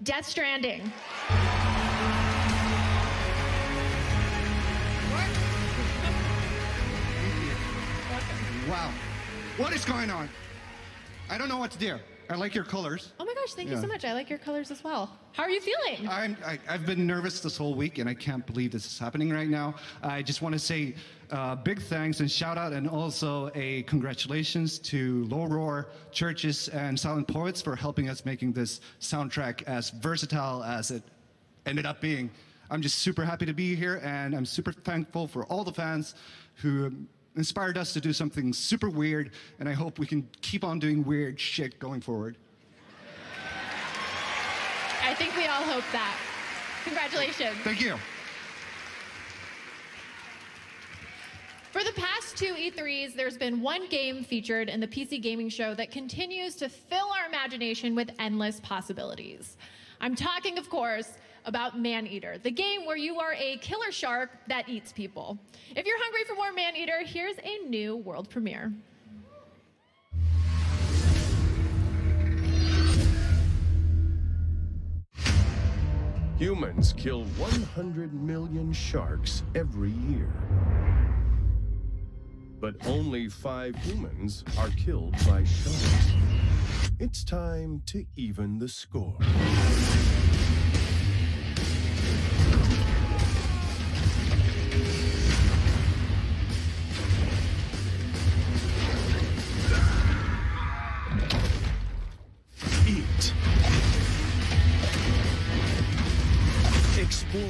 Death Stranding. Wow. What is going on? I don't know what to do. I like your colors. Oh my gosh, thank you so much. I like your colors as well. How are you feeling? I've been nervous this whole week, and I can't believe this is happening right now. I just want to say big thanks and shout out, and also a congratulations to Low Roar, Churches, and Silent Poets for helping us making this soundtrack as versatile as it ended up being. I'm just super happy to be here, and I'm super thankful for all the fans who inspired us to do something super weird, and I hope we can keep on doing weird shit going forward. I think we all hope that. Congratulations. Thank you. For the past 2 E3s, there's been one game featured in the PC gaming show that continues to fill our imagination with endless possibilities. I'm talking, of course, about Maneater, the game where you are a killer shark that eats people. If you're hungry for more Maneater, here's a new world premiere. Humans kill 100 million sharks every year. But only 5 humans are killed by sharks. It's time to even the score. Eat. Explore.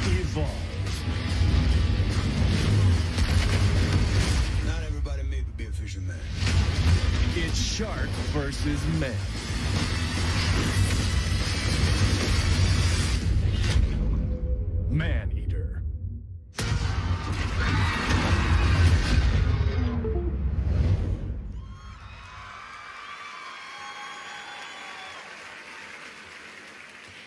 Evolve. Not everybody made to be a fisherman. It's shark versus man. Maneater.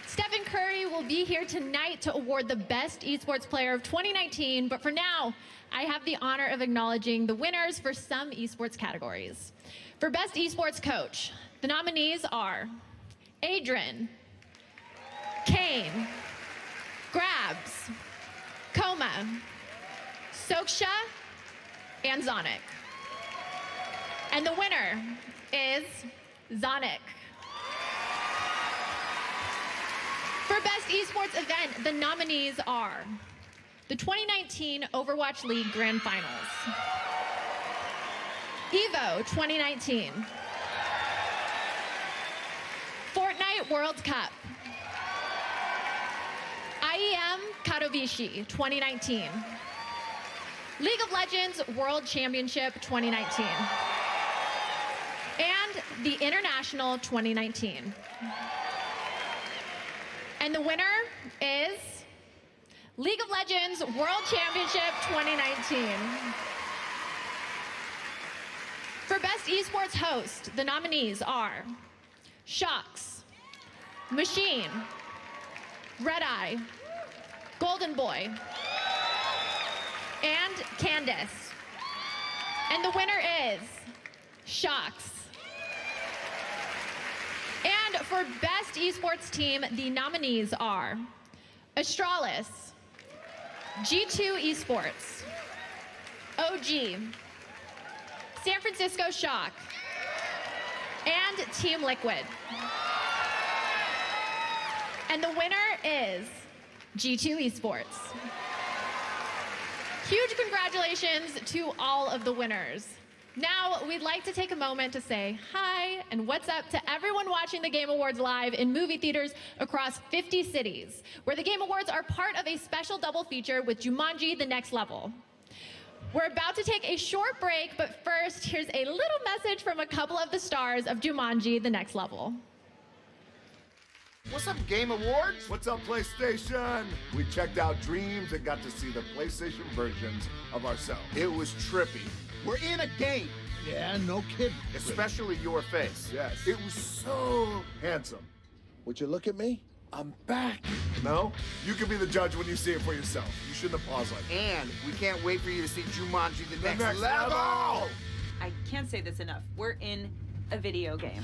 Stephen Curry will be here tonight to award the Best Esports Player of 2019, but for now, I have the honor of acknowledging the winners for some esports categories. For Best Esports Coach, the nominees are Adrian, Kane, Grabs, Coma, Soksha, and Zonic. And the winner is Zonic. For Best Esports Event, the nominees are the 2019 Overwatch League Grand Finals, EVO 2019, Fortnite World Cup, IEM Katowice 2019, League of Legends World Championship 2019, and the International 2019. And the winner is League of Legends World Championship 2019. For Best Esports Host, the nominees are Shocks, Machine, Redeye, Golden Boy, and Candace. And the winner is Shocks. And for Best Esports Team, the nominees are Astralis, G2 Esports, OG, San Francisco Shock, and Team Liquid. And the winner is G2 Esports. Huge congratulations to all of the winners. Now, we'd like to take a moment to say hi and what's up to everyone watching the Game Awards live in movie theaters across 50 cities, where the Game Awards are part of a special double feature with Jumanji: The Next Level. We're about to take a short break, but first, here's a little message from a couple of the stars of Jumanji: The Next Level. What's up, Game Awards? What's up, PlayStation? We checked out Dreams and got to see the PlayStation versions of ourselves. It was trippy. We're in a game. Yeah, no kidding. Especially your face. Yes. It was so handsome. Would you look at me? I'm back. No? You can be the judge when you see it for yourself. You shouldn't have paused like that. And we can't wait for you to see Jumanji: The Next Level! I can't say this enough. We're in a video game.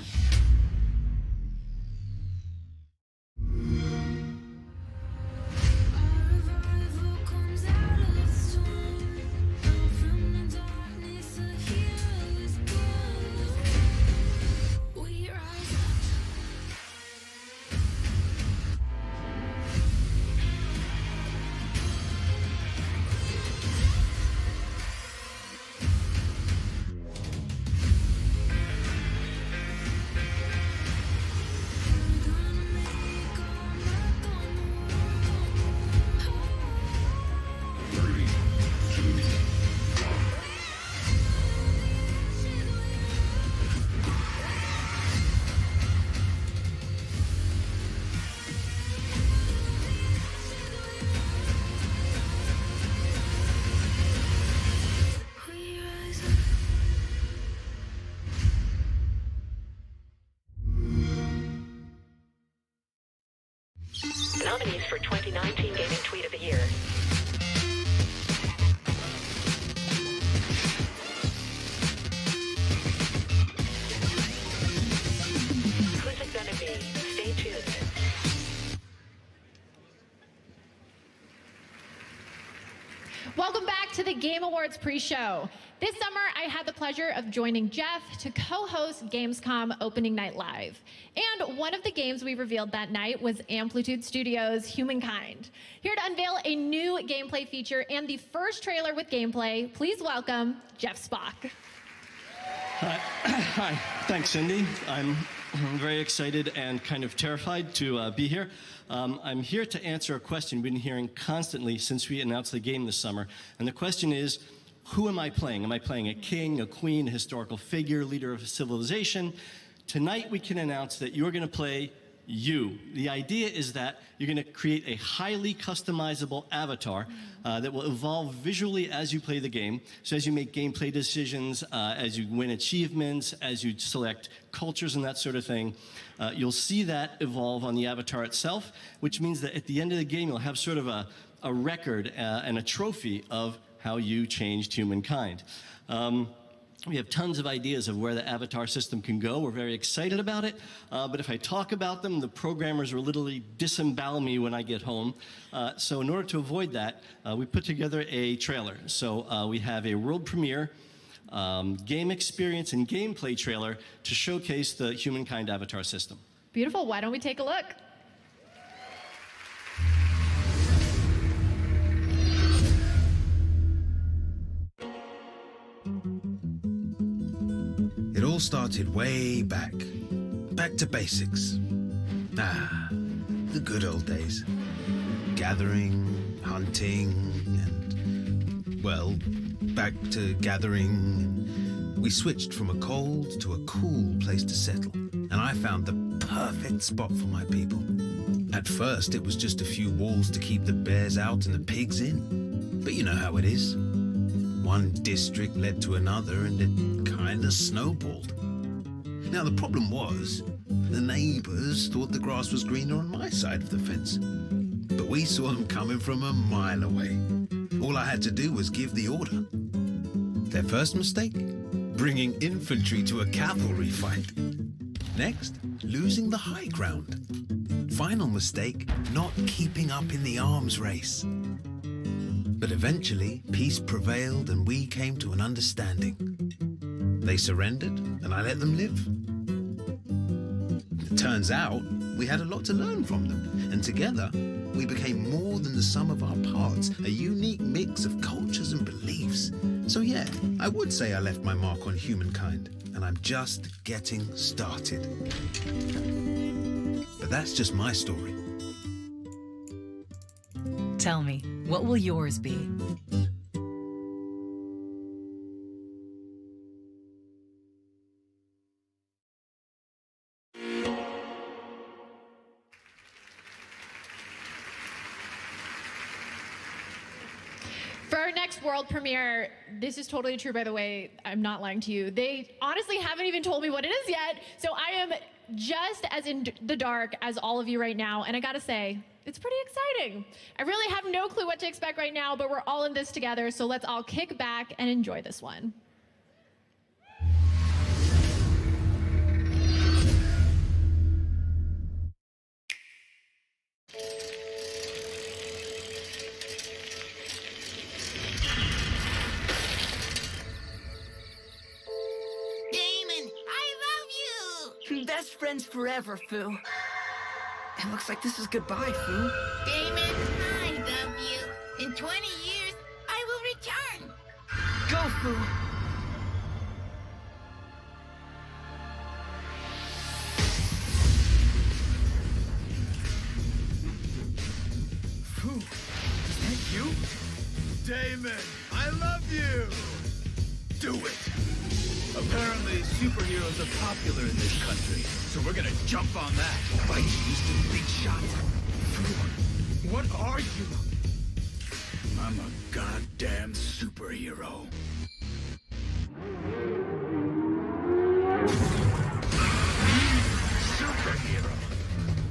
Nominees for 2019 Gaming Tweet of the Year. Who's it gonna be? Stay tuned. Welcome back to the Game Awards pre-show. This summer, I had the pleasure of joining Jeff to co-host Gamescom Opening Night Live. And one of the games we revealed that night was Amplitude Studios' Humankind. Here to unveil a new gameplay feature and the first trailer with gameplay, please welcome Jeff Spock. Hi, thanks, Cindy. I'm very excited and kind of terrified to be here. I'm here to answer a question we've been hearing constantly since we announced the game this summer. And the question is, who am I playing? Am I playing a king, a queen, a historical figure, leader of a civilization? Tonight we can announce that you're going to play you. The idea is that you're going to create a highly customizable avatar that will evolve visually as you play the game. So as you make gameplay decisions, as you win achievements, as you select cultures and that sort of thing, you'll see that evolve on the avatar itself, which means that at the end of the game, you'll have sort of a record and a trophy of how you changed humankind. We have tons of ideas of where the avatar system can go. We're very excited about it. But if I talk about them, the programmers will literally disembowel me when I get home. So in order to avoid that, we put together a trailer. So we have a world premiere game experience and gameplay trailer to showcase the Humankind avatar system. Beautiful. Why don't we take a look? It all started way back to basics. The good old days. Gathering, hunting, and, well, back to gathering. We switched from a cold to a cool place to settle, and I found the perfect spot for my people. At first, it was just a few walls to keep the bears out and the pigs in. But you know how it is. One district led to another, and it kinda snowballed. Now, the problem was, the neighbors thought the grass was greener on my side of the fence. But we saw them coming from a mile away. All I had to do was give the order. Their first mistake? Bringing infantry to a cavalry fight. Next, losing the high ground. Final mistake, not keeping up in the arms race. But eventually, peace prevailed and we came to an understanding. They surrendered and I let them live. It turns out, we had a lot to learn from them, and together, we became more than the sum of our parts, a unique mix of cultures and beliefs. So yeah, I would say I left my mark on humankind, and I'm just getting started. But that's just my story. Tell me, what will yours be? For our next world premiere, this is totally true, by the way, I'm not lying to you. They honestly haven't even told me what it is yet, so I am just as in the dark as all of you right now, and I gotta say, it's pretty exciting. I really have no clue what to expect right now, but we're all in this together, so let's all kick back and enjoy this one. Best friends forever, Fu. It looks like this is goodbye, Fu. Damon, I love you. In 20 years, I will return. Go, Fu. Fu, is that you? Damon, I love you! Do it! Apparently, superheroes are popular in this country, so we're gonna jump on that. Right, Houston, big shot. Fu, what are you? I'm a goddamn superhero. Superhero?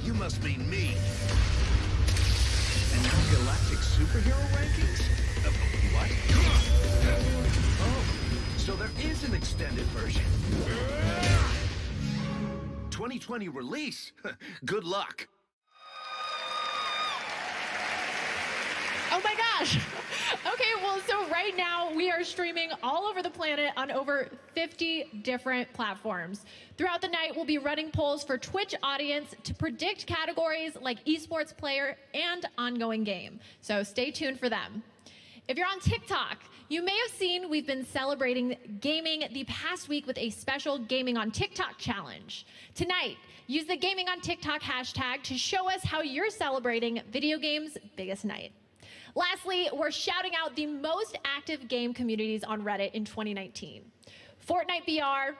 You must mean me. And now galactic superhero rankings? What? Oh, so there is an extended version. 2020 release? Good luck. Oh my gosh. Okay, well, so right now we are streaming all over the planet on over 50 different platforms. Throughout the night, we'll be running polls for Twitch audience to predict categories like esports player and ongoing game. So stay tuned for them. If you're on TikTok, you may have seen we've been celebrating gaming the past week with a special Gaming on TikTok challenge. Tonight, use the Gaming on TikTok hashtag to show us how you're celebrating video games' biggest night. Lastly, we're shouting out the most active game communities on Reddit in 2019. Fortnite BR,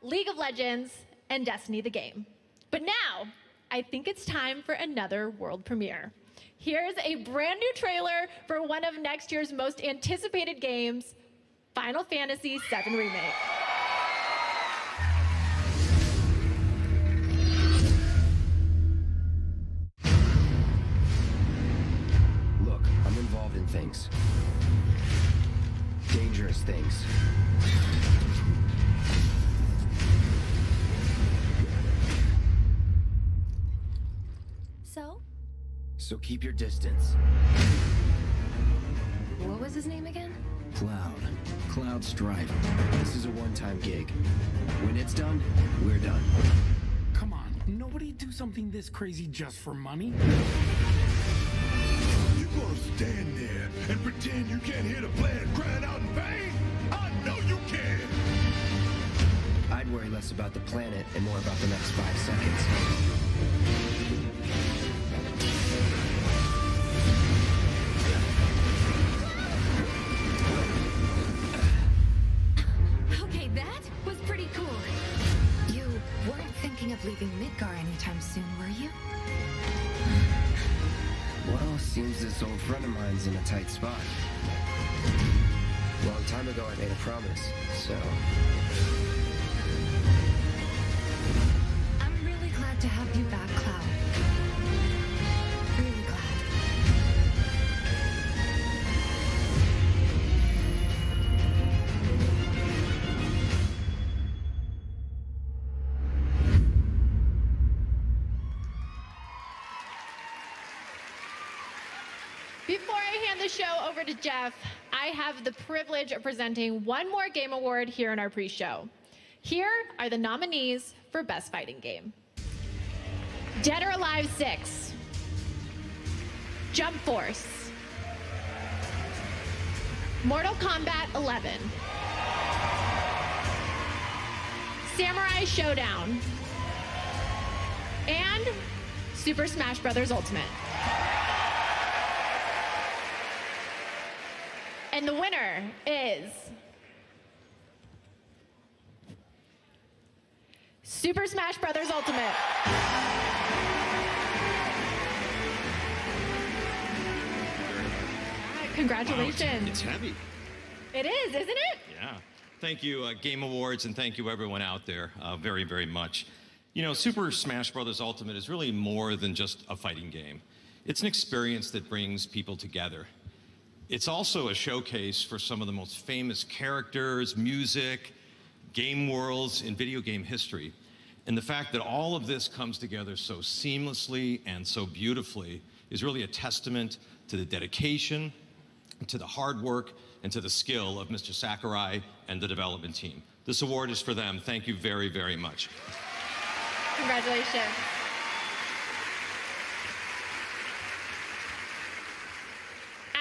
League of Legends, and Destiny the game. But now, I think it's time for another world premiere. Here's a brand new trailer for one of next year's most anticipated games, Final Fantasy VII Remake. Look, I'm involved in things. Dangerous things. So keep your distance. What was his name again? Cloud Stripe. This is a one-time gig. When it's done, we're done. Come on, nobody do something this crazy just for money. You gonna stand there and pretend you can't hear the planet crying out in vain? I know you can! I'd worry less about the planet and more about the next 5 seconds. Okay, that was pretty cool. You weren't thinking of leaving Midgar anytime soon, were you? Well, seems this old friend of mine's in a tight spot. Long time ago, I made a promise, so... I'm really glad to have you back, Cloud. Really glad. Before I hand the show over to Jeff, I have the privilege of presenting one more game award here in our pre-show. Here are the nominees for Best Fighting Game. Dead or Alive 6, Jump Force, Mortal Kombat 11, Samurai Showdown, and Super Smash Bros. Ultimate. And the winner is Super Smash Bros. Ultimate. Congratulations. Wow, it's heavy. It is, isn't it? Yeah. Thank you, Game Awards, and thank you everyone out there very, very much. You know, Super Smash Bros. Ultimate is really more than just a fighting game. It's an experience that brings people together. It's also a showcase for some of the most famous characters, music, game worlds in video game history. And the fact that all of this comes together so seamlessly and so beautifully is really a testament to the dedication, to the hard work, and to the skill of Mr. Sakurai and the development team. This award is for them. Thank you very, very much. Congratulations.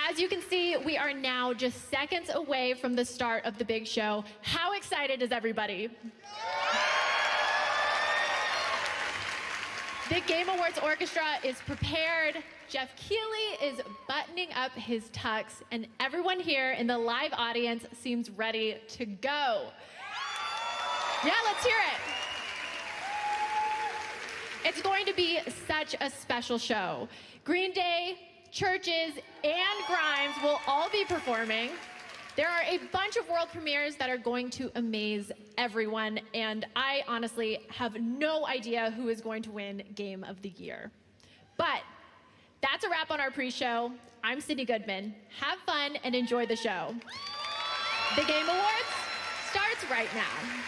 As you can see, we are now just seconds away from the start of the big show. How excited is everybody? The Game Awards Orchestra is prepared. Jeff Keighley is buttoning up his tux, and everyone here in the live audience seems ready to go. Yeah, let's hear it. It's going to be such a special show. Green Day, Churches, and Grimes will all be performing. There are a bunch of world premieres that are going to amaze everyone, and I honestly have no idea who is going to win Game of the Year. But that's a wrap on our pre-show. I'm Sydney Goodman. Have fun and enjoy the show. The Game Awards starts right now.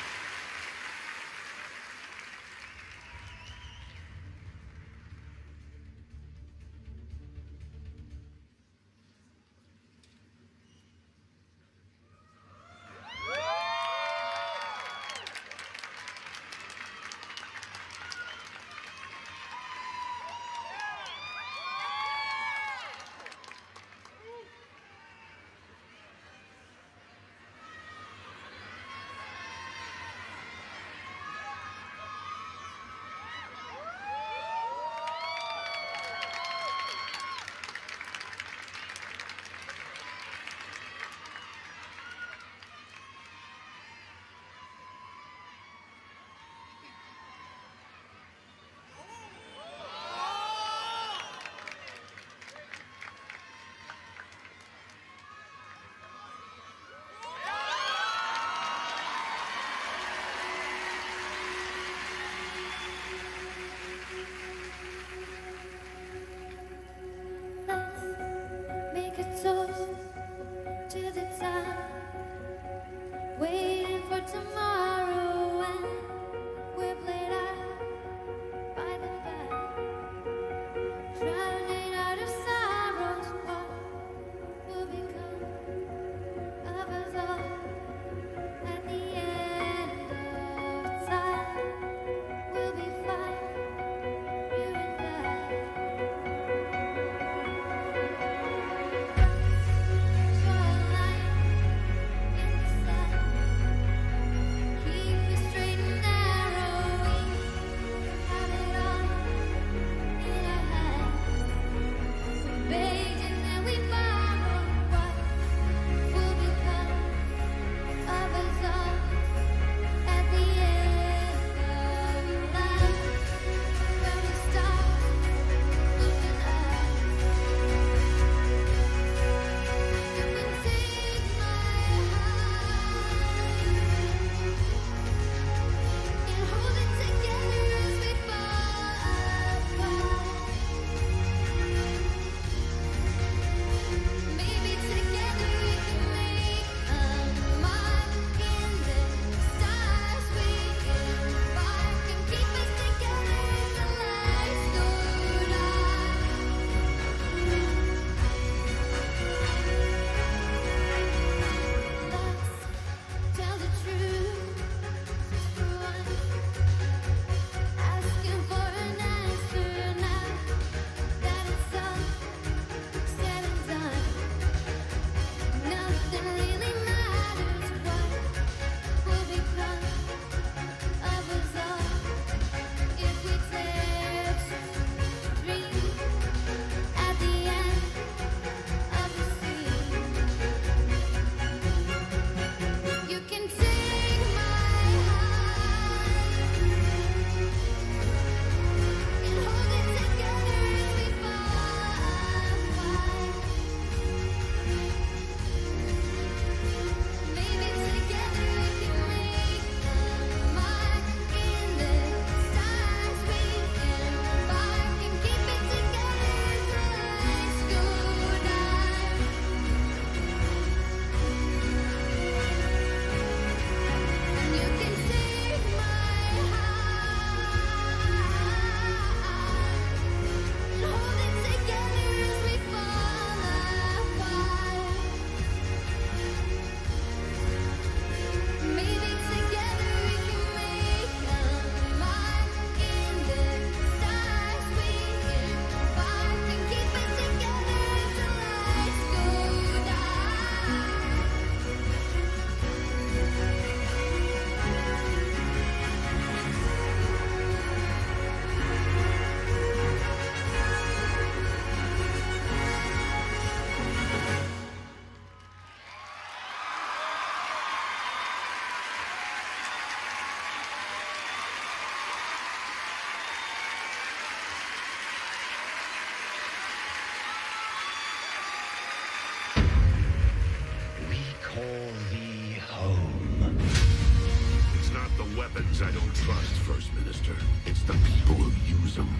trust, First Minister. It's the people who use them.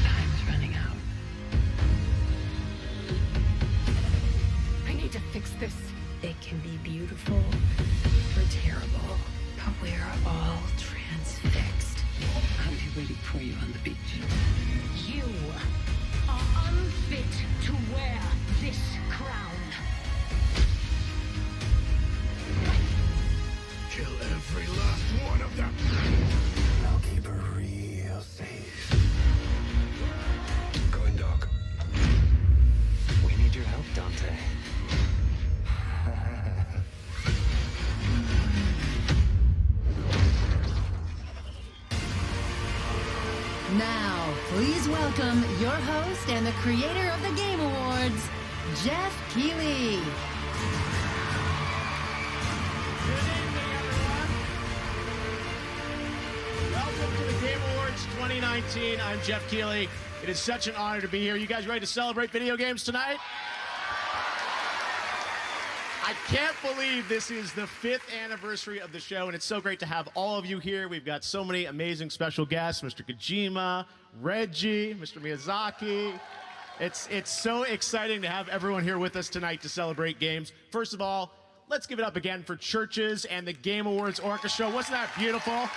Time's running out. I need to fix this. It can be beautiful or terrible, but we're all transfixed. I'll be waiting for you on the beach. You are unfit to wear this crown. Kill every last one of them. I'll keep her real safe. Going dark. We need your help, Dante. Now, please welcome your host and the creator of the Game Awards, Jeff Keighley. Welcome to the Game Awards 2019. I'm Jeff Keighley. It is such an honor to be here. You guys ready to celebrate video games tonight? I can't believe this is the 5th anniversary of the show, and it's so great to have all of you here. We've got so many amazing special guests, Mr. Kojima, Reggie, Mr. Miyazaki. It's so exciting to have everyone here with us tonight to celebrate games. First of all, let's give it up again for Churches and the Game Awards Orchestra. Wasn't that beautiful?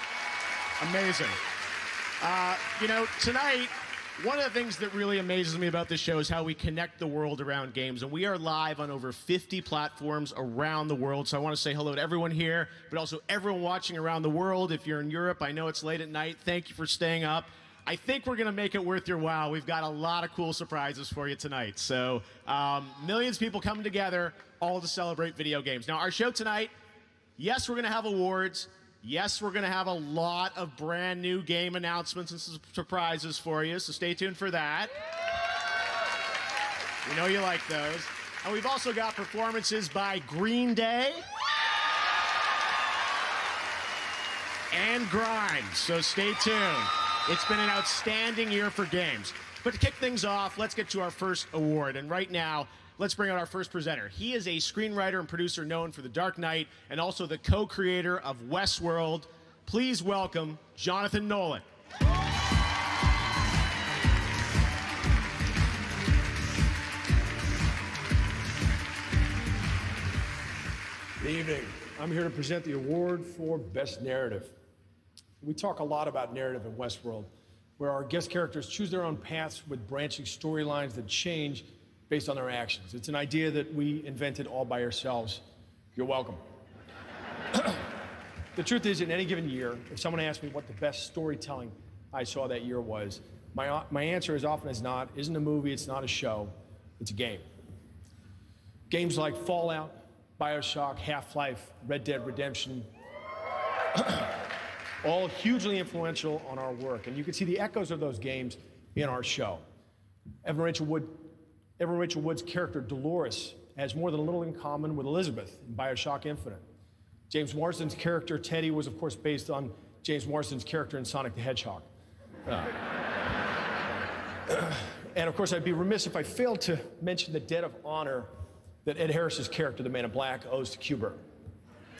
Amazing. You know, tonight, one of the things that really amazes me about this show is how we connect the world around games. And we are live on over 50 platforms around the world. So I want to say hello to everyone here, but also everyone watching around the world. If you're in Europe, I know it's late at night. Thank you for staying up. I think we're going to make it worth your while. We've got a lot of cool surprises for you tonight. So millions of people coming together, all to celebrate video games. Now, our show tonight, yes, we're going to have awards. Yes, we're going to have a lot of brand new game announcements and surprises for you, so stay tuned for that. We know you like those. And we've also got performances by Green Day and Grimes, so stay tuned. It's been an outstanding year for games. But to kick things off, let's get to our first award. And right now, let's bring out our first presenter. He is a screenwriter and producer known for The Dark Knight and also the co-creator of Westworld. Please welcome Jonathan Nolan. Good evening. I'm here to present the award for Best Narrative. We talk a lot about narrative in Westworld, where our guest characters choose their own paths with branching storylines that change based on their actions. It's an idea that we invented all by ourselves. You're welcome. The truth is, in any given year, if someone asks me what the best storytelling I saw that year was, my answer as often as not isn't a movie, it's not a show, it's a game. Games like Fallout, BioShock, Half-Life, Red Dead Redemption, all hugely influential on our work. And you can see the echoes of those games in our show. Evan Rachel Wood's character, Dolores, has more than a little in common with Elizabeth in BioShock Infinite. James Marsden's character, Teddy, was, of course, based on James Marsden's character in Sonic the Hedgehog. And, of course, I'd be remiss if I failed to mention the debt of honor that Ed Harris's character, the Man in Black, owes to Q*bert.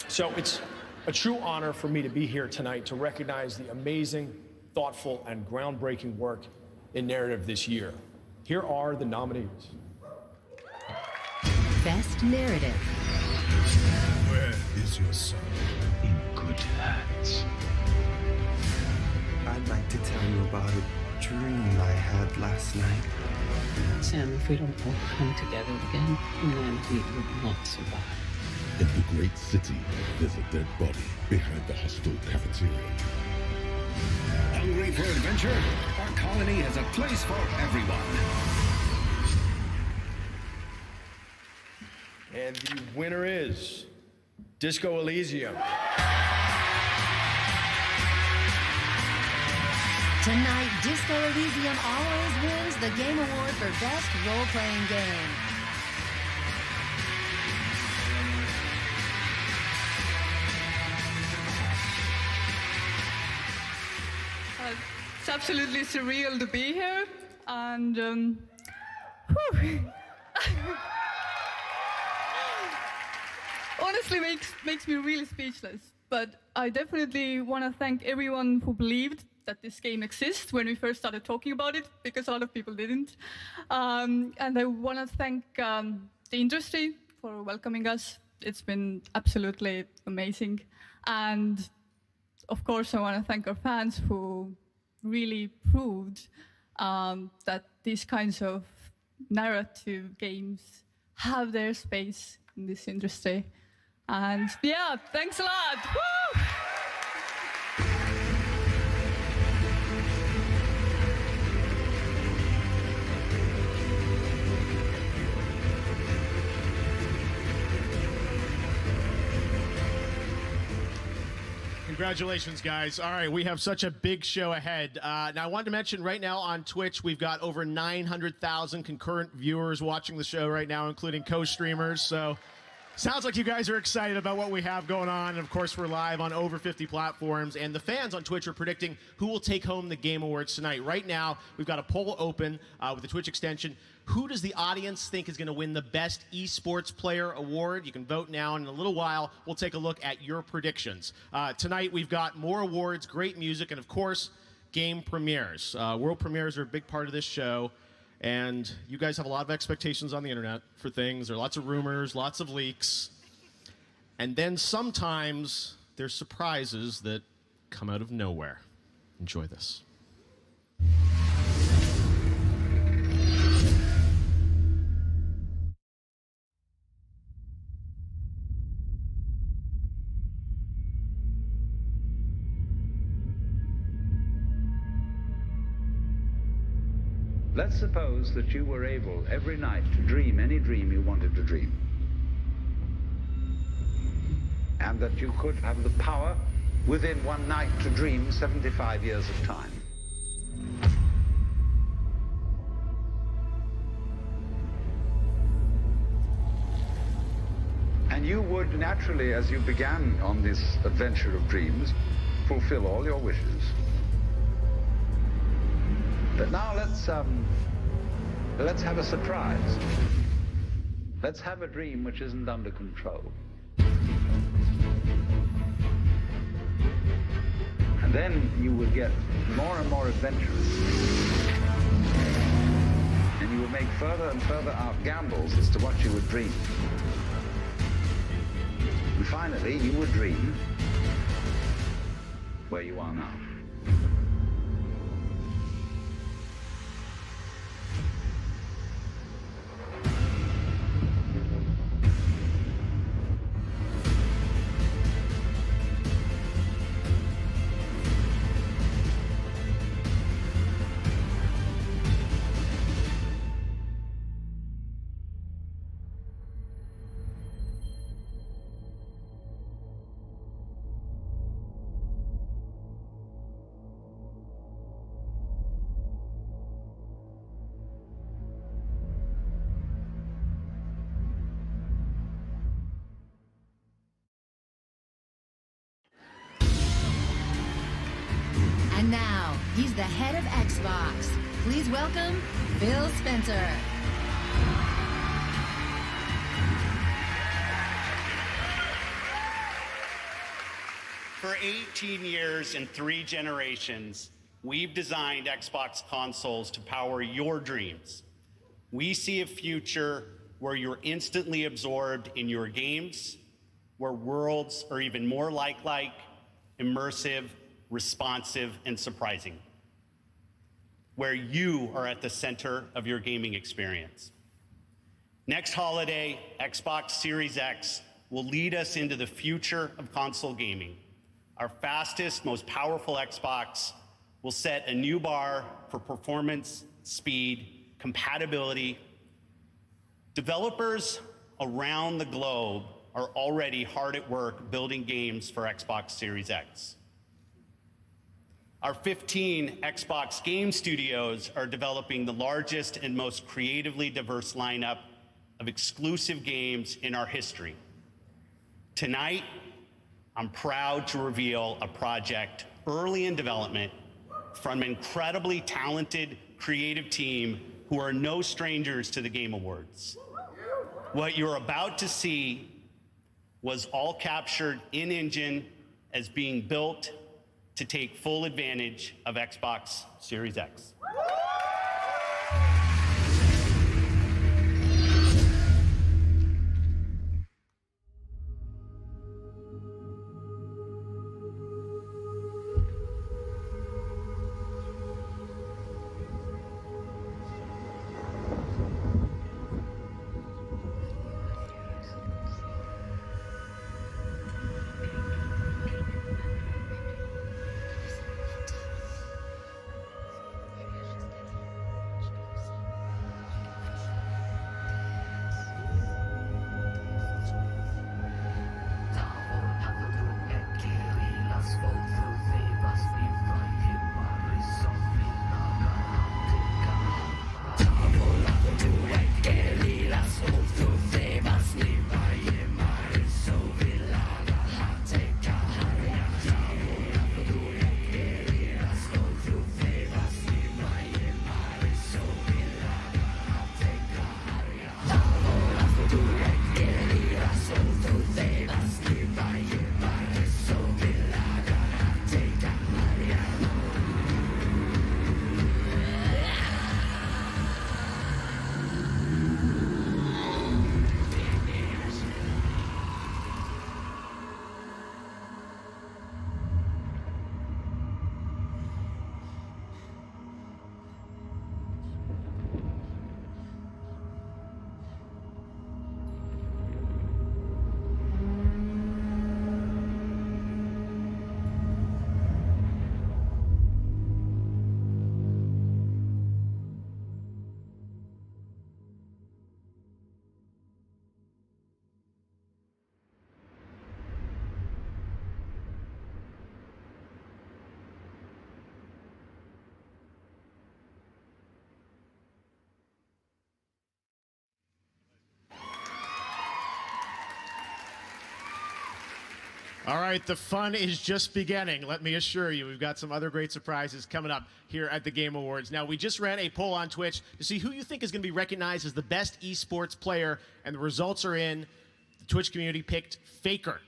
So it's a true honor for me to be here tonight to recognize the amazing, thoughtful, and groundbreaking work in narrative this year. Here are the nominees. Best Narrative. Where is your son? In good hands. I'd like to tell you about a dream I had last night. Sam, if we don't all come together again, then we will not survive. In the great city, there's a dead body behind the hostel cafeteria. Hungry for adventure? Our colony has a place for everyone. And the winner is Disco Elysium. Tonight, Disco Elysium always wins the Game Award for Best Role-Playing Game. It's absolutely surreal to be here, and honestly makes me really speechless. but I definitely want to thank everyone who believed that this game exists when we first started talking about it, because a lot of people didn't. And I want to thank the industry for welcoming us. It's been absolutely amazing. And of course, I want to thank our fans who really proved that these kinds of narrative games have their space in this industry. And yeah, thanks a lot. Woo! Congratulations, guys. All right, we have such a big show ahead. Now, I wanted to mention right now on Twitch, we've got over 900,000 concurrent viewers watching the show right now, including co-streamers. So sounds like you guys are excited about what we have going on. And of course, we're live on over 50 platforms. And the fans on Twitch are predicting who will take home the Game Awards tonight. Right now, we've got a poll open with the Twitch extension. Who does the audience think is going to win the Best Esports Player Award? You can vote now, and in a little while, we'll take a look at your predictions. Tonight, we've got more awards, great music, and of course, game premieres. World premieres are a big part of this show, and you guys have a lot of expectations on the internet for things. There are lots of rumors, lots of leaks, and then sometimes there's surprises that come out of nowhere. Enjoy this. Let's suppose that you were able every night to dream any dream you wanted to dream. And that you could have the power within one night to dream 75 years of time. And you would naturally, as you began on this adventure of dreams, fulfill all your wishes. But now let's have a surprise. Let's have a dream which isn't under control. And then you would get more and more adventurous. And you would make further and further out gambles as to what you would dream. And finally, you would dream where you are now. And now, he's the head of Xbox. Please welcome Phil Spencer. For 18 years and 3 generations, we've designed Xbox consoles to power your dreams. We see a future where you're instantly absorbed in your games, where worlds are even more lifelike, immersive, responsive, and surprising, where you are at the center of your gaming experience. Next holiday, Xbox Series X will lead us into the future of console gaming. Our fastest, most powerful Xbox will set a new bar for performance, speed, compatibility. Developers around the globe are already hard at work building games for Xbox Series X. Our 15 Xbox game studios are developing the largest and most creatively diverse lineup of exclusive games in our history. Tonight, I'm proud to reveal a project early in development from an incredibly talented, creative team who are no strangers to the Game Awards. What you're about to see was all captured in-engine as being built to take full advantage of Xbox Series X. All right, the fun is just beginning. Let me assure you, we've got some other great surprises coming up here at the Game Awards. Now, we just ran a poll on Twitch to see who you think is going to be recognized as the best esports player, and the results are in. The Twitch community picked Faker.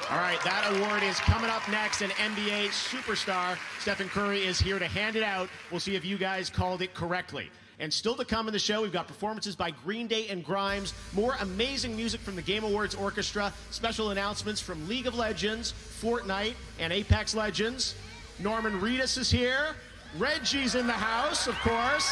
All right, that award is coming up next. An NBA superstar, Stephen Curry, is here to hand it out. We'll see if you guys called it correctly. And still to come in the show, we've got performances by Green Day and Grimes, more amazing music from the Game Awards Orchestra, special announcements from League of Legends, Fortnite, and Apex Legends. Norman Reedus is here. Reggie's in the house, of course.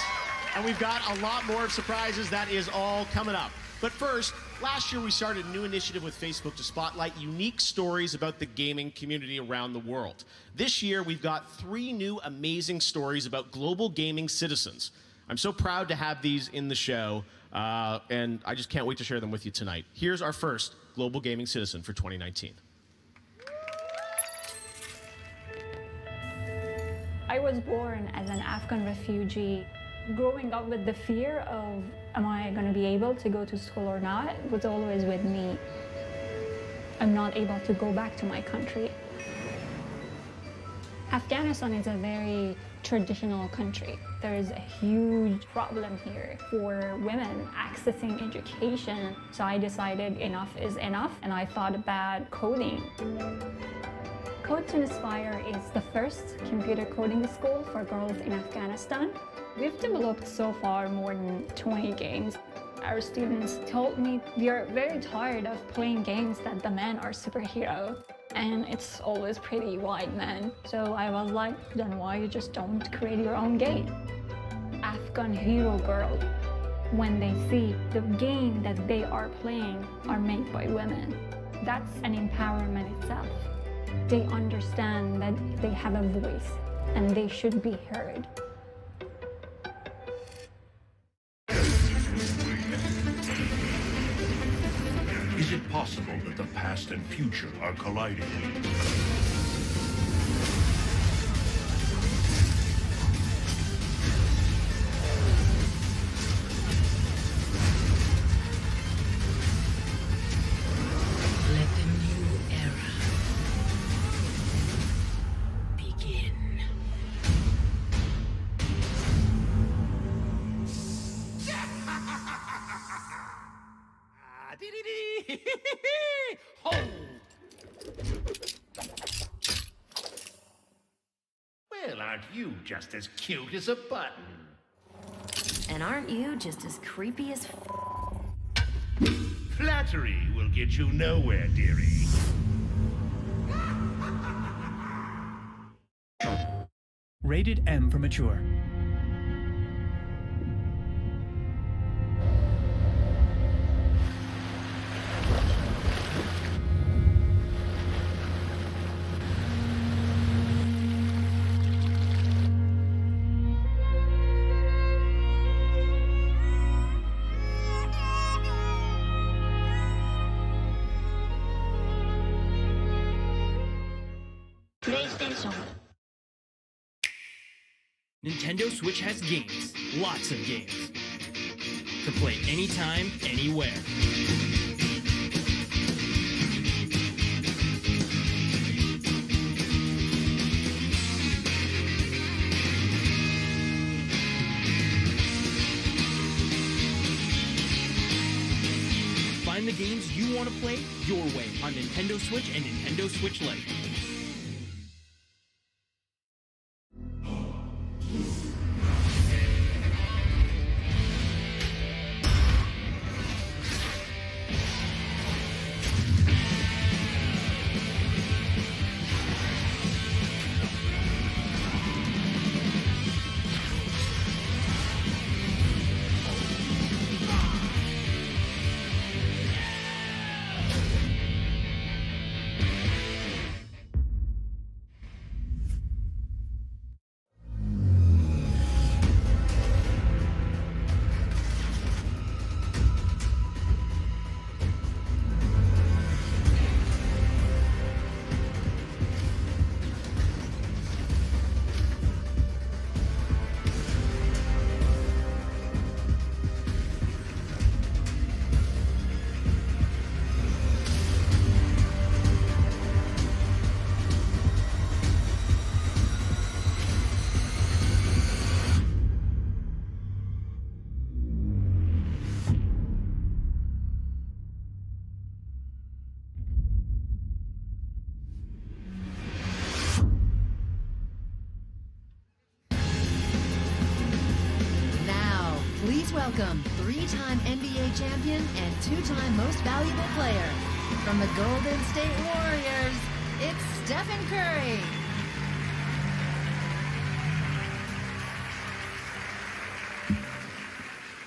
And we've got a lot more surprises. That is all coming up. But first, last year we started a new initiative with Facebook to spotlight unique stories about the gaming community around the world. This year, we've got 3 new amazing stories about global gaming citizens. I'm so proud to have these in the show, and I just can't wait to share them with you tonight. Here's our first global gaming citizen for 2019. I was born as an Afghan refugee. Growing up with the fear of, am I going to be able to go to school or not, was always with me. I'm not able to go back to my country. Afghanistan is a very traditional country. There is a huge problem here for women accessing education. So I decided enough is enough, and I thought about coding. Code to Inspire is the first computer coding school for girls in Afghanistan. We've developed so far more than 20 games. Our students told me we are very tired of playing games that the men are superheroes. And it's always pretty white men. So I was like, then why you just don't create your own game? Afghan hero girl, when they see the game that they are playing are made by women, that's an empowerment itself. They understand that they have a voice and they should be heard. Is it possible that the past and future are colliding? Let the new era begin. Ho! Well, aren't you just as cute as a button? And aren't you just as creepy as Flattery will get you nowhere, dearie. Rated M for mature. PlayStation. Nintendo Switch has games, lots of games, to play anytime, anywhere. Find the games you want to play your way on Nintendo Switch and Nintendo Switch Lite. Please welcome three-time NBA champion and two-time most valuable player. From the Golden State Warriors, it's Stephen Curry.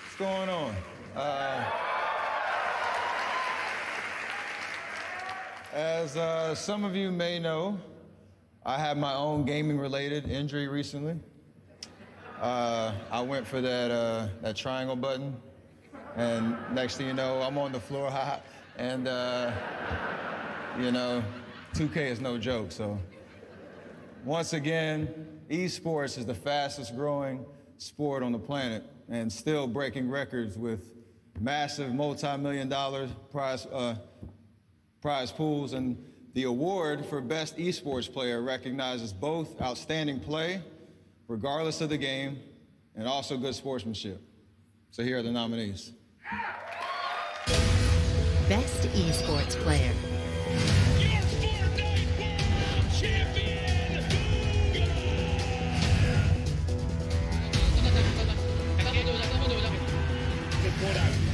What's going on? As some of you may know, I had my own gaming-related injury recently. I went for that triangle button, and next thing you know, I'm on the floor, and you know, 2K is no joke. So once again, esports is the fastest growing sport on the planet, and still breaking records with massive multi-million-dollar prize pools. And the award for best esports player recognizes both outstanding play, regardless of the game, and also good sportsmanship. So here are the nominees. Best esports player.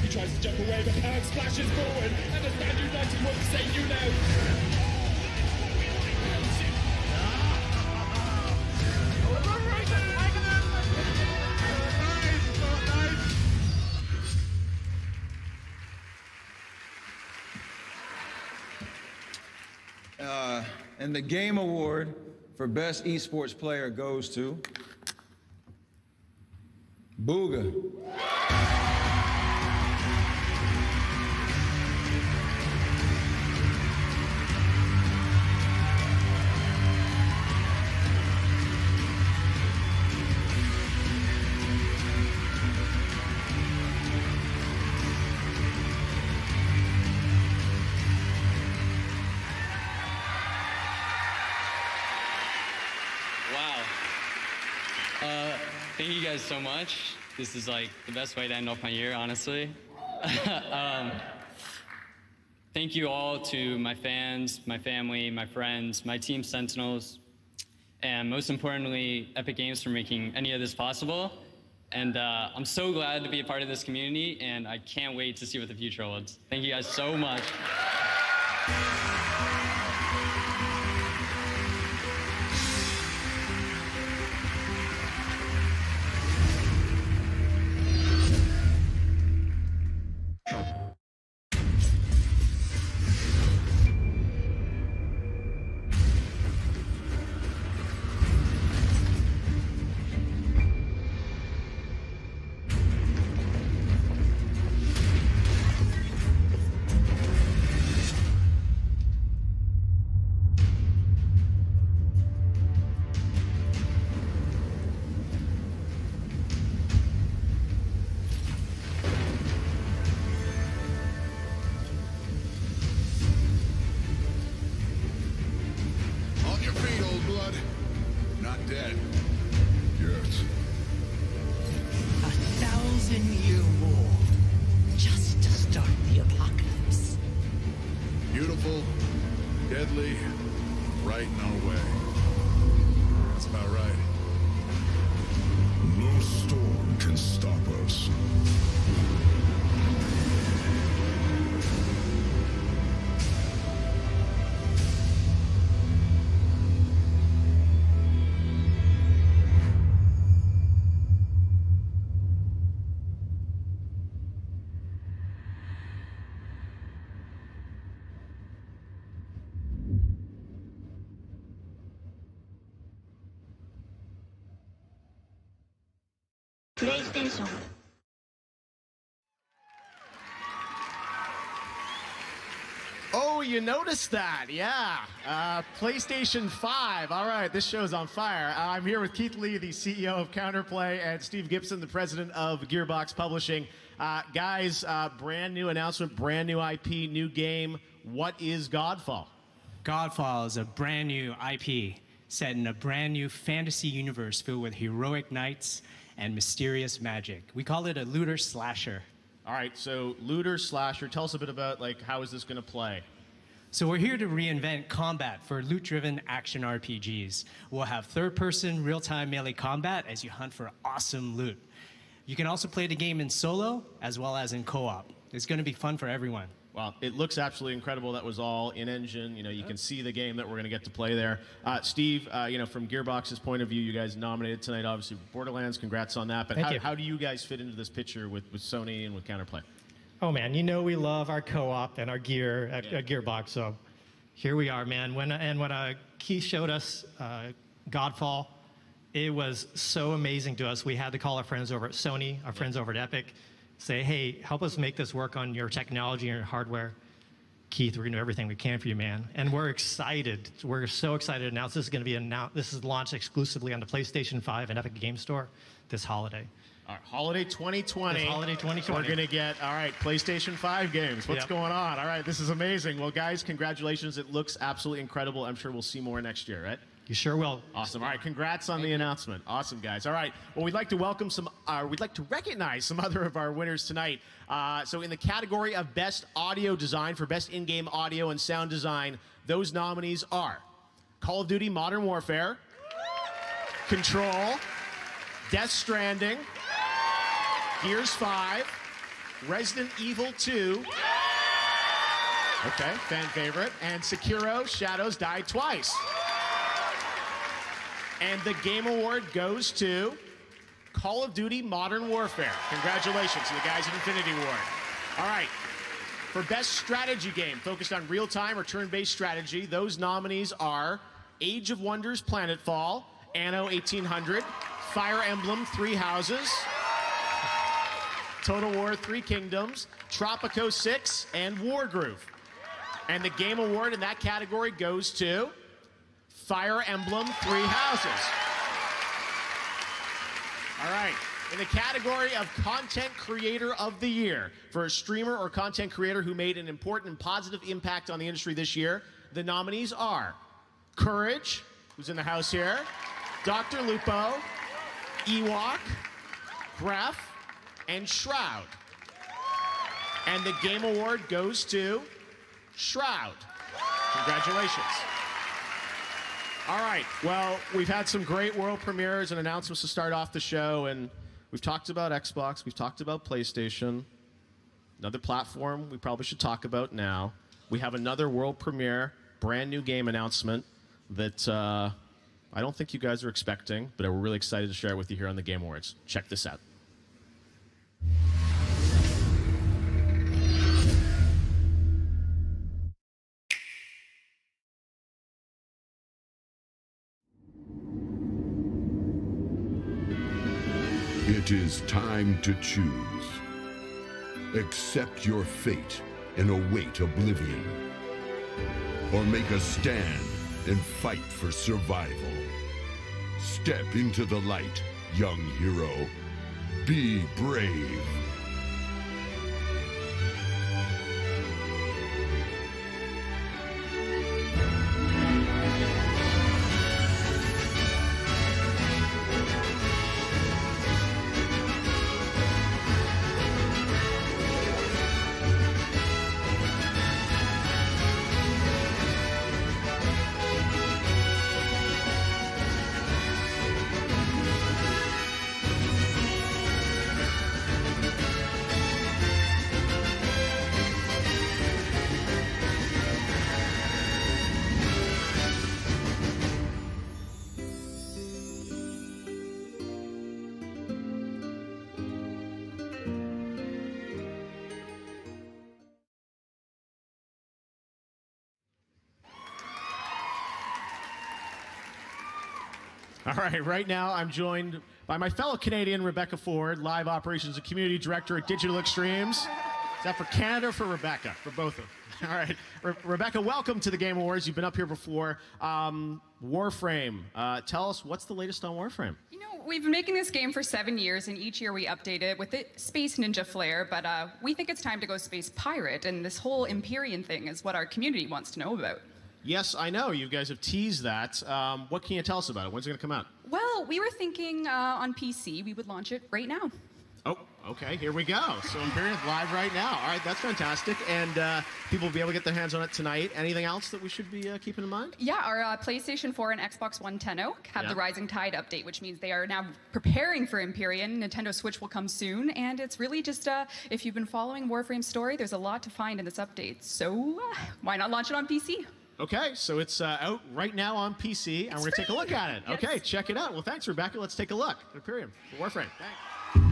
He tries to jump away, but Kang splashes forward, and as Man United won't save you now. And the Game Award for Best Esports Player goes to Booga. Thank you guys so much. This is like the best way to end off my year, honestly. Thank you all to my fans, my family, my friends, my team Sentinels, and most importantly, Epic Games for making any of this possible. And I'm so glad to be a part of this community, and I can't wait to see what the future holds. Thank you guys so much. On your feet, old blood. Not dead. Yet. 1,000-year war just to start the apocalypse. Beautiful, deadly, right in our way. That's about right. No storm can stop us. PlayStation. Oh, you noticed that, yeah. PlayStation 5. All right, this show's on fire. I'm here with Keith Lee, the CEO of Counterplay, and Steve Gibson, the president of Gearbox Publishing. Guys, brand new announcement, brand new IP, new game. What is Godfall? Godfall is a brand new IP set in a brand new fantasy universe filled with heroic knights and mysterious magic. We call it a looter slasher. All right, so looter slasher. Tell us a bit about how is this going to play? So we're here to reinvent combat for loot-driven action RPGs. We'll have third-person, real-time melee combat as you hunt for awesome loot. You can also play the game in solo as well as in co-op. It's going to be fun for everyone. Wow, it looks absolutely incredible. That was all in-engine. You can see the game that we're going to get to play there. Steve, from Gearbox's point of view, you guys nominated tonight, obviously, Borderlands. Congrats on that. But how do you guys fit into this picture with Sony and with Counterplay? Oh, man, we love our co-op and our gear at Gearbox, so here we are, man. When Keith showed us Godfall, it was so amazing to us. We had to call our friends over at Sony, our friends over at Epic, say, hey, help us make this work on your technology and your hardware. Keith, we're going to do everything we can for you, man. And we're excited. We're so excited to announce this is going to be this is launched exclusively on the PlayStation 5 and Epic Game Store this holiday. All right, holiday 2020. This holiday 2020. We're going to get, PlayStation 5 games. What's going on? All right, this is amazing. Well, guys, congratulations. It looks absolutely incredible. I'm sure we'll see more next year, right? You sure will. Awesome. All right, congrats on the announcement. Awesome, guys. All right, well, we'd like to welcome we'd like to recognize some other of our winners tonight. So in the category of Best Audio Design for Best In-Game Audio and Sound Design, those nominees are Call of Duty Modern Warfare, Control, Death Stranding, Gears 5, Resident Evil 2, okay, fan favorite, and Sekiro Shadows Die Twice. And the Game Award goes to Call of Duty Modern Warfare. Congratulations to the guys at Infinity Ward. All right, for Best Strategy Game, focused on real-time or turn-based strategy, those nominees are Age of Wonders Planetfall, Anno 1800, Fire Emblem Three Houses, Total War Three Kingdoms, Tropico 6, and Wargroove. And the Game Award in that category goes to Fire Emblem Three Houses. All right, in the category of Content Creator of the Year, for a streamer or content creator who made an important and positive impact on the industry this year, the nominees are Courage, who's in the house here, Dr. Lupo, Ewok, Gref, and Shroud. And the Game Award goes to Shroud. Congratulations. All right. Well, we've had some great world premieres and announcements to start off the show, and we've talked about Xbox, we've talked about PlayStation. Another platform we probably should talk about now. We have another world premiere, brand new game announcement that I don't think you guys are expecting, but we're really excited to share it with you here on the Game Awards. Check this out. It is time to choose. Accept your fate and await oblivion. Or make a stand and fight for survival. Step into the light, young hero. Be brave. All right now I'm joined by my fellow Canadian, Rebecca Ford, Live Operations and Community Director at Digital Extremes. Is that for Canada or for Rebecca? For both of them. All right. Rebecca, welcome to the Game Awards. You've been up here before. Warframe. Tell us, what's the latest on Warframe? You know, we've been making this game for 7 years, and each year we update it with the Space Ninja flair, but we think it's time to go Space Pirate, and this whole Empyrean thing is what our community wants to know about. Yes, I know. You guys have teased that. What can you tell us about it? When's it going to come out? Well, we were thinking on PC we would launch it right now. Oh, okay. Here we go. So Empyrean's live right now. All right, that's fantastic. And people will be able to get their hands on it tonight. Anything else that we should be keeping in mind? Yeah, our PlayStation 4 and Xbox One Tenno have Yeah. the Rising Tide update, which means they are now preparing for Empyrean. Nintendo Switch will come soon, and it's really just, if you've been following Warframe's story, there's a lot to find in this update. So why not launch it on PC? Okay, so it's out right now on PC, and we're going to take a look at it. Yes. Okay, check it out. Well, thanks, Rebecca. Let's take a look at Empyrean for Warframe. Thanks.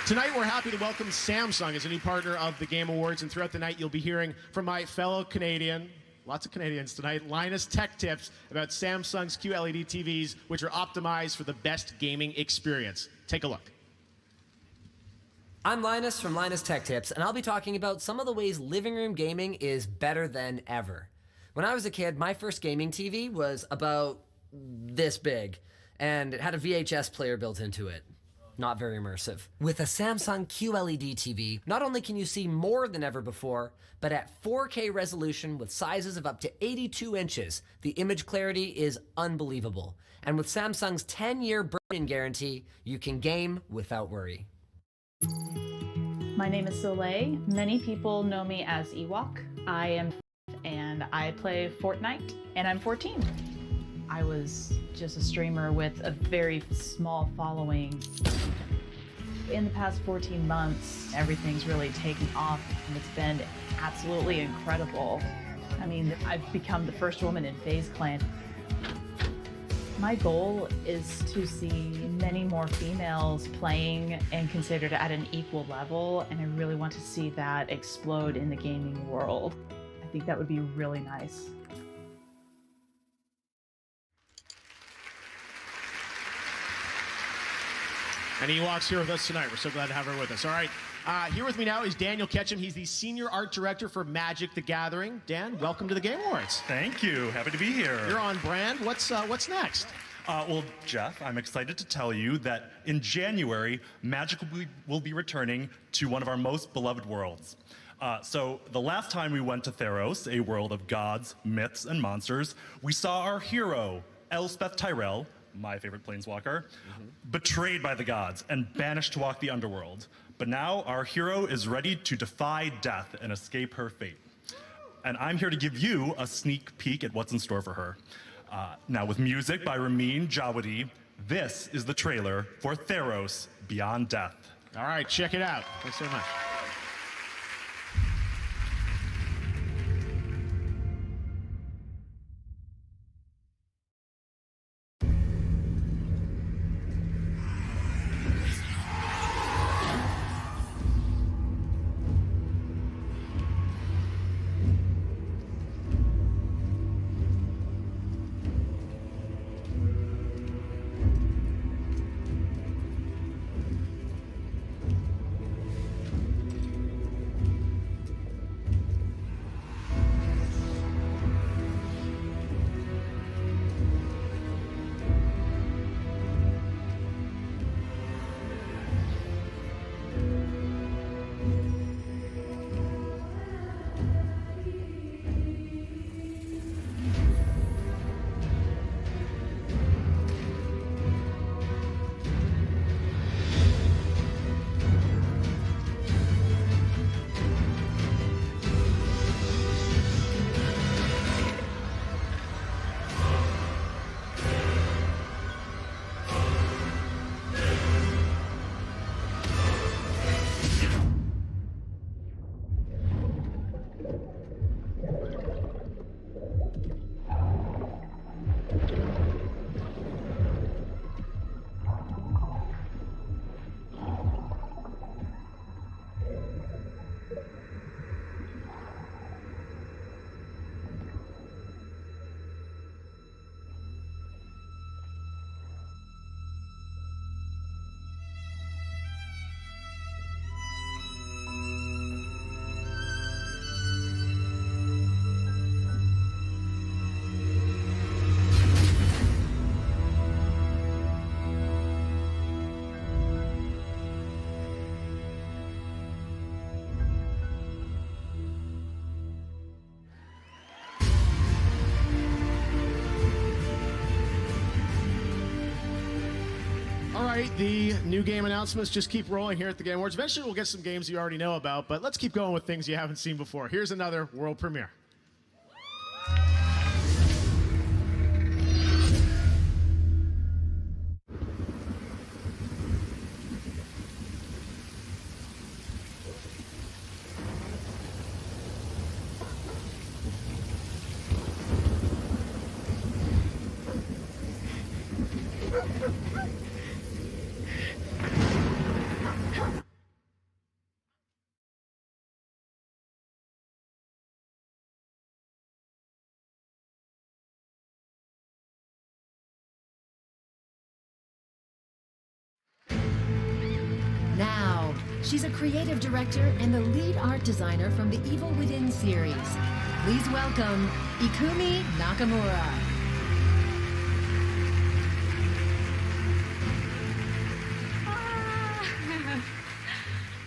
Tonight, we're happy to welcome Samsung as a new partner of the Game Awards, and throughout the night, you'll be hearing from my fellow Canadian, lots of Canadians tonight, Linus Tech Tips about Samsung's QLED TVs, which are optimized for the best gaming experience. Take a look. I'm Linus from Linus Tech Tips, and I'll be talking about some of the ways living room gaming is better than ever. When I was a kid, my first gaming TV was about this big, and it had a VHS player built into it. Not very immersive. With a Samsung QLED TV, not only can you see more than ever before, but at 4K resolution with sizes of up to 82 inches, the image clarity is unbelievable. And with Samsung's 10-year burn-in guarantee, you can game without worry. My name is Soleil. Many people know me as Ewok. I am and I play Fortnite, and I'm 14. I was just a streamer with a very small following. In the past 14 months, everything's really taken off, and it's been absolutely incredible. I mean, I've become the first woman in FaZe Clan. My goal is to see many more females playing and considered at an equal level, and I really want to see that explode in the gaming world. I think that would be really nice. And Ewok's here with us tonight. We're so glad to have her with us. All right, here with me now is Daniel Ketchum. He's the Senior Art Director for Magic the Gathering. Dan, welcome to the Game Awards. Thank you. Happy to be here. You're on brand. What's next? Well, Jeff, I'm excited to tell you that in January, Magic will be returning to one of our most beloved worlds. So the last time we went to Theros, a world of gods, myths, and monsters, we saw our hero, Elspeth Tyrell, my favorite planeswalker, betrayed by the gods and banished to walk the underworld. But now our hero is ready to defy death and escape her fate. And I'm here to give you a sneak peek at what's in store for her. Now with music by Ramin Djawadi, this is the trailer for Theros Beyond Death. All right, check it out. Thanks so much. The new game announcements just keep rolling here at the Game Awards. Eventually we'll get some games you already know about, but let's keep going with things you haven't seen before. Here's another world premiere. Now, she's a creative director and the lead art designer from the Evil Within series. Please welcome Ikumi Nakamura.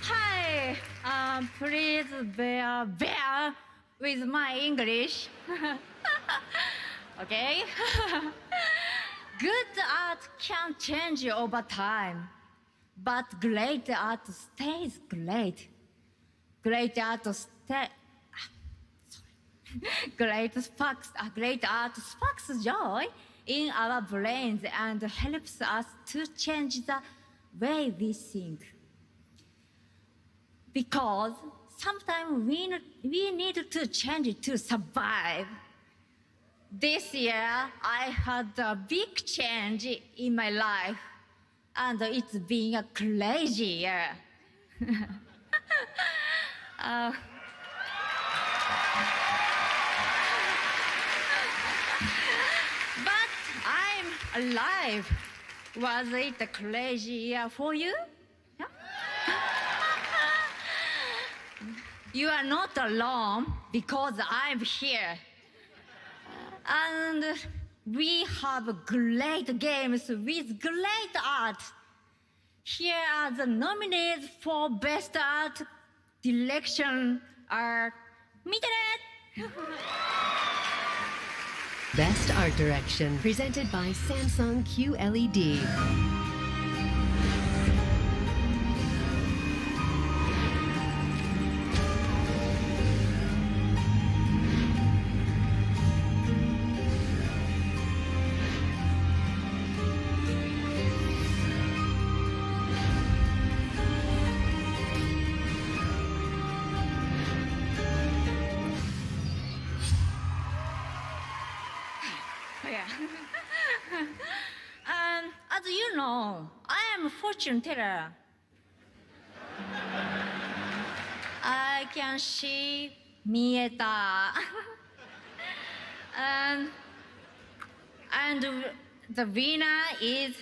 Hi, please bear with my English. Okay? Good art can change over time, but great art stays great. Great art great art sparks joy in our brains and helps us to change the way we think. Because sometimes we need to change it to survive. This year, I had a big change in my life, and it's been a crazy year. But I'm alive. Was it a crazy year for you? Yeah? You are not alone because I'm here. And we have great games with great art. Here are the nominees for Best Art Direction are Best Art Direction, presented by Samsung QLED. As you know, I am a fortune teller. I can see mieta. and the winner is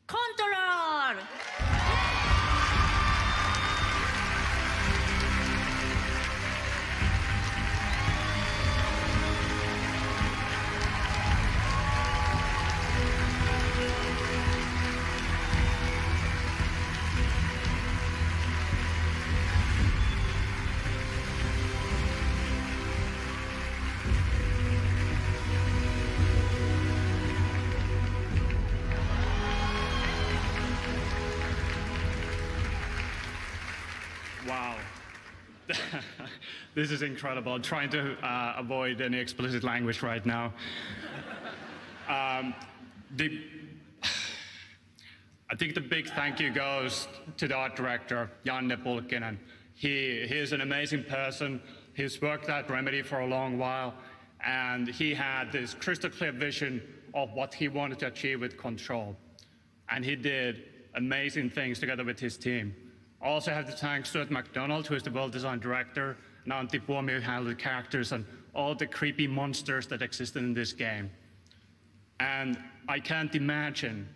control. Wow. This is incredible. I'm trying to avoid any explicit language right now. I think the big thank you goes to the art director, Janne Pulkkinen. He is an amazing person. He's worked at Remedy for a long while, and he had this crystal clear vision of what he wanted to achieve with Control. And he did amazing things together with his team. I also have to thank Stuart McDonald, who is the world design director, and Antti Puomi, who handled the characters and all the creepy monsters that existed in this game. And I can't imagine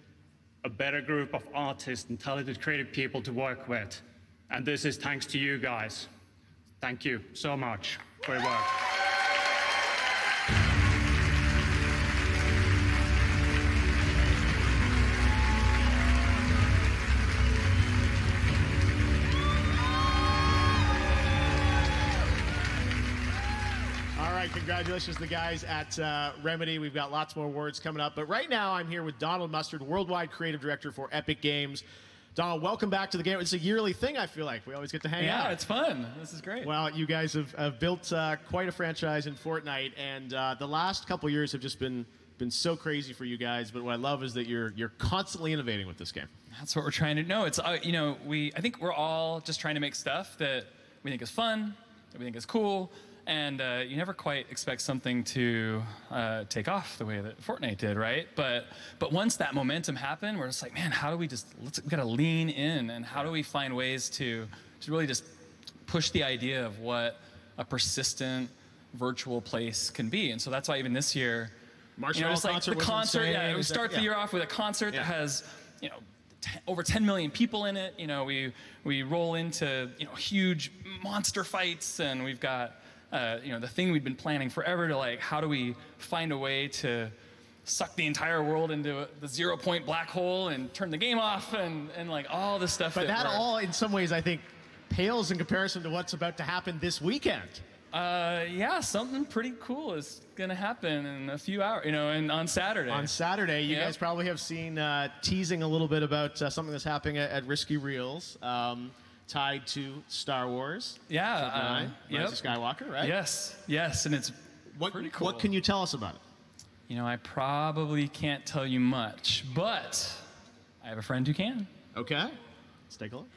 a better group of artists and talented creative people to work with. And this is thanks to you guys. Thank you so much for your work. Congratulations to the guys at Remedy. We've got lots more awards coming up. But right now, I'm here with Donald Mustard, Worldwide Creative Director for Epic Games. Donald, welcome back to the game. It's a yearly thing, I feel like. We always get to hang out. Yeah, it's fun. This is great. Well, you guys have built quite a franchise in Fortnite, and the last couple years have just been so crazy for you guys. But what I love is that you're constantly innovating with this game. That's what we're trying to know. It's I think we're all just trying to make stuff that we think is fun, that we think is cool. And you never quite expect something to take off the way that Fortnite did, right? But once that momentum happened, we're just like, man, how do we we gotta lean in, and how do we find ways to really just push the idea of what a persistent virtual place can be? And so that's why even this year, Marshmallow concert the concert, insane. we start the year off with a concert that has, over 10 million people in it. We roll into huge monster fights, and we've got the thing we've been planning forever to how do we find a way to suck the entire world into the 0-point black hole and turn the game off and all this stuff. But that all, in some ways, I think, pales in comparison to what's about to happen this weekend. Yeah, something pretty cool is gonna happen in a few hours, and on Saturday. On Saturday, you guys probably have seen teasing a little bit about something that's happening at Risky Reels. Tied to Star Wars. Yeah. Rise of Skywalker, right? Yes, and it's pretty cool. What can you tell us about it? you know, I probably can't tell you much, but I have a friend who can. Okay. Let's take a look.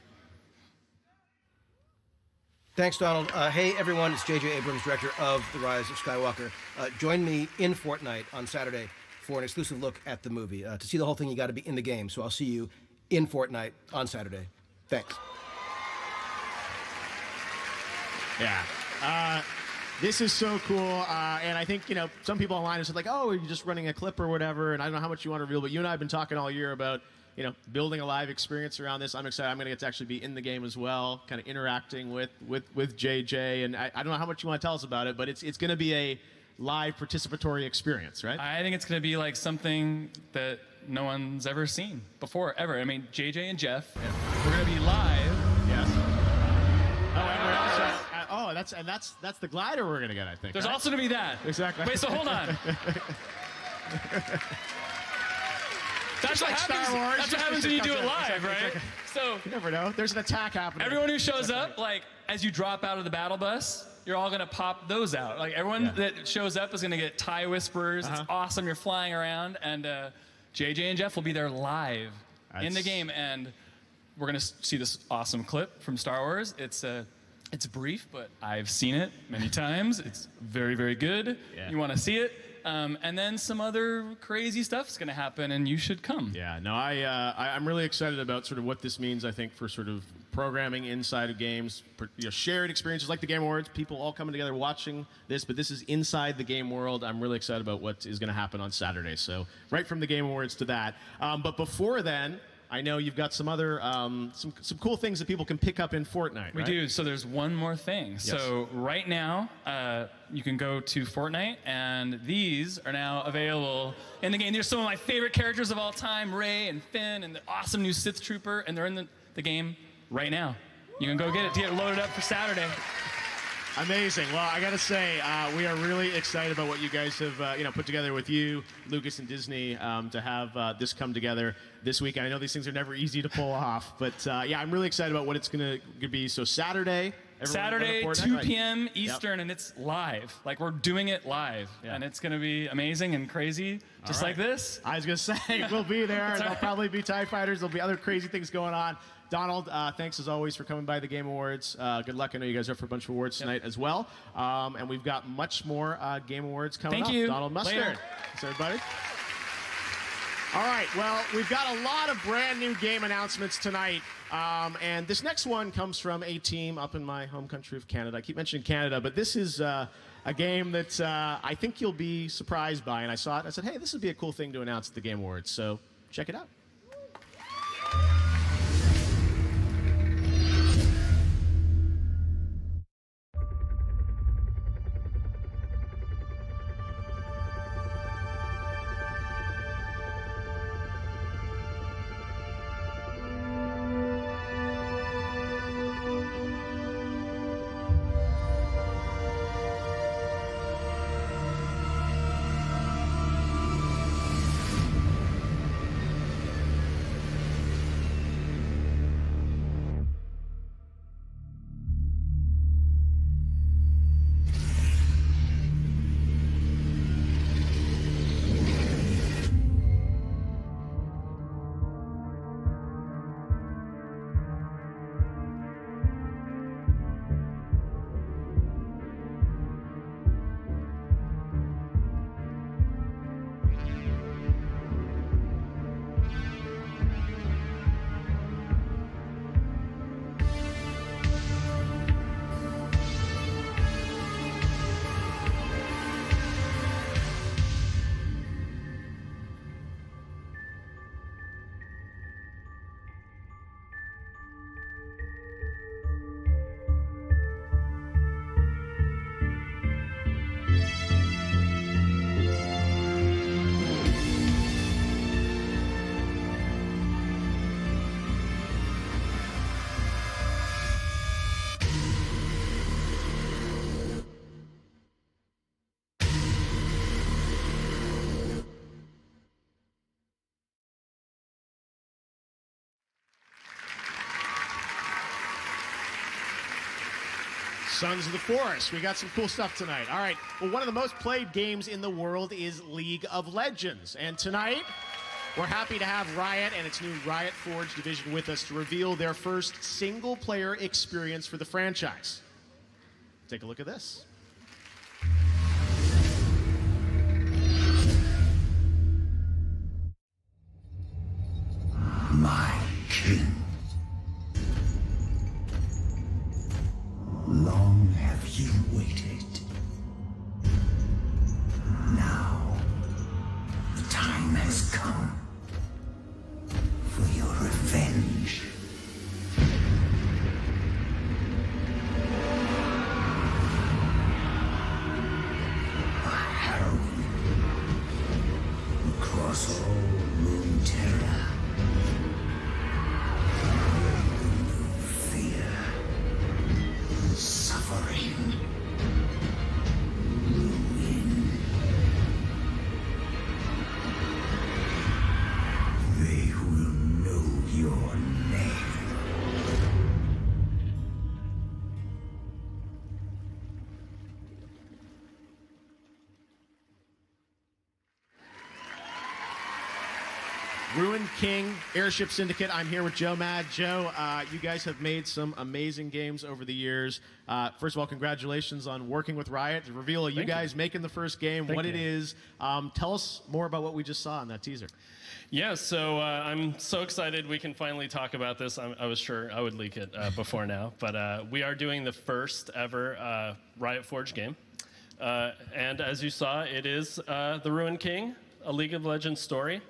Thanks, Donald. Hey, everyone. It's J.J. Abrams, director of The Rise of Skywalker. Join me in Fortnite on Saturday for an exclusive look at the movie. To see the whole thing, you got to be in the game. So I'll see you in Fortnite on Saturday. Thanks. Yeah. This is so cool. And I think, you know, some people online have said, like, oh, you're just running a clip or whatever. And I don't know how much you want to reveal, but you and I have been talking all year about, you know, building a live experience around this. I'm excited. I'm going to get to actually be in the game as well, kind of interacting with JJ. And I don't know how much you want to tell us about it, but it's going to be a live participatory experience, right? I think it's going to be like something that no one's ever seen before, ever. I mean, JJ and Jeff, we're going to be live. Yes. Oh, and that's the glider we're going to get, I think. There's right? also going to be that. Exactly. Wait, so hold on. That's what like happens. Star Wars. That's what happens when you do it live, right? So you never know. There's an attack happening. Everyone who shows up, like as you drop out of the battle bus, you're all gonna pop those out. Like everyone that shows up is gonna get tie whispers. It's awesome. You're flying around, and JJ and Jeff will be there live in the game, and we're gonna see this awesome clip from Star Wars. It's brief, but I've seen it many times. It's very, very good. Yeah. You want to see it. And then some other crazy stuff's going to happen, and you should come. Yeah, no, I'm really excited about sort of what this means, I think, for sort of programming inside of games, shared experiences like the Game Awards, people all coming together watching this, but this is inside the game world. I'm really excited about what is going to happen on Saturday. So right from the Game Awards to that. But before then, I know you've got some other some cool things that people can pick up in Fortnite. We do. So there's one more thing. Yes. So right now, you can go to Fortnite, and these are now available in the game. These are some of my favorite characters of all time, Rey and Finn, and the awesome new Sith Trooper, and they're in the game right now. You can go get it to get loaded up for Saturday. Amazing. Well, I got to say, we are really excited about what you guys have put together with you, Lucas and Disney, to have this come together this week. And I know these things are never easy to pull off, but yeah, I'm really excited about what it's going to be. So Saturday, 2 p.m. Eastern, and it's live. Like, we're doing it live, and it's going to be amazing and crazy, just like this. I was going to say, we'll be there, and there'll probably be TIE Fighters. There'll be other crazy things going on. Donald, thanks as always for coming by the Game Awards. Good luck. I know you guys are up for a bunch of awards tonight as well. And we've got much more Game Awards coming up. Thank you. Donald Mustard. Later. Thanks, everybody. All right, well, we've got a lot of brand new game announcements tonight. And this next one comes from a team up in my home country of Canada. I keep mentioning Canada, but this is a game that I think you'll be surprised by. And I saw it, and I said, hey, this would be a cool thing to announce at the Game Awards. So check it out. Sons of the Forest. We got some cool stuff tonight. All right. Well, one of the most played games in the world is League of Legends. And tonight, we're happy to have Riot and its new Riot Forge division with us to reveal their first single-player experience for the franchise. Take a look at this. My king. Long have you waited. Now, the time has come for your revenge. A heroine across all Runeterra. Suffering, ruin. They will know your name. Ruin King, Airship Syndicate. I'm here with Joe Mad. Joe, you guys have made some amazing games over the years. First of all, congratulations on working with Riot. The reveal of you guys making the first game, what it is. Tell us more about what we just saw in that teaser. Yeah, so I'm so excited we can finally talk about this. I was sure I would leak it before now, but we are doing the first ever Riot Forge game. And as you saw, it is The Ruin King, a League of Legends story.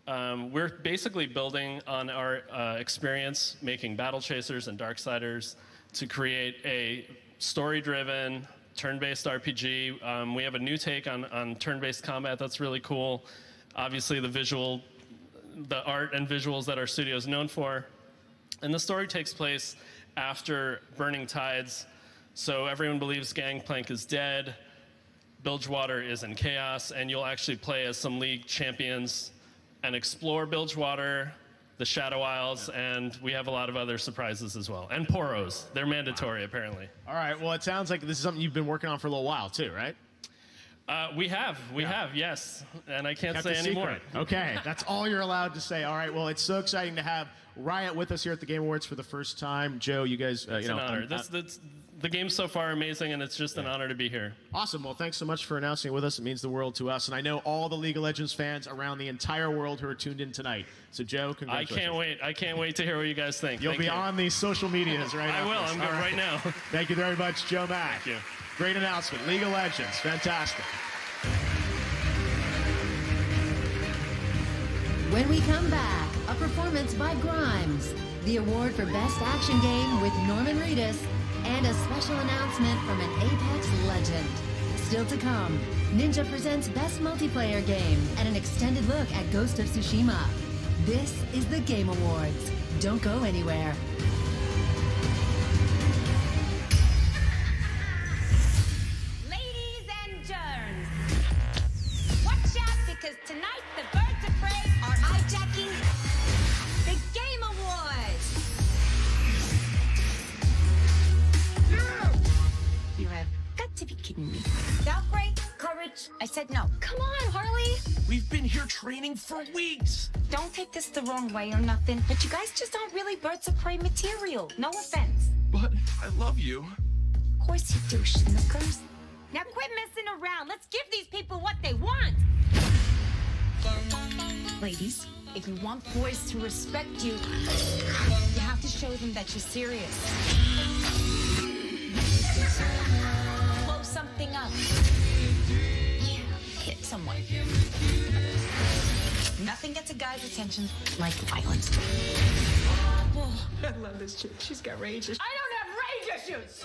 We're basically building on our experience making Battle Chasers and Darksiders to create a story-driven, turn-based RPG. We have a new take on turn-based combat that's really cool. Obviously, the art and visuals that our studio is known for. And the story takes place after Burning Tides. So everyone believes Gangplank is dead, Bilgewater is in chaos, and you'll actually play as some League champions and explore Bilgewater, the Shadow Isles, and we have a lot of other surprises as well. And Poros. They're mandatory, apparently. All right. Well, it sounds like this is something you've been working on for a little while, too, right? We have, yes. And I can't say any more. Okay, that's all you're allowed to say. All right, well, it's so exciting to have Riot with us here at the Game Awards for the first time. Joe, you guys, It's an honor. The game's so far amazing, and it's just an honor to be here. Awesome. Well, thanks so much for announcing it with us. It means the world to us. And I know all the League of Legends fans around the entire world who are tuned in tonight. So, Joe, congratulations. I can't wait to hear what you guys think. You'll be on these social medias right now. I will. I'm going right now. Thank you very much, Joe Mack. Thank you. Great announcement. League of Legends. Fantastic. When we come back, a performance by Grimes, the award for Best Action Game with Norman Reedus, and a special announcement from an Apex legend. Still to come, Ninja presents Best Multiplayer Game and an extended look at Ghost of Tsushima. This is the Game Awards. Don't go anywhere. Ladies and germs, watch out because tonight the birds of prey are hijacking the Game Awards. You have got to be kidding me. Valkyrie, courage. I said no. Come on, Harley. We've been here training for weeks. Don't take this the wrong way or nothing, but you guys just aren't really birds of prey material. No offense. But I love you. Of course you do, Schnookers. Now quit messing around. Let's give these people what they want. Ladies, if you want boys to respect you, you have to show them that you're serious. Blow something up. Yeah, hit someone. Nothing gets a guy's attention like violence. Oh, I love this chick. She's got rage issues. I don't have rage issues!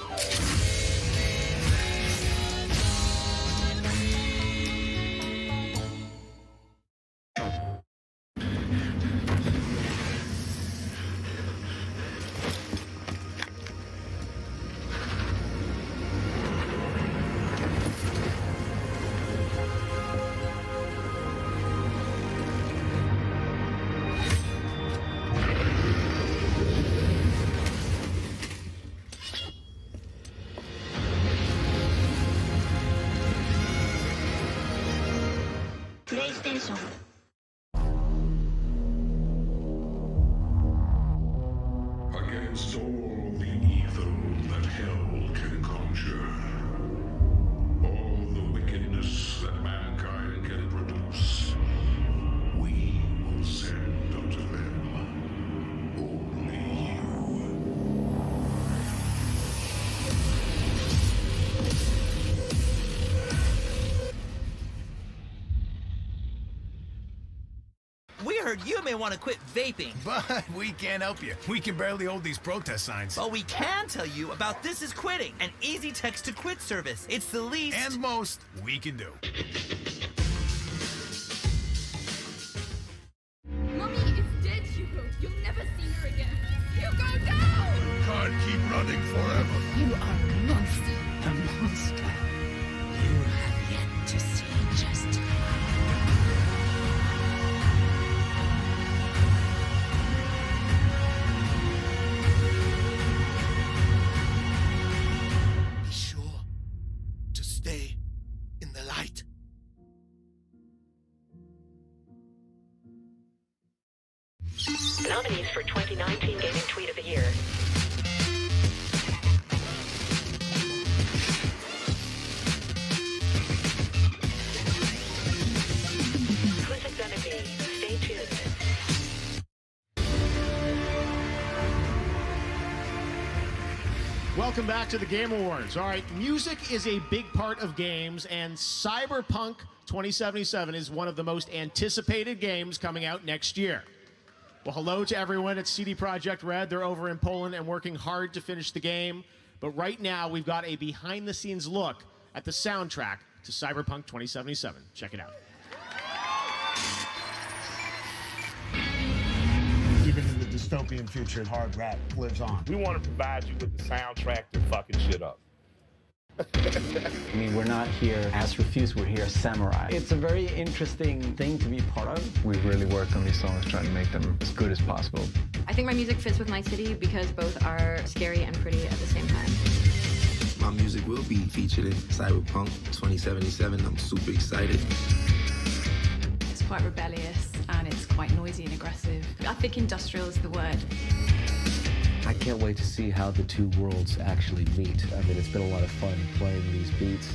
against all the evil that hell can conjure. All the wickedness that mankind can produce. We will send unto them only you. We heard you may want to quit vaping. But we can't help you. We can barely hold these protest signs. But we can tell you about This Is Quitting, an easy text to quit service. It's the least and most we can do. Mommy is dead, Hugo. You'll never see her again. Hugo, no! Can't keep running forever. You are a monster. A monster. You have yet to see just how. Be sure to stay in the light. Nominees for 2019 Gaming Tweet of the Year. Who's it gonna be? Stay tuned. Welcome back to the Game Awards. All right, music is a big part of games, and Cyberpunk 2077 is one of the most anticipated games coming out next year. Well, hello to everyone at CD Projekt Red. They're over in Poland and working hard to finish the game. But right now, we've got a behind-the-scenes look at the soundtrack to Cyberpunk 2077. Check it out. Even in the dystopian future, hard rap lives on. We want to provide you with the soundtrack to fucking shit up. I mean, we're not here as refused, we're here as samurai. It's a very interesting thing to be part of. We really worked on these songs, trying to make them as good as possible. I think my music fits with my city because both are scary and pretty at the same time. My music will be featured in Cyberpunk 2077. I'm super excited. It's quite rebellious and it's quite noisy and aggressive. I think industrial is the word. I can't wait to see how the two worlds actually meet. I mean, it's been a lot of fun playing these beats.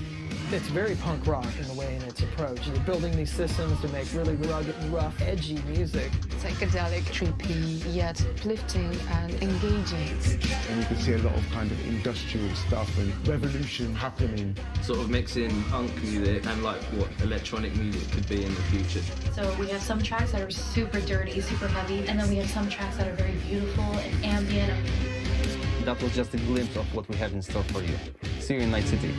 It's very punk rock in a way in its approach. We're building these systems to make really rugged, rough, edgy music. Psychedelic, trippy, yet uplifting and engaging. And you can see a lot of kind of industrial stuff and revolution happening. Sort of mixing punk music and like what electronic music could be in the future. So we have some tracks that are super dirty, super heavy, and then we have some tracks that are very beautiful and ambient. That was just a glimpse of what we have in store for you. See you in Night City.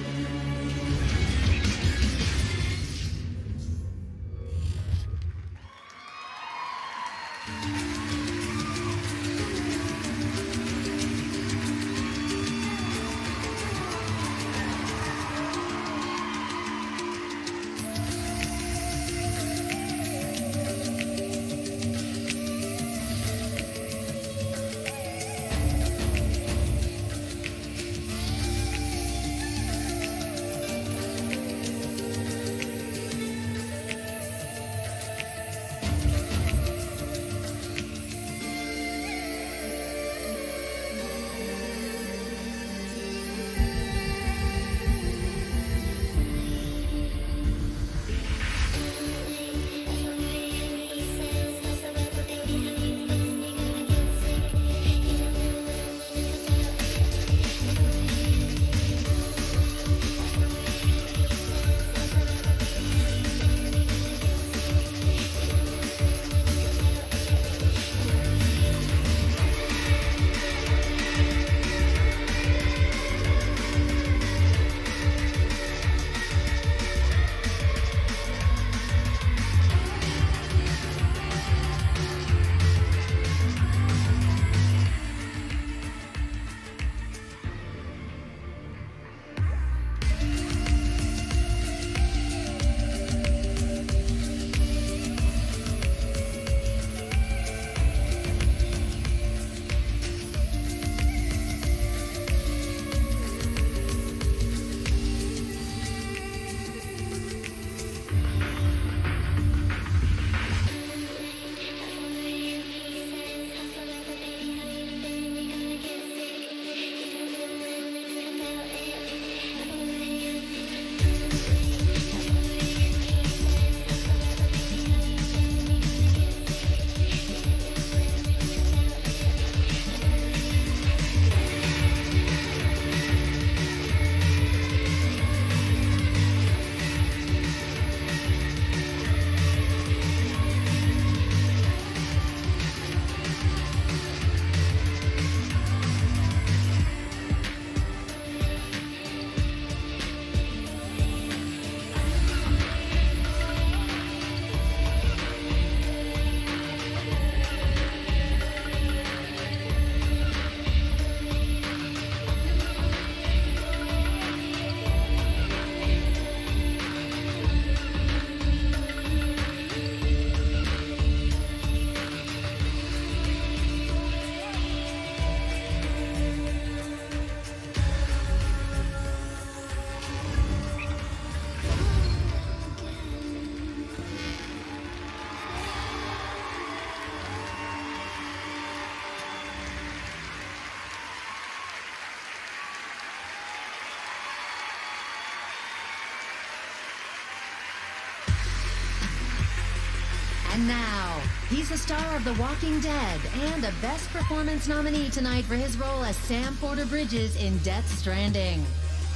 And now, he's the star of The Walking Dead and a Best Performance nominee tonight for his role as Sam Porter Bridges in Death Stranding.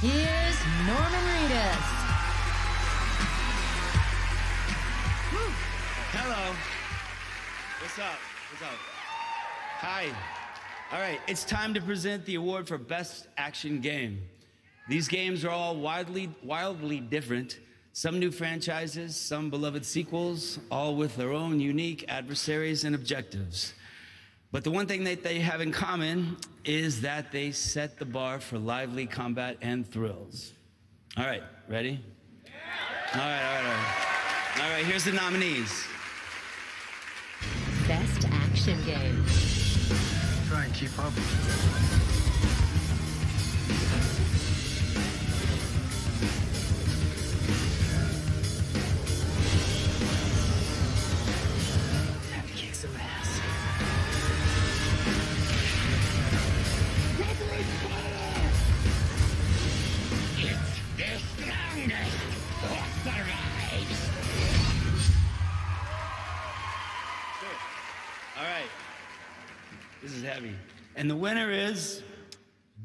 Here's Norman Reedus. Hello. What's up? What's up? Hi. All right, it's time to present the award for Best Action Game. These games are all wildly different. Some new franchises, some beloved sequels, all with their own unique adversaries and objectives. But the one thing that they have in common is that they set the bar for lively combat and thrills. All right, ready? All right, here's the nominees. Best Action Game. Try and keep up. Kick some ass. It's the strongest that survives. All right. This is heavy. And the winner is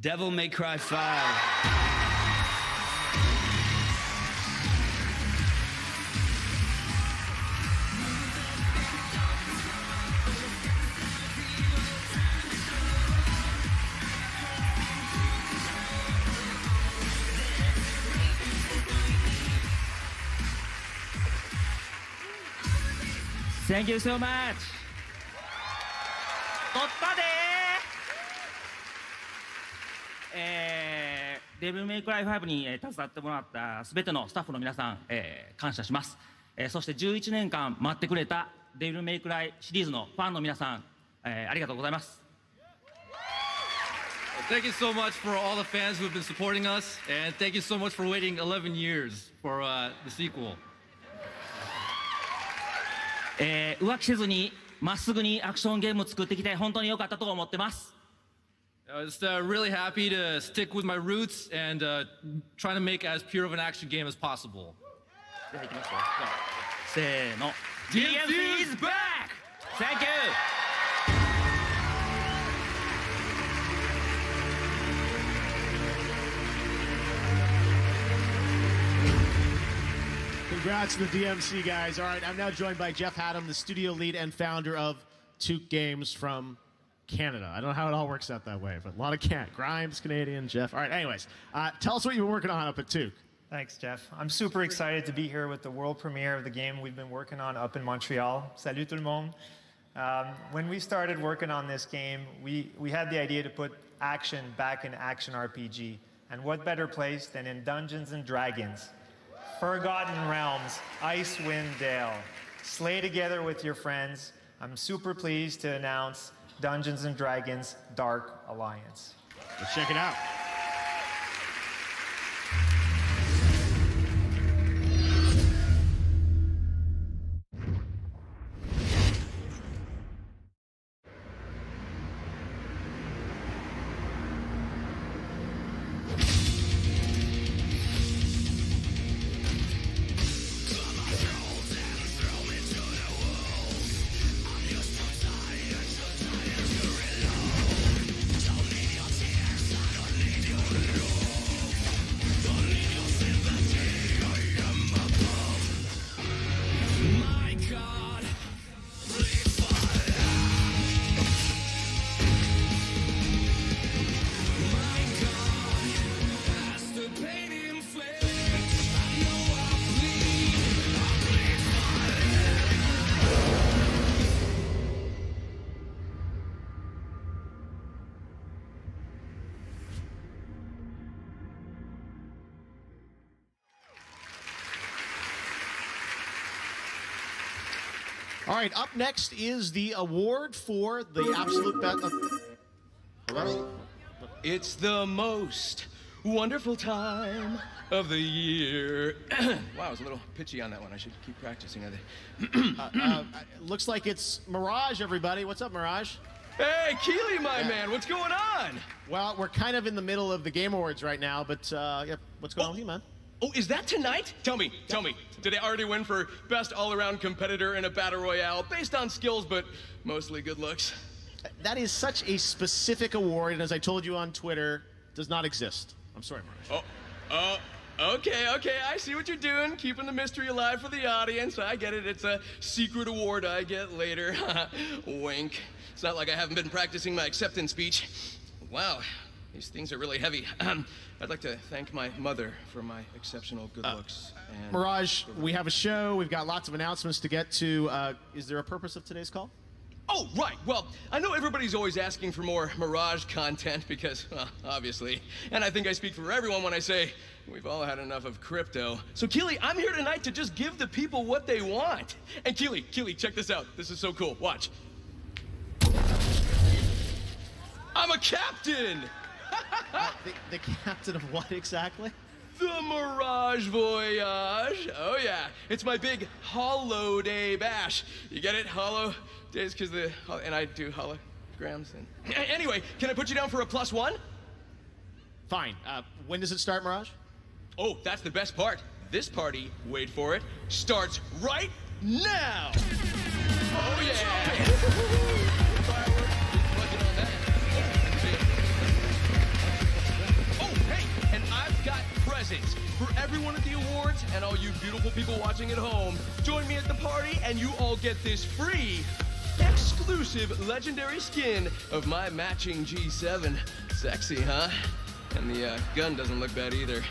Devil May Cry 5. Thank you so much. 取ったでデビルメイクライ5に携わってもらったすべてのスタッフの皆さん、感謝します、そして11年間待ってくれたデビルメイクライシリーズのファンの皆さん、ありがとうございます。Thank you so much for all the fans who have been supporting us, and thank you so much for waiting 11 years for the sequel. 浮気せずにまっすぐにアクションゲームを作ってきて本当に良かったと思ってます。I was really happy to stick with my roots and trying to make as pure of an action game as possible. せーの。givce is back! Thank you! Congrats to the DMC guys. All right, I'm now joined by Jeff Haddam, the studio lead and founder of Took Games from Canada. I don't know how it all works out that way, but a lot of Grimes, Canadian, Jeff. All right, anyways, tell us what you've been working on up at Took. Thanks, Jeff. I'm super excited to be here with the world premiere of the game we've been working on up in Montreal. Salut tout le monde. When we started working on this game, we had the idea to put action back in action RPG. And what better place than in Dungeons and Dragons? Forgotten Realms, Icewind Dale. Slay together with your friends. I'm super pleased to announce Dungeons and Dragons Dark Alliance. Let's check it out. All right, up next is the award for the absolute best. Hello? It's the most wonderful time of the year. Wow, I was a little pitchy on that one. I should keep practicing. Looks like it's Mirage, everybody. What's up, Mirage? Hey, Keely, my man, what's going on? Well, we're kind of in the middle of the Game Awards right now, but yeah, what's going on with you, man? Oh, is that tonight? Tell me. Did they already win for best all-around competitor in a battle royale based on skills, but mostly good looks? That is such a specific award, and as I told you on Twitter, does not exist. I'm sorry, Mirage. Okay, I see what you're doing, keeping the mystery alive for the audience. I get it, it's a secret award I get later. Wink. It's not like I haven't been practicing my acceptance speech. Wow, these things are really heavy. I'd like to thank my mother for my exceptional good looks. And Mirage, we have a show. We've got lots of announcements to get to. Is there a purpose of today's call? Oh, right. Well, I know everybody's always asking for more Mirage content because, well, obviously. And I think I speak for everyone when I say we've all had enough of crypto. So, Keely, I'm here tonight to just give the people what they want. And Keely, check this out. This is so cool. Watch. I'm a captain! The captain of what exactly? The Mirage Voyage. Oh, yeah. It's my big Holo Day bash. You get it? Holo days because and I do holograms. And anyway, can I put you down for a +1? Fine. When does it start, Mirage? Oh, that's the best part. This party, wait for it, starts right now. Oh, yeah. And I've got presents for everyone at the awards and all you beautiful people watching at home. Join me at the party and you all get this free, exclusive, legendary skin of my matching G7. Sexy, huh? And the gun doesn't look bad either.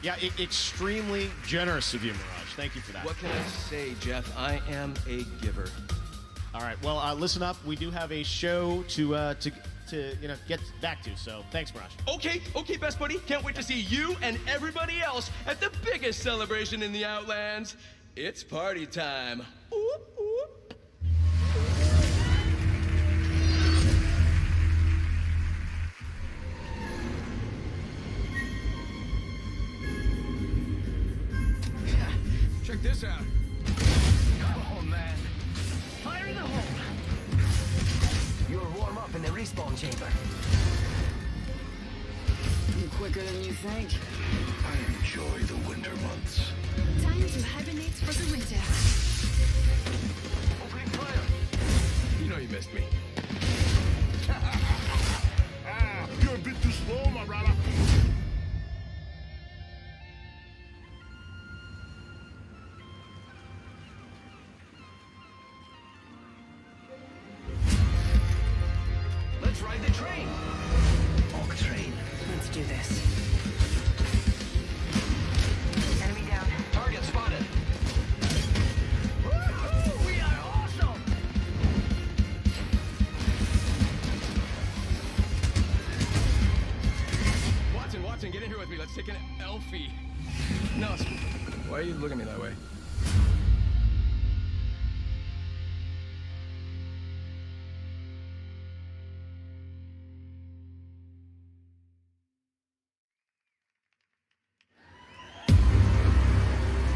Yeah, extremely generous of you, Mirage. Thank you for that. What can I say, Jeff? I am a giver. All right, well, listen up. We do have a show to get back to, so thanks, Mirage. Okay, best buddy. Can't wait to see you and everybody else at the biggest celebration in the Outlands. It's party time. Oop, oop. Check this out. Oh, man. Fire in the hole. You're warm up in the respawn chamber. Quicker than you think. I enjoy the winter months. Time to hibernate for the winter. Opening fire. You know you missed me. You're a bit too slow, my brother. Let's ride the train. Walk train. Let's do this. Enemy down. Target spotted. Woohoo! We are awesome. Watson, get in here with me. Let's take an Elfie. No, why are you looking at me that way?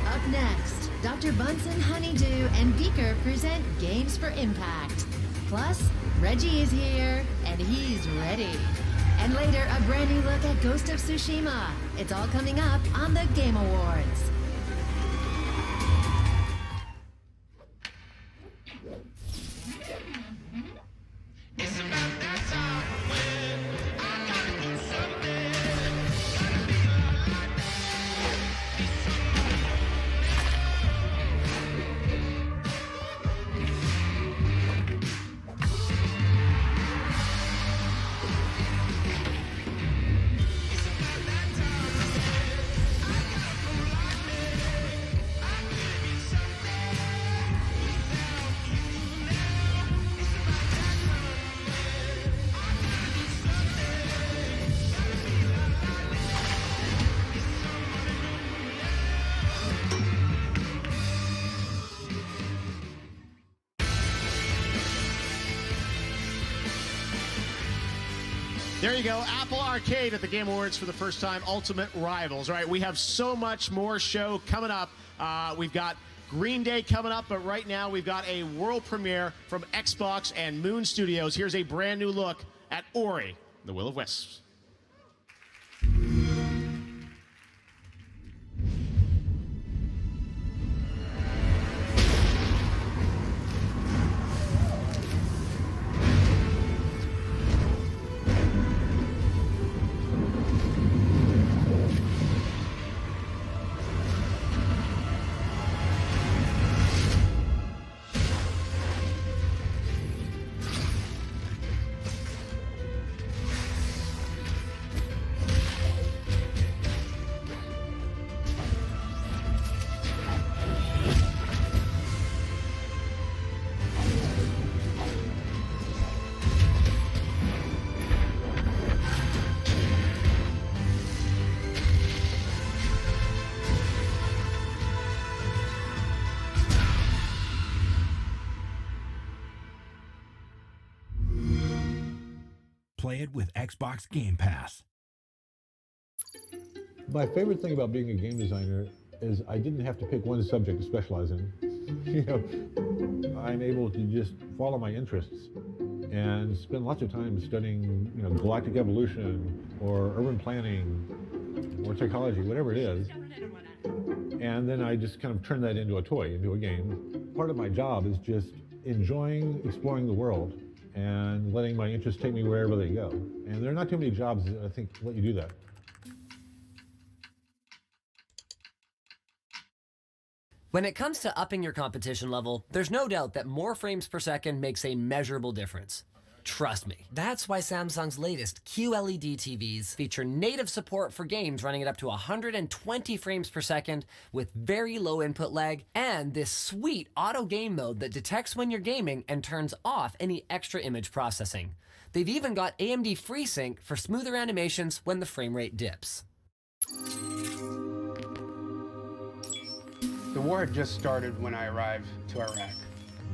Up next, Dr. Bunsen, Honeydew, and Beaker present Games for Impact. Plus, Reggie is here, and he's ready. And later, a brand new look at Ghost of Tsushima. It's all coming up on the Game Awards. There you go. Apple Arcade at the Game Awards for the first time. Ultimate Rivals. All right, we have so much more show coming up. We've got Green Day coming up, but right now we've got a world premiere from Xbox and Moon Studios. Here's a brand new look at Ori, the Will of Wisps. Play it with Xbox Game Pass. My favorite thing about being a game designer is I didn't have to pick one subject to specialize in. You know, I'm able to just follow my interests and spend lots of time studying, you know, galactic evolution or urban planning or psychology, whatever it is. And then I just kind of turn that into a toy, into a game. Part of my job is just enjoying exploring the world and letting my interests take me wherever they go. And there are not too many jobs that I think let you do that. When it comes to upping your competition level, there's no doubt that more frames per second makes a measurable difference. Trust me. That's why Samsung's latest QLED TVs feature native support for games running at up to 120 frames per second with very low input lag, and this sweet auto game mode that detects when you're gaming and turns off any extra image processing. They've even got AMD FreeSync for smoother animations when the frame rate dips. The war had just started when I arrived to Iraq.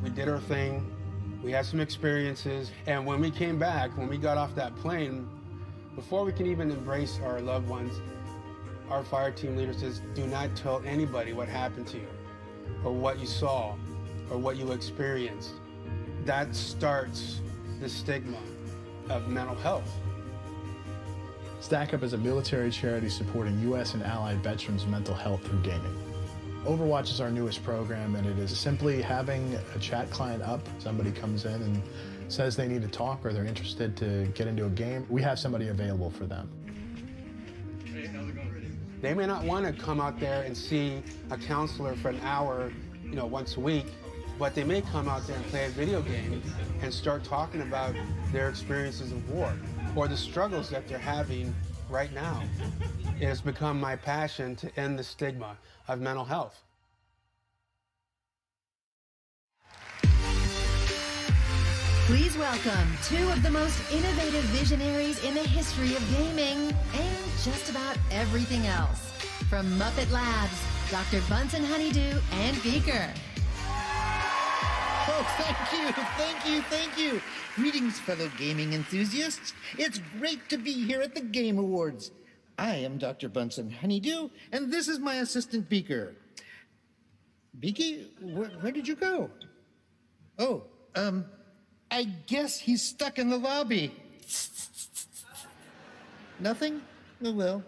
We did our thing, we had some experiences, and when we came back, when we got off that plane, before we can even embrace our loved ones, our fire team leader says, do not tell anybody what happened to you, or what you saw, or what you experienced. That starts the stigma of mental health. Stack Up is a military charity supporting U.S. and allied veterans' mental health through gaming. Overwatch is our newest program, and it is simply having a chat client up. Somebody comes in and says they need to talk or they're interested to get into a game. We have somebody available for them. They may not want to come out there and see a counselor for an hour, you know, once a week, but they may come out there and play a video game and start talking about their experiences of war or the struggles that they're having right now. It has become my passion to end the stigma of mental health. Please welcome two of the most innovative visionaries in the history of gaming and just about everything else. From Muppet Labs, Dr. Bunsen Honeydew and Beaker. Oh, thank you. Greetings, fellow gaming enthusiasts. It's great to be here at the Game Awards. I am Dr. Bunsen Honeydew, and this is my assistant, Beaker. Beaky, where did you go? Oh, I guess he's stuck in the lobby. Nothing? Oh, well.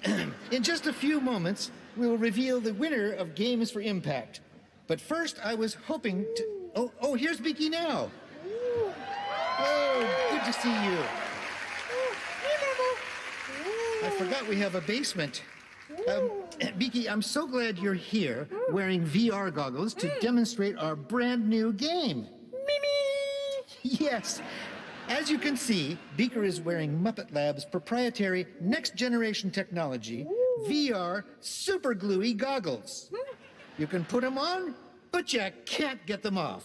In just a few moments, we'll reveal the winner of Games for Impact. But first, I was hoping to... Oh, here's Beaky now. Oh, good to see you. I forgot we have a basement. Beaky, I'm so glad you're here wearing VR goggles to demonstrate our brand new game. Yes. As you can see, Beaker is wearing Muppet Labs' proprietary next-generation technology, VR super gluey goggles. You can put them on, but you can't get them off.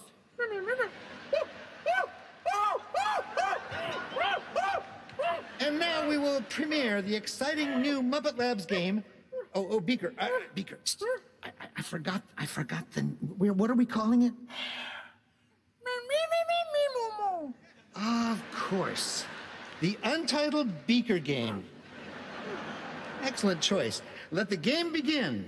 And now we will premiere the exciting new Muppet Labs game. Oh, Beaker, Beaker, I forgot the, what are we calling it? Of course, the Untitled Beaker game. Excellent choice. Let the game begin.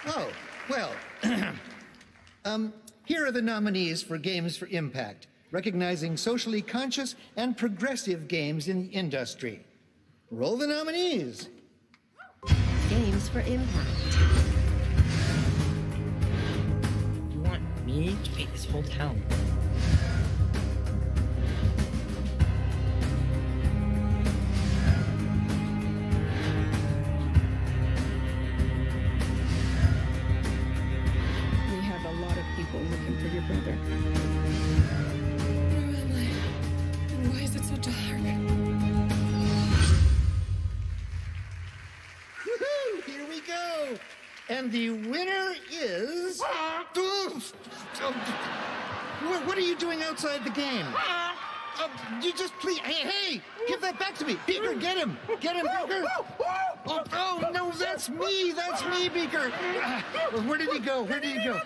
Oh, well, here are the nominees for Games for Impact, recognizing socially conscious and progressive games in the industry. Roll the nominees. Games for Impact. You want me to paint this whole town? And the winner is... What are you doing outside the game? You just please... Hey, give that back to me. Beaker, get him. Get him, Beaker. Oh, no, that's me. That's me, Beaker. Where did he go? Where did he go?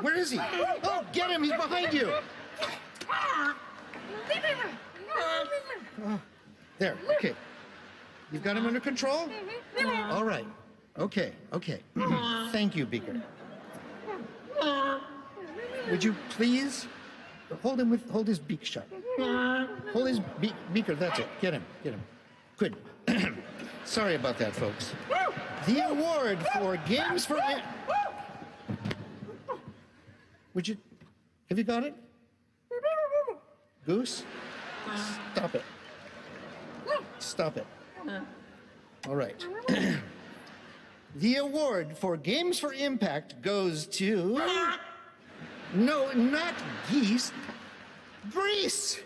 Where is he? Oh, get him. He's behind you. There, okay. You've got him under control? All right. Okay. Thank you, Beaker. Would you please hold his beak shut? Hold his Beaker, that's it. Get him. Good. Sorry about that, folks. The award for Games for... Have you got it? Goose? Stop it. All right. The award for Games for Impact goes to... No, not geese. Greece!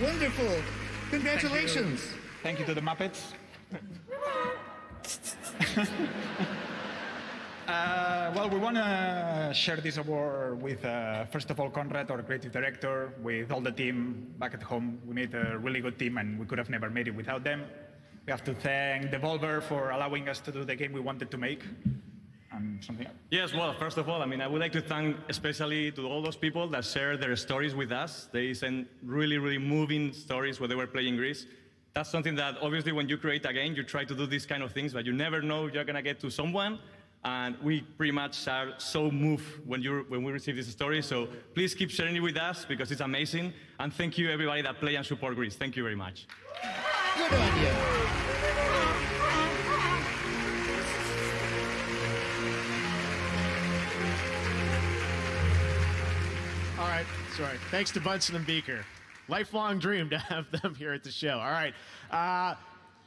Wonderful. Congratulations. Thank you to the Muppets. Well, we want to share this award with, first of all, Conrad, our creative director, with all the team back at home. We made a really good team, and we could have never made it without them. We have to thank Devolver for allowing us to do the game we wanted to make. Something else? Yes, well, first of all, I would like to thank especially to all those people that share their stories with us. They sent really, really moving stories when they were playing Greece. That's something that obviously when you create a game, you try to do these kind of things, but you never know you're gonna get to someone. And we pretty much are so moved when we receive this story. So please keep sharing it with us because it's amazing. And thank you everybody that play and support Greece. Thank you very much. Good on you. All right, sorry. Thanks to Bunsen and Beaker. Lifelong dream to have them here at the show. All right.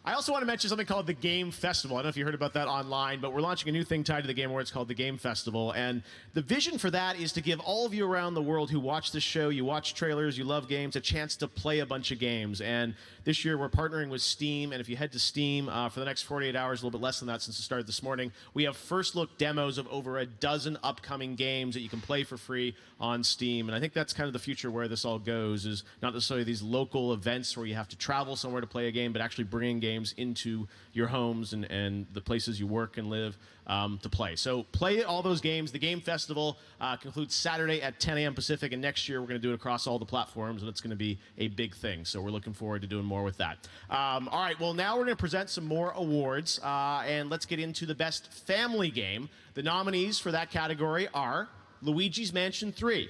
I also want to mention something called the Game Festival. I don't know if you heard about that online, but we're launching a new thing tied to the Game Awards called the Game Festival. And the vision for that is to give all of you around the world who watch this show, you watch trailers, you love games, a chance to play a bunch of games. And this year we're partnering with Steam. And if you head to Steam for the next 48 hours, a little bit less than that since it started this morning, we have first look demos of over a dozen upcoming games that you can play for free on Steam. And I think that's kind of the future where this all goes, is not necessarily these local events where you have to travel somewhere to play a game, but actually bringing games into your homes and the places you work and live to play. So play all those games. The Game Festival concludes Saturday at 10 a.m. Pacific, and next year we're going to do it across all the platforms, and it's going to be a big thing. So we're looking forward to doing more with that. All right, well, now we're going to present some more awards, and let's get into the Best Family Game. The nominees for that category are Luigi's Mansion 3,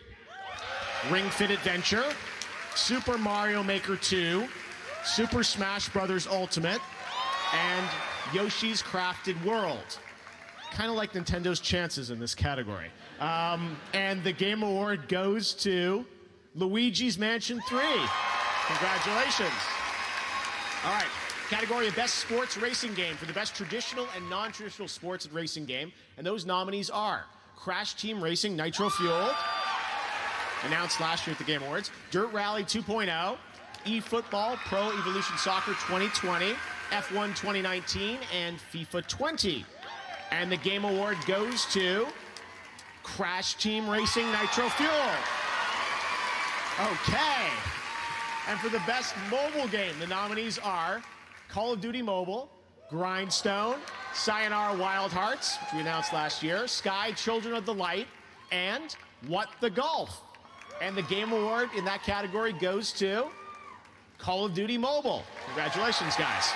Ring Fit Adventure, Super Mario Maker 2, Super Smash Bros. Ultimate, and Yoshi's Crafted World. Kind of like Nintendo's chances in this category. And the Game Award goes to Luigi's Mansion 3. Congratulations. All right, category of Best Sports Racing Game for the best traditional and non-traditional sports and racing game. And those nominees are Crash Team Racing Nitro Fueled, announced last year at the Game Awards, Dirt Rally 2.0, eFootball Pro Evolution Soccer 2020, F1 2019, and FIFA 20. And the Game Award goes to Crash Team Racing Nitro Fuel. Okay. And for the best mobile game, the nominees are Call of Duty Mobile, Grindstone, Sayonara Wild Hearts, which we announced last year, Sky Children of the Light, and What the Golf. And the Game Award in that category goes to Call of Duty Mobile. Congratulations, guys.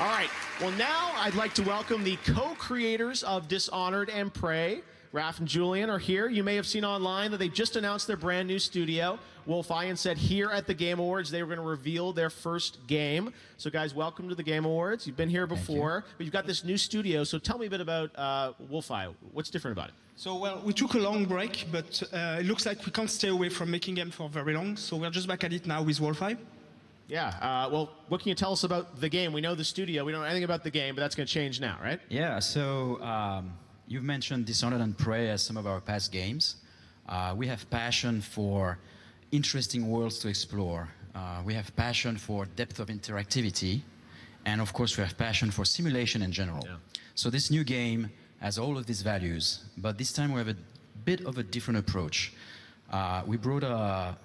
All right, well, now I'd like to welcome the co-creators of Dishonored and Prey. Raph and Julian are here. You may have seen online that they just announced their brand new studio. Wolf Ian said here at the Game Awards they were going to reveal their first game. So, guys, welcome to the Game Awards. You've been here before, but you've got this new studio. So tell me a bit about Wolf Ian. What's different about it? So, well, we took a long break, but it looks like we can't stay away from making games for very long. So we're just back at it now with Wolf Ian. Yeah. Well, what can you tell us about the game? We know the studio. We don't know anything about the game, but that's going to change now, right? Yeah. So you've mentioned Dishonored and Prey as some of our past games. We have passion for interesting worlds to explore. We have passion for depth of interactivity. And of course, we have passion for simulation in general. Yeah. So this new game has all of these values, but this time we have a bit of a different approach. We brought a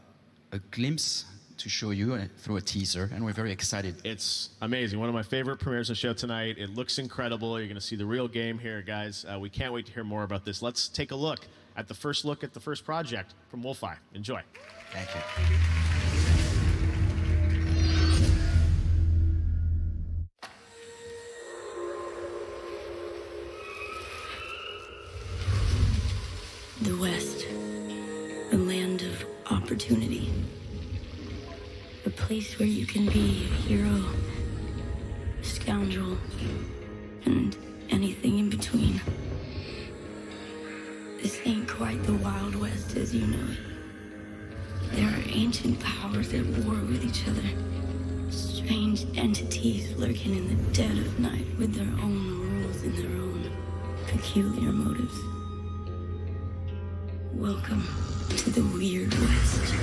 glimpse to show you through a teaser, and we're very excited. It's amazing. One of my favorite premieres of the show tonight. It looks incredible. You're going to see the real game here, guys. We can't wait to hear more about this. Let's take a look at the first project from Wolfeye. Enjoy. Thank you. The West, a land of opportunity. A place where you can be a hero, a scoundrel, and anything in between. This ain't quite the Wild West as you know it. There are ancient powers at war with each other. Strange entities lurking in the dead of night with their own rules and their own peculiar motives. Welcome to the Weird West.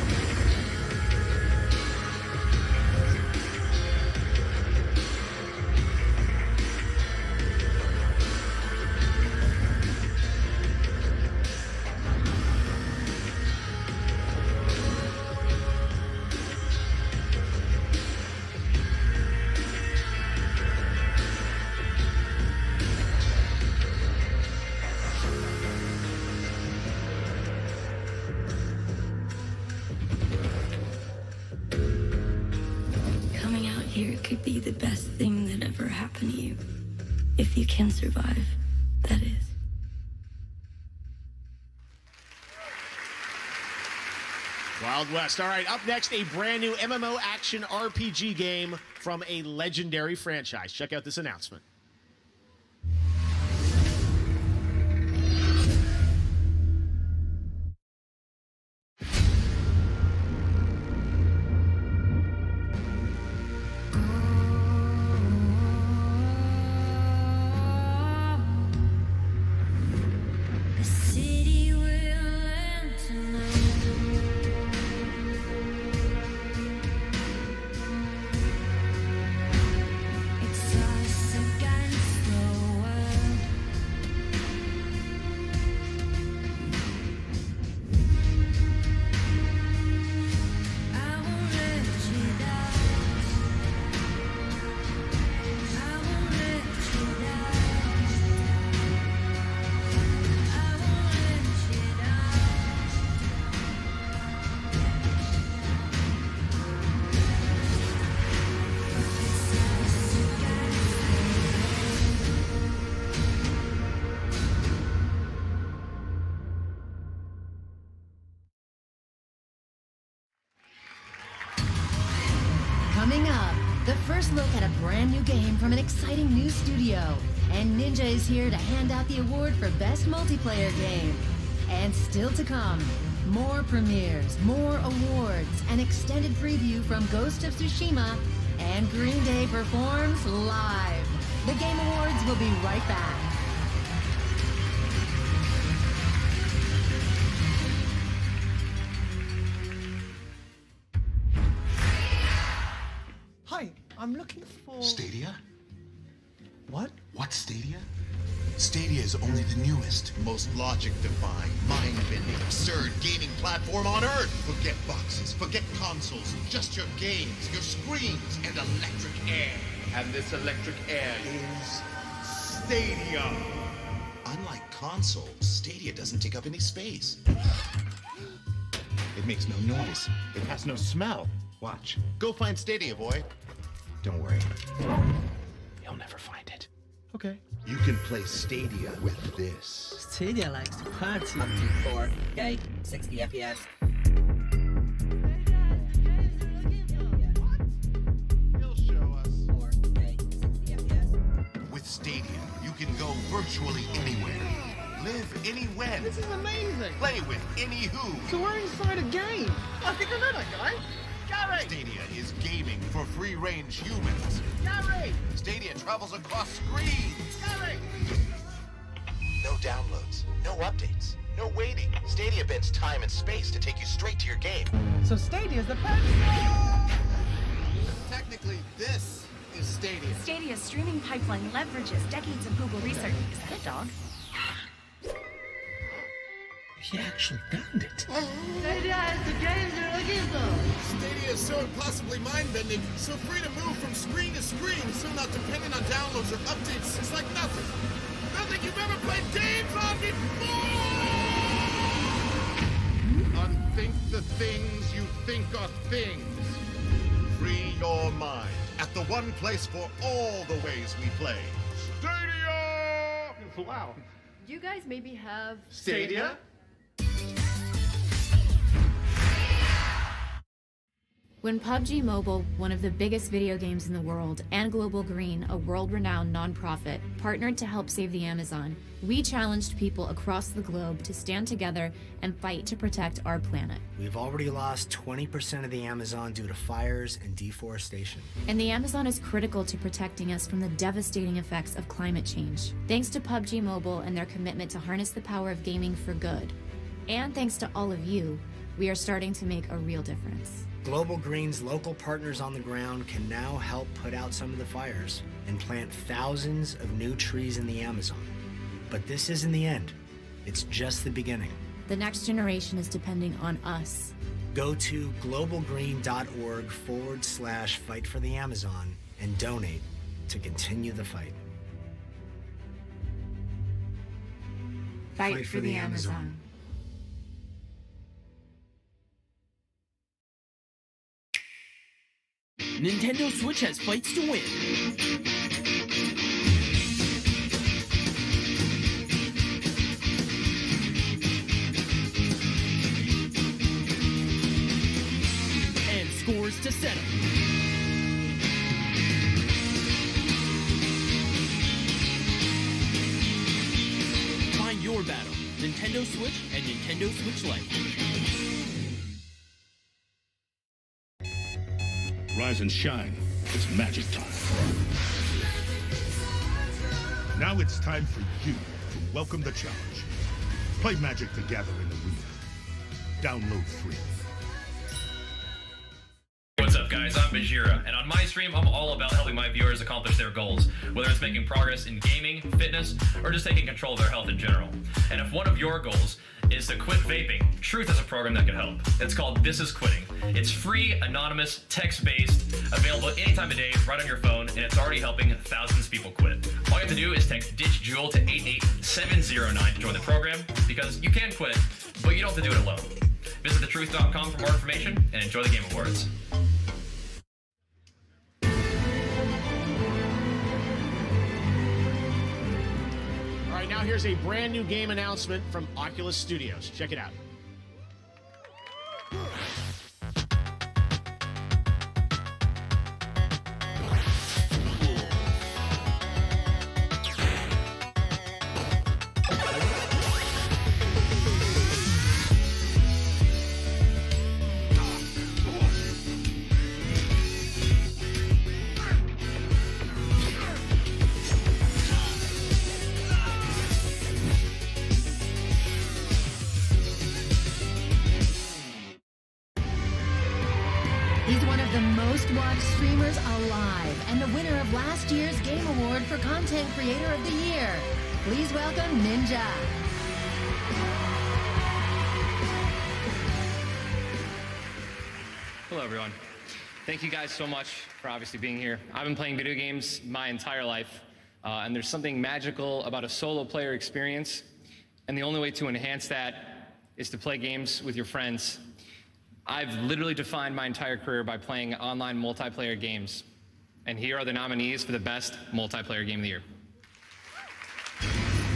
Here could be the best thing that ever happened to you. If you can survive, that is. Wild West. All right, up next, a brand new MMO action RPG game from a legendary franchise. Check out this announcement. Coming up, the first look at a brand new game from an exciting new studio. And Ninja is here to hand out the award for Best Multiplayer Game. And still to come, more premieres, more awards, an extended preview from Ghost of Tsushima, and Green Day performs live. The Game Awards will be right back. Hi, I'm looking for... Stadia? What? What Stadia? Stadia is only the newest, most logic-defying, mind-bending, absurd gaming platform on Earth. Forget boxes, forget consoles, just your games, your screens, and electric air. And this electric air is Stadia. Unlike consoles, Stadia doesn't take up any space. It makes no noise. It has no smell. Watch. Go find Stadia, boy. Don't worry. You'll never find it. Okay. You can play Stadia with this. Stadia likes to party. Up to 4K, 60 FPS. He'll show us. 4K, 60 FPS. With Stadia, you can go virtually anywhere. Live anywhere. This is amazing. Play with any who. So we're inside a game. I think I know that guy. Stadia is gaming for free-range humans. Stadia travels across screens. No downloads, no updates, no waiting. Stadia bends time and space to take you straight to your game. So Stadia is the best. Technically, this is Stadia. Stadia's streaming pipeline leverages decades of Google research. Is that a dog? He actually found it. Stadia is the game you're looking for. Stadia is so impossibly mind-bending, so free to move from screen to screen, so not dependent on downloads or updates. It's like nothing. Nothing you've ever played games on before! Unthink the things you think are things. Free your mind at the one place for all the ways we play. Stadia! Wow. You guys maybe have Stadia? When PUBG Mobile, one of the biggest video games in the world, and Global Green, a world-renowned nonprofit, partnered to help save the Amazon, we challenged people across the globe to stand together and fight to protect our planet. We've already lost 20% of the Amazon due to fires and deforestation. And the Amazon is critical to protecting us from the devastating effects of climate change. Thanks to PUBG Mobile and their commitment to harness the power of gaming for good. And thanks to all of you, we are starting to make a real difference. Global Green's local partners on the ground can now help put out some of the fires and plant thousands of new trees in the Amazon. But this isn't the end. It's just the beginning. The next generation is depending on us. Go to globalgreen.org/fight for the Amazon and donate to continue the fight. Fight for the Amazon. Nintendo Switch has fights to win. And scores to settle. Find your battle. Nintendo Switch and Nintendo Switch Lite. Rise and shine. It's magic time. Now it's time for you to welcome the challenge. Play Magic together in the arena. Download free. What's up, guys? I'm Bajira, and on my stream, I'm all about helping my viewers accomplish their goals, whether it's making progress in gaming, fitness, or just taking control of their health in general. And if one of your goals is to quit vaping, Truth has a program that can help. It's called This Is Quitting. It's free, anonymous, text-based, available any time of day, right on your phone, and it's already helping thousands of people quit. All you have to do is text Ditch Jewel to 88709 to join the program, because you can quit, but you don't have to do it alone. Visit thetruth.com for more information, and enjoy the Game Awards. All right, now here's a brand new game announcement from Oculus Studios. Check it out. He's one of the most watched streamers alive and the winner of last year's Game Award for Content Creator of the Year. Please welcome Ninja. Hello, everyone. Thank you guys so much for obviously being here. I've been playing video games my entire life, and there's something magical about a solo player experience, and the only way to enhance that is to play games with your friends. I've literally defined my entire career by playing online multiplayer games, and here are the nominees for the best multiplayer game of the year.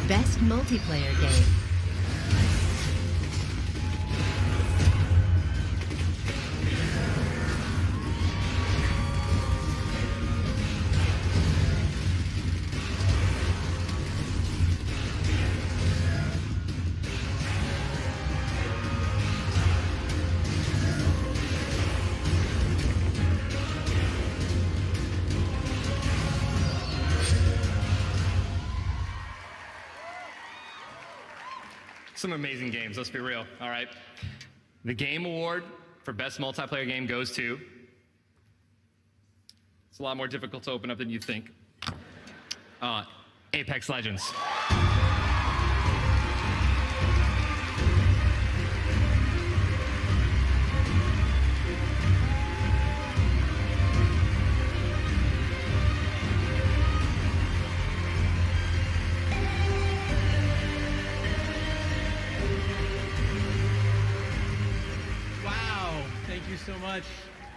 Best multiplayer game. some amazing games, let's be real, all right? The Game Award for Best Multiplayer Game goes to... It's a lot more difficult to open up than you think. Apex Legends. Wow, thank you so much.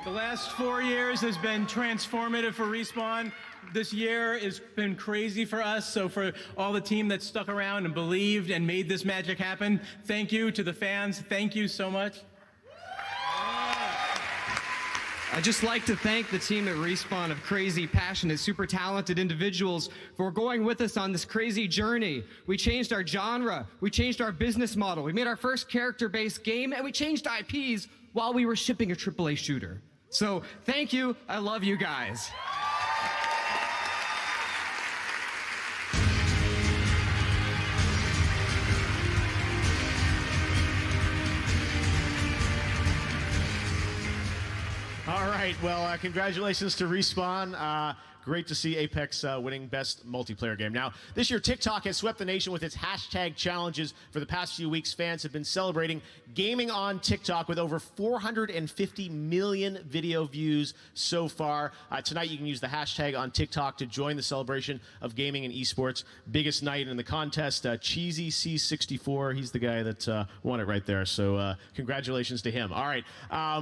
The last 4 years has been transformative for Respawn. This year has been crazy for us, so for all the team that stuck around and believed and made this magic happen, thank you. To the fans, thank you so much. I'd just like to thank the team at Respawn of crazy, passionate, super talented individuals for going with us on this crazy journey. We changed our genre, we changed our business model, we made our first character-based game, and we changed IPs while we were shipping a AAA shooter. So thank you, I love you guys. All right, well, congratulations to Respawn. Great to see Apex winning Best Multiplayer Game. Now, this year, TikTok has swept the nation with its hashtag challenges. For the past few weeks, fans have been celebrating gaming on TikTok with over 450 million video views so far. Tonight, you can use the hashtag on TikTok to join the celebration of gaming and esports. Biggest night in the contest, Cheesy C64. He's the guy that won it right there. So congratulations to him. All right,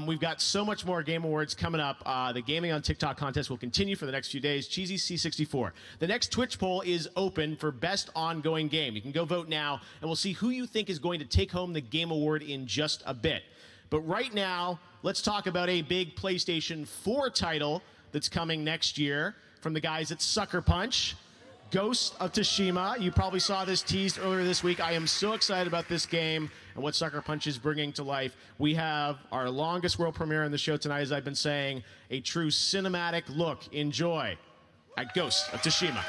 we've got so much more Game Awards coming up. The Gaming on TikTok contest will continue for the next few days. Cheesy C64. The next Twitch poll is open for best ongoing game. You can go vote now, and we'll see who you think is going to take home the Game Award in just a bit. But right now, let's talk about a big PlayStation 4 title that's coming next year from the guys at Sucker Punch. Ghost of Tsushima. You probably saw this teased earlier this week. I am so excited about this game and what Sucker Punch is bringing to life. We have our longest world premiere on the show tonight, as I've been saying, a true cinematic look. Enjoy at Ghost of Tsushima.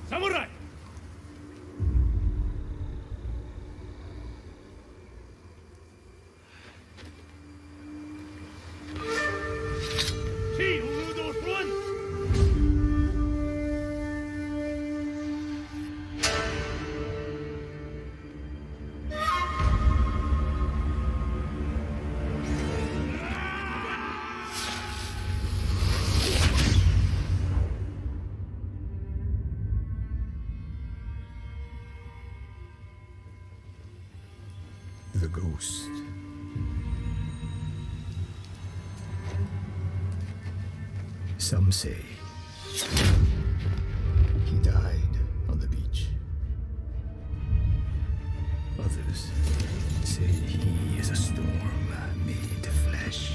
Samurai! The ghost. Some say he died on the beach. Others say he is a storm made flesh.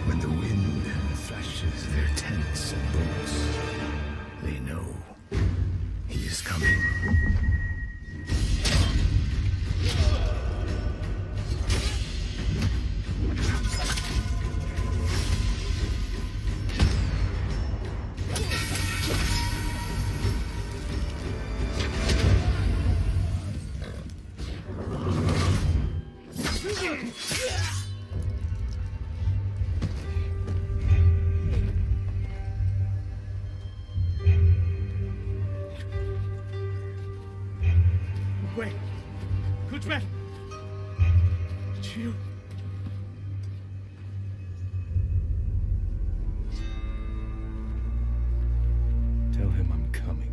When the wind thrashes their tents and boats, they know he is coming. Wait. Kuchman! It's you. Tell him I'm coming.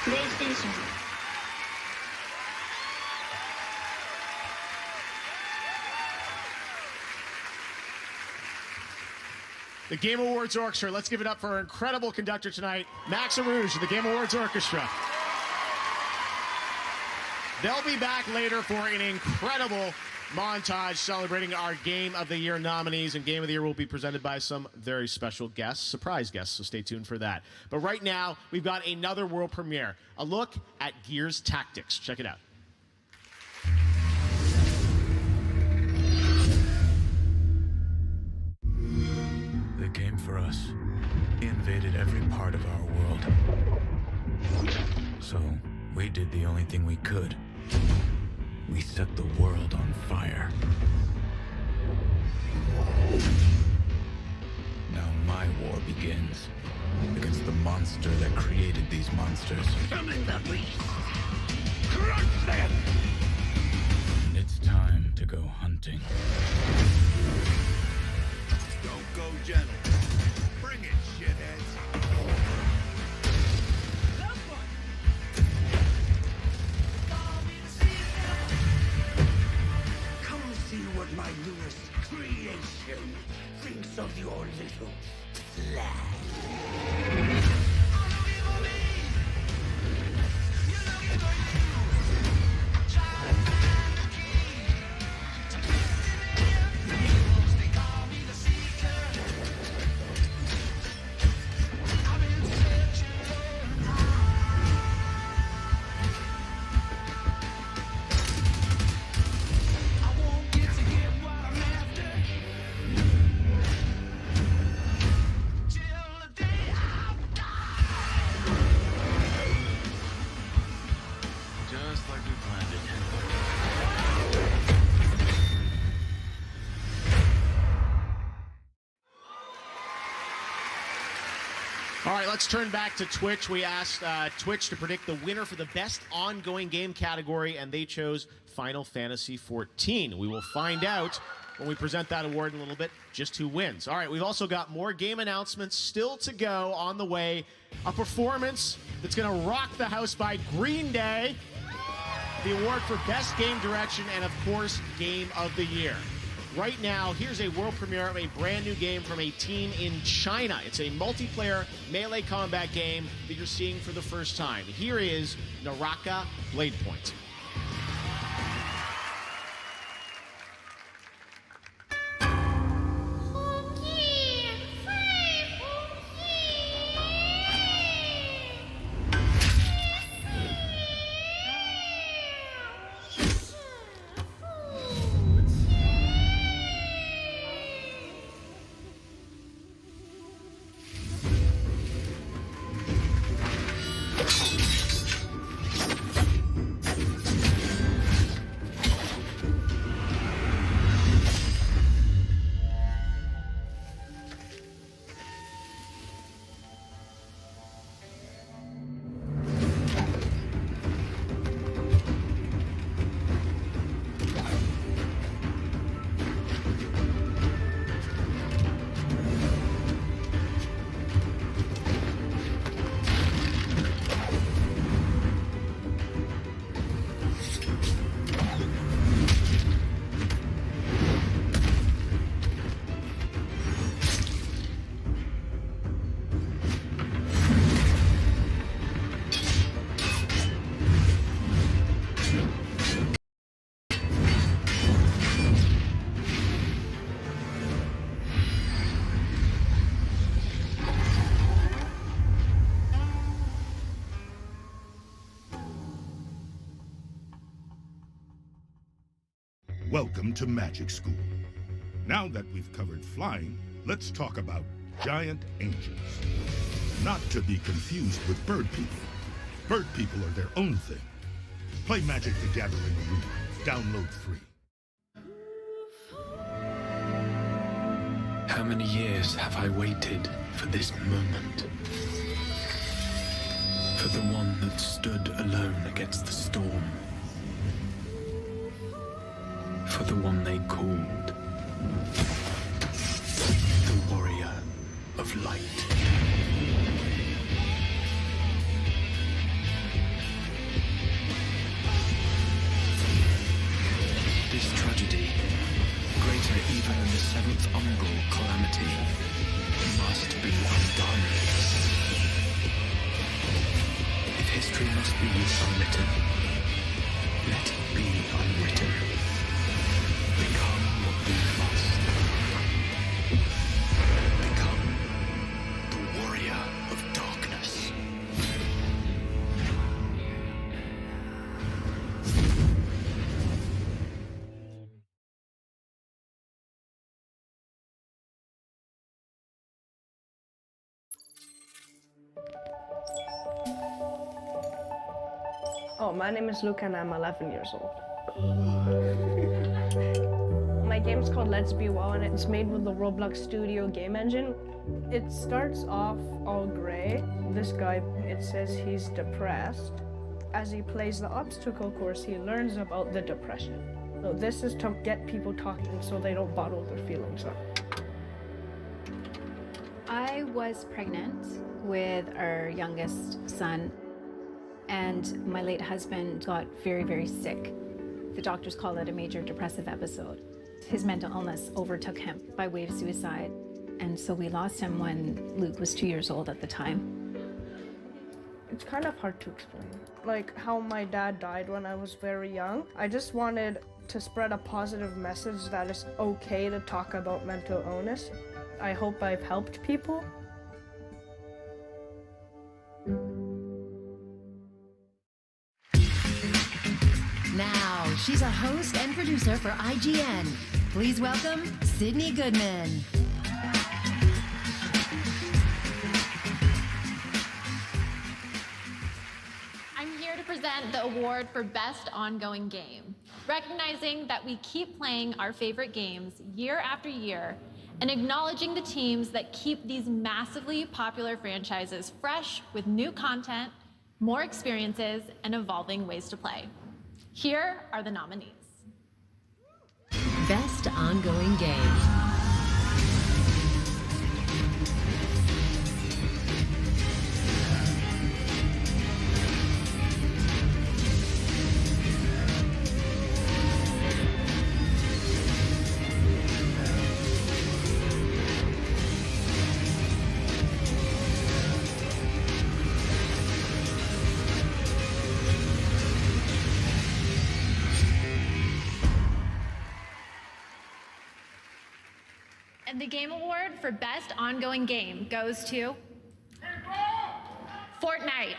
PlayStation. The Game Awards Orchestra. Let's give it up for our incredible conductor tonight, Max Arouge of the Game Awards Orchestra. They'll be back later for an incredible montage celebrating our Game of the Year nominees, and Game of the Year will be presented by some very special guests, surprise guests, so stay tuned for that. But right now, we've got another world premiere, a look at Gears Tactics. Check it out. They came for us. They invaded every part of our world. So, we did the only thing we could. We set the world on fire. Now my war begins against the monster that created these monsters. Summon the beast! Crush them! And it's time to go hunting. Don't go gentle. Bring it, shitheads. Come see what my newest creation thinks of your little plan. Just like we planned it. All right, let's turn back to Twitch. We asked Twitch to predict the winner for the best ongoing game category, and they chose Final Fantasy XIV. We will find out when we present that award in a little bit just who wins. All right, we've also got more game announcements still to go on the way. A performance that's going to rock the house by Green Day, the award for Best Game Direction, and of course, Game of the Year. Right now, here's a world premiere of a brand new game from a team in China. It's a multiplayer melee combat game that you're seeing for the first time. Here is Naraka Blade Point. Welcome to Magic School. Now that we've covered flying, let's talk about giant angels. Not to be confused with bird people. Bird people are their own thing. Play Magic the Gathering Arena. Download free. How many years have I waited for this moment? For the one that stood alone against the storm. For the one they called the Warrior of Light. This tragedy, greater even than the seventh umbral calamity, must be undone. If history must be unwritten, let it be unwritten. Become what we must. Become the warrior of darkness. Oh, my name is Luke and I'm 11 years old. My game's called Let's Be Well and it's made with the Roblox Studio game engine. It starts off all gray. This guy, it says he's depressed. As he plays the obstacle course, he learns about the depression. So this is to get people talking so they don't bottle their feelings up. I was pregnant with our youngest son, and my late husband got very, very sick. The doctors call it a major depressive episode. His mental illness overtook him by way of suicide, and so we lost him when Luke was 2 years old at the time. It's kind of hard to explain. Like how my dad died when I was very young. I just wanted to spread a positive message that it's okay to talk about mental illness. I hope I've helped people. Now, she's a host and producer for IGN. Please welcome Sydney Goodman. I'm here to present the award for Best Ongoing Game, recognizing that we keep playing our favorite games year after year and acknowledging the teams that keep these massively popular franchises fresh with new content, more experiences, and evolving ways to play. Here are the nominees. Best Ongoing Game. And the Game Award for Best Ongoing Game goes to Fortnite.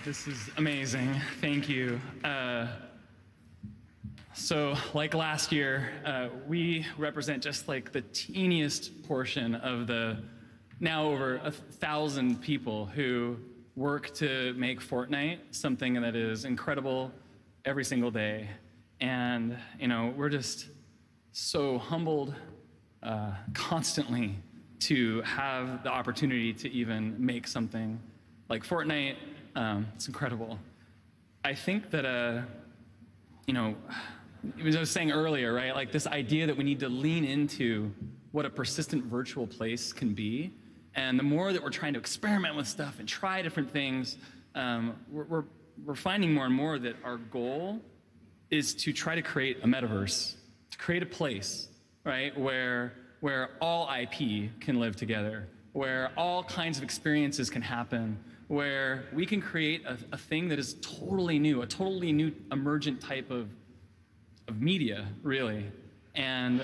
This is amazing. Thank you. So like last year, we represent just like the teeniest portion of the now over 1,000 people who work to make Fortnite something that is incredible every single day. And, you know, we're just so humbled constantly to have the opportunity to even make something like Fortnite. It's incredible. I think that, you know, as I was saying earlier, right, like this idea that we need to lean into what a persistent virtual place can be. And the more that we're trying to experiment with stuff and try different things, we're finding more and more that our goal is to try to create a metaverse, to create a place, right, where where all IP can live together, where all kinds of experiences can happen, where we can create a thing that is totally new, a totally new emergent type of media, really. And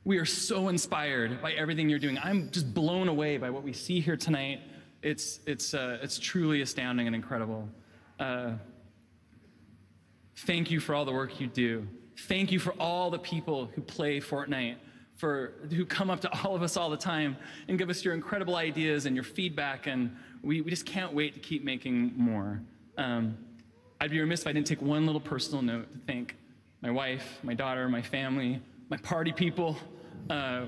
we are so inspired by everything you're doing. I'm just blown away by what we see here tonight. It's truly astounding and incredible. Thank you for all the work you do. Thank you for all the people who play Fortnite, who come up to all of us all the time and give us your incredible ideas and your feedback, and we just can't wait to keep making more. I'd be remiss if I didn't take one little personal note to thank my wife, my daughter, my family, my party people.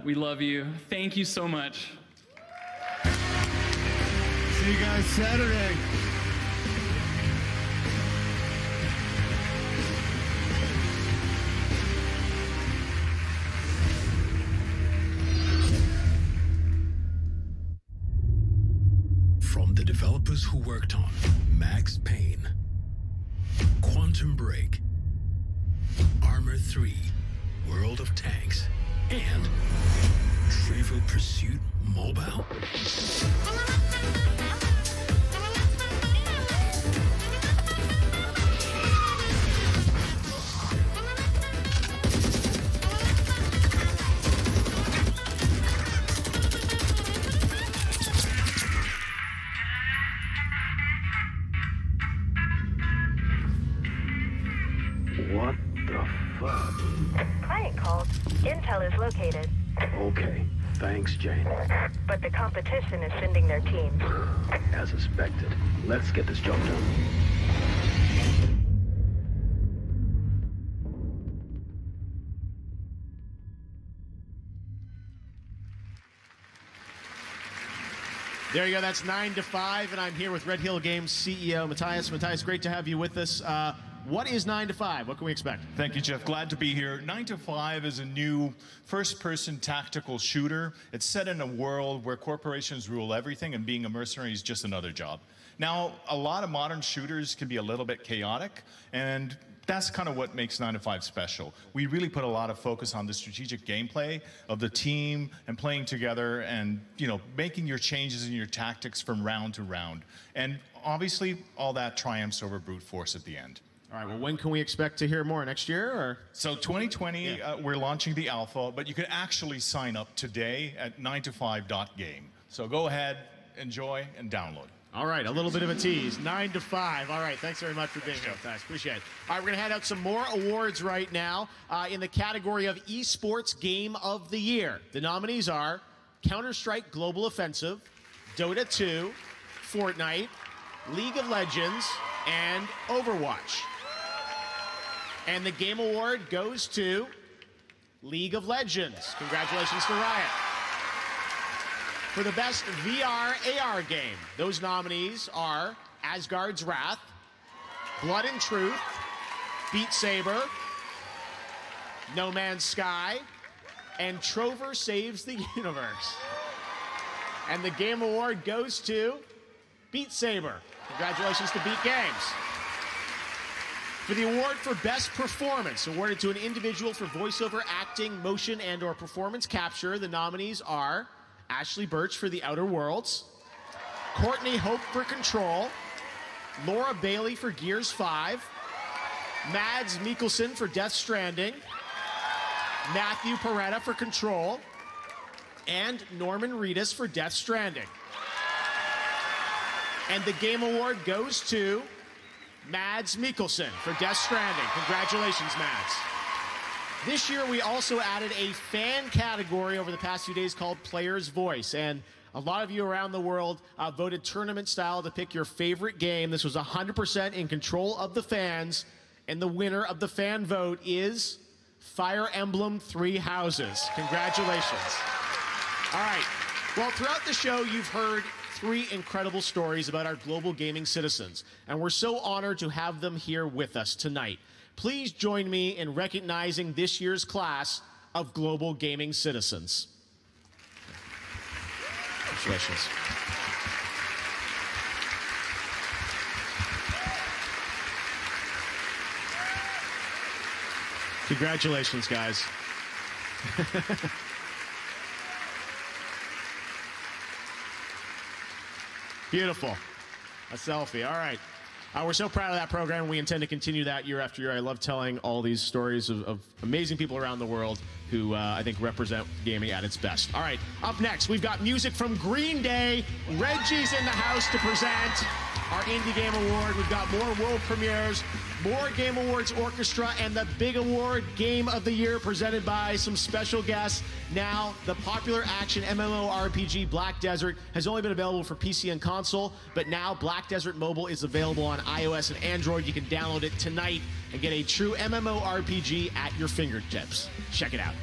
We love you. Thank you so much. See you guys Saturday. From the developers who worked on Max Payne, Quantum Break, Armor 3, World of Tanks, and Trivial Pursuit Mobile. What the fuck? Client called. Intel is located. Okay, thanks, Jane. But the competition is sending their teams. As expected. Let's get this job done. There you go. That's 9 to 5, and I'm here with Red Hill Games CEO Matthias. Matthias, great to have you with us. What is 9 to 5? What can we expect? Thank you, Jeff. Glad to be here. 9 to 5 is a new first-person tactical shooter. It's set in a world where corporations rule everything, and being a mercenary is just another job. Now, a lot of modern shooters can be a little bit chaotic, and that's kind of what makes 9 to 5 special. We really put a lot of focus on the strategic gameplay of the team and playing together and, you know, making your changes in your tactics from round to round. And obviously, all that triumphs over brute force at the end. All right, well, when can we expect to hear more? Next year? Or? So 2020, we're launching the alpha, but you can actually sign up today at 9to5.game. So go ahead, enjoy, and download. All right, a little bit of a tease. 9 to 5. All right, thanks very much for being here, guys. Appreciate it. All right, we're going to hand out some more awards right now in the category of Esports Game of the Year. The nominees are Counter-Strike Global Offensive, Dota 2, Fortnite, League of Legends, and Overwatch. And the Game Award goes to League of Legends. Congratulations to Riot. For the best VR AR game, those nominees are Asgard's Wrath, Blood and Truth, Beat Saber, No Man's Sky, and Trover Saves the Universe. And the Game Award goes to Beat Saber. Congratulations to Beat Games. For the award for Best Performance, awarded to an individual for voiceover acting, motion, and/or performance capture, the nominees are Ashley Birch for The Outer Worlds, Courtney Hope for Control, Laura Bailey for Gears 5, Mads Mikkelsen for Death Stranding, Matthew Peretta for Control, and Norman Reedus for Death Stranding. And the Game Award goes to Mads Mikkelsen for Death Stranding. Congratulations, Mads. This year, we also added a fan category over the past few days called Player's Voice. And a lot of you around the world voted tournament style to pick your favorite game. This was 100% in control of the fans. And the winner of the fan vote is Fire Emblem Three Houses. Congratulations. All right. Well, throughout the show, you've heard 3 incredible stories about our global gaming citizens, and we're so honored to have them here with us tonight. Please join me in recognizing this year's class of global gaming citizens. Congratulations. Congratulations, guys. Beautiful. A selfie. All right. We're so proud of that program. We intend to continue that year after year. I love telling all these stories of amazing people around the world who I think represent gaming at its best. All right, up next, we've got music from Green Day. Reggie's in the house to present our Indie Game Award. We've got more world premieres, more Game Awards Orchestra, and the big award, Game of the Year, presented by some special guests. Now, the popular action MMORPG Black Desert has only been available for PC and console, but now Black Desert Mobile is available on iOS and Android. You can download it tonight and get a true MMORPG at your fingertips. Check it out.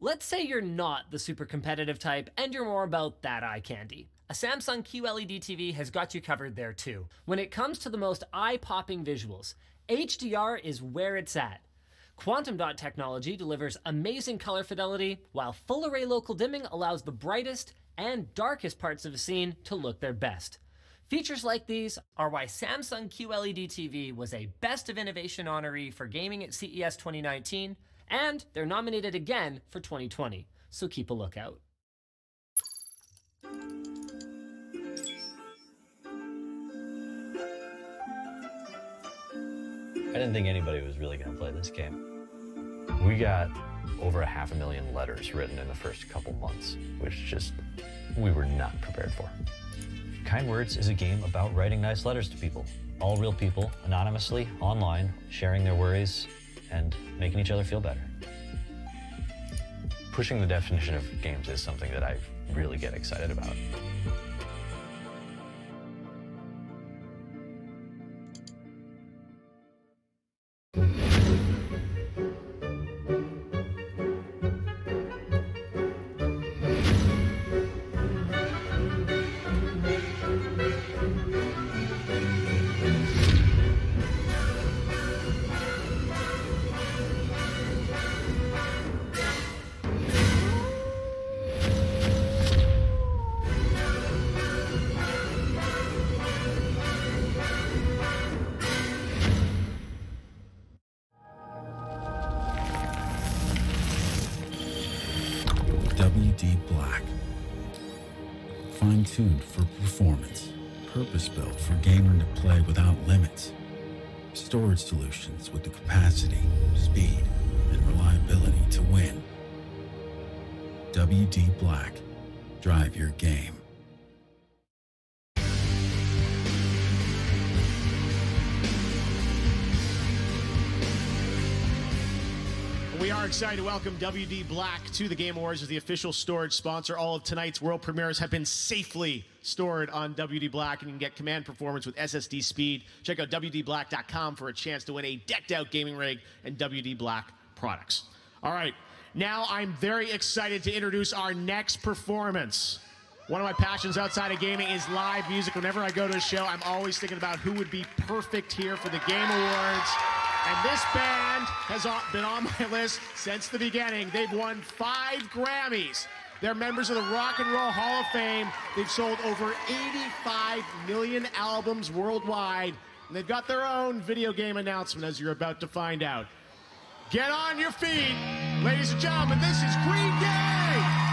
Let's say you're not the super competitive type and you're more about that eye candy. A Samsung QLED TV has got you covered there too. When it comes to the most eye-popping visuals, HDR is where it's at. Quantum dot technology delivers amazing color fidelity, while full array local dimming allows the brightest and darkest parts of a scene to look their best. Features like these are why Samsung QLED TV was a Best of Innovation honoree for gaming at CES 2019, and they're nominated again for 2020, so keep a lookout. I didn't think anybody was really going to play this game. We got over 500,000 letters written in the first couple months, which we were not prepared for. Kind Words is a game about writing nice letters to people. All real people, anonymously, online, sharing their worries and making each other feel better. Pushing the definition of games is something that I really get excited about. Black. Fine-tuned for performance. Purpose-built for gaming to play without limits. Storage solutions with the capacity, speed, and reliability to win. WD Black. Drive your game. are excited to welcome WD Black to the Game Awards as the official storage sponsor. All of tonight's world premieres have been safely stored on WD Black, and you can get command performance with SSD speed. Check out WDBlack.com for a chance to win a decked-out gaming rig and WD Black products. All right, now I'm very excited to introduce our next performance. One of my passions outside of gaming is live music. Whenever I go to a show, I'm always thinking about who would be perfect here for the Game Awards. And this band has been on my list since the beginning. They've won 5 Grammys. They're members of the Rock and Roll Hall of Fame. They've sold over 85 million albums worldwide. And they've got their own video game announcement, as you're about to find out. Get on your feet, ladies and gentlemen. This is Green Day.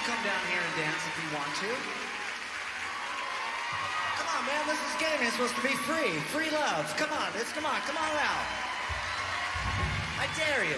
come down here and dance if you want to. Come on, man, this is gaming. It's supposed to be free. Free love. Come on, come on out. I dare you.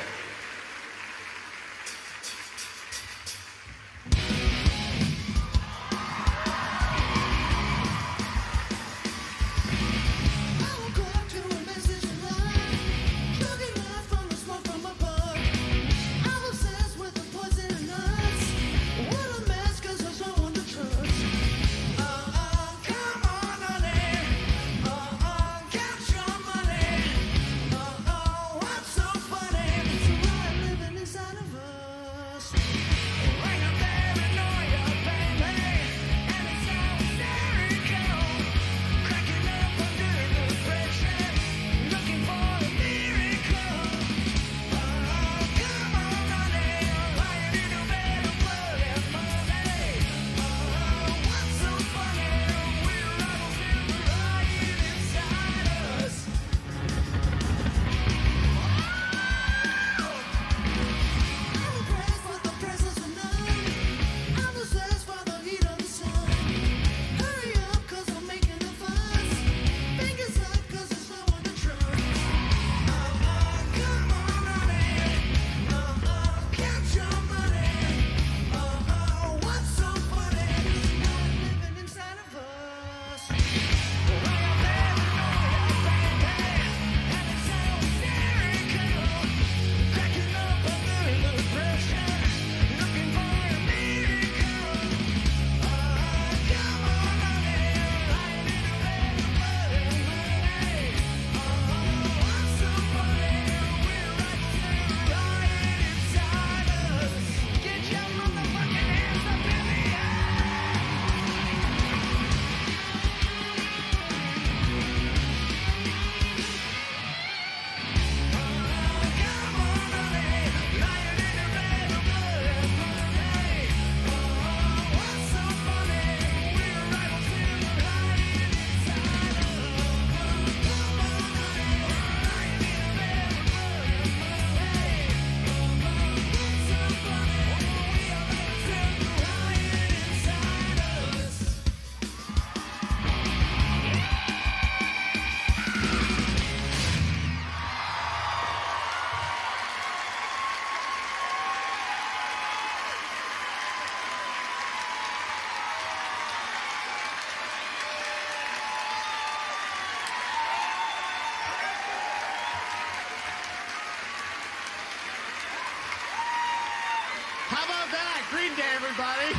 Green Day, everybody.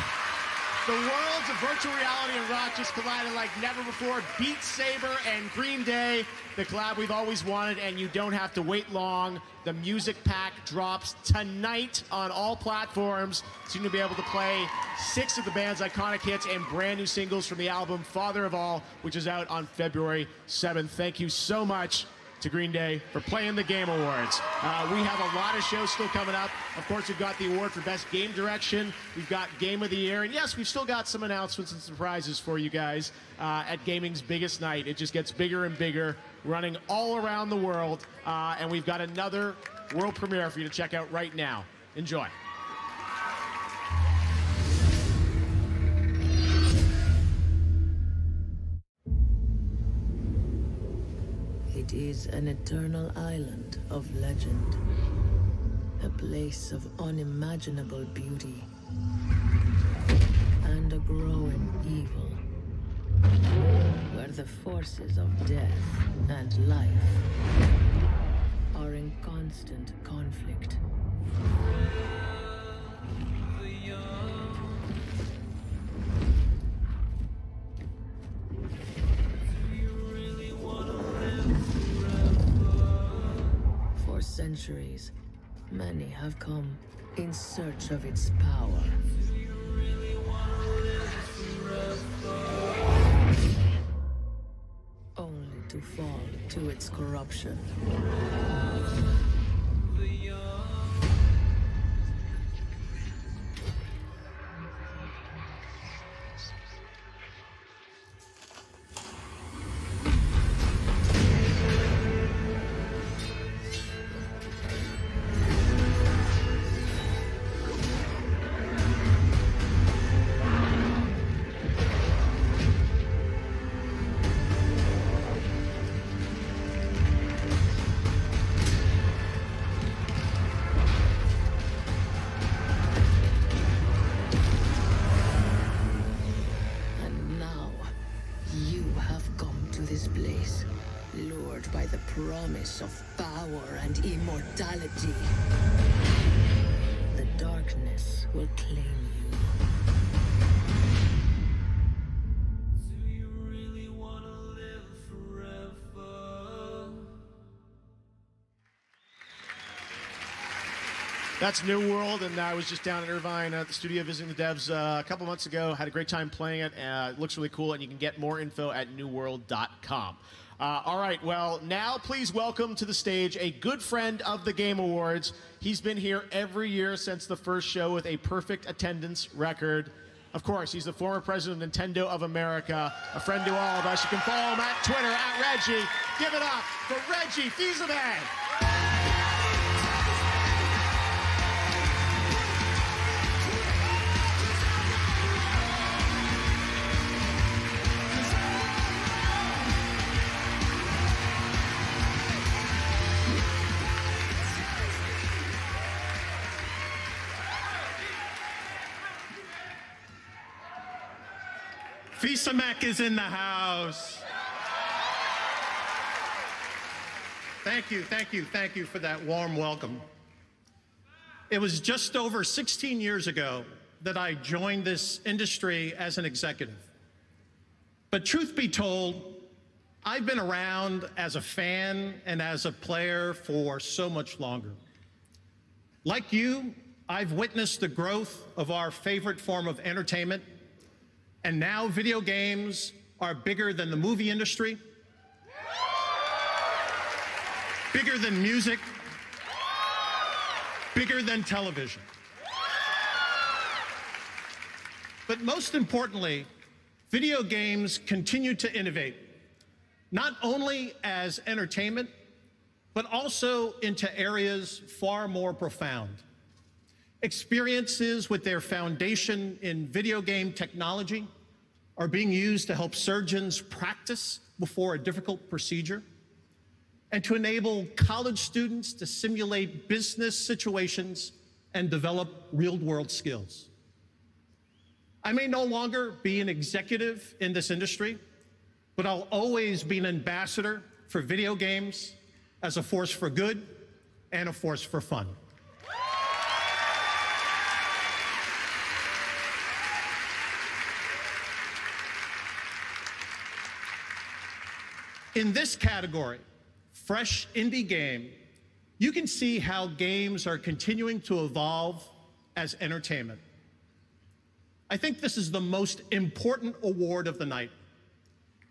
The worlds of virtual reality and rock just collided like never before. Beat Saber and Green Day, the collab we've always wanted, and you don't have to wait long. The music pack drops tonight on all platforms. So you're going to be able to play 6 of the band's iconic hits and brand new singles from the album Father of All, which is out on February 7th. Thank you so much to Green Day for playing the Game Awards. We have a lot of shows still coming up. Of course, we've got the award for Best Game Direction. We've got Game of the Year. And yes, we've still got some announcements and surprises for you guys at gaming's biggest night. It just gets bigger and bigger, running all around the world. And we've got another world premiere for you to check out right now. Enjoy. It is an eternal island of legend, a place of unimaginable beauty, and a growing evil, where the forces of death and life are in constant conflict. For centuries, many have come in search of its power. Only to fall to its corruption. Promise of power and immortality. The darkness will claim you. Do you really want to live forever? That's New World, and I was just down in Irvine at the studio visiting the devs a couple months ago. Had a great time playing it. It looks really cool, and you can get more info at newworld.com. All right, well, now please welcome to the stage a good friend of the Game Awards. He's been here every year since the first show with a perfect attendance record. Of course, he's the former president of Nintendo of America, a friend to all of us. You can follow him at Twitter, at Reggie. Give it up for Reggie Fils-Aimé. Fils-Aimé is in the house. Thank you for that warm welcome. It was just over 16 years ago that I joined this industry as an executive. But truth be told, I've been around as a fan and as a player for so much longer. Like you, I've witnessed the growth of our favorite form of entertainment. And now video games are bigger than the movie industry, bigger than music, bigger than television. But most importantly, video games continue to innovate, not only as entertainment, but also into areas far more profound. Experiences with their foundation in video game technology are being used to help surgeons practice before a difficult procedure and to enable college students to simulate business situations and develop real-world skills. I may no longer be an executive in this industry, but I'll always be an ambassador for video games as a force for good and a force for fun. In this category, Fresh Indie Game, you can see how games are continuing to evolve as entertainment. I think this is the most important award of the night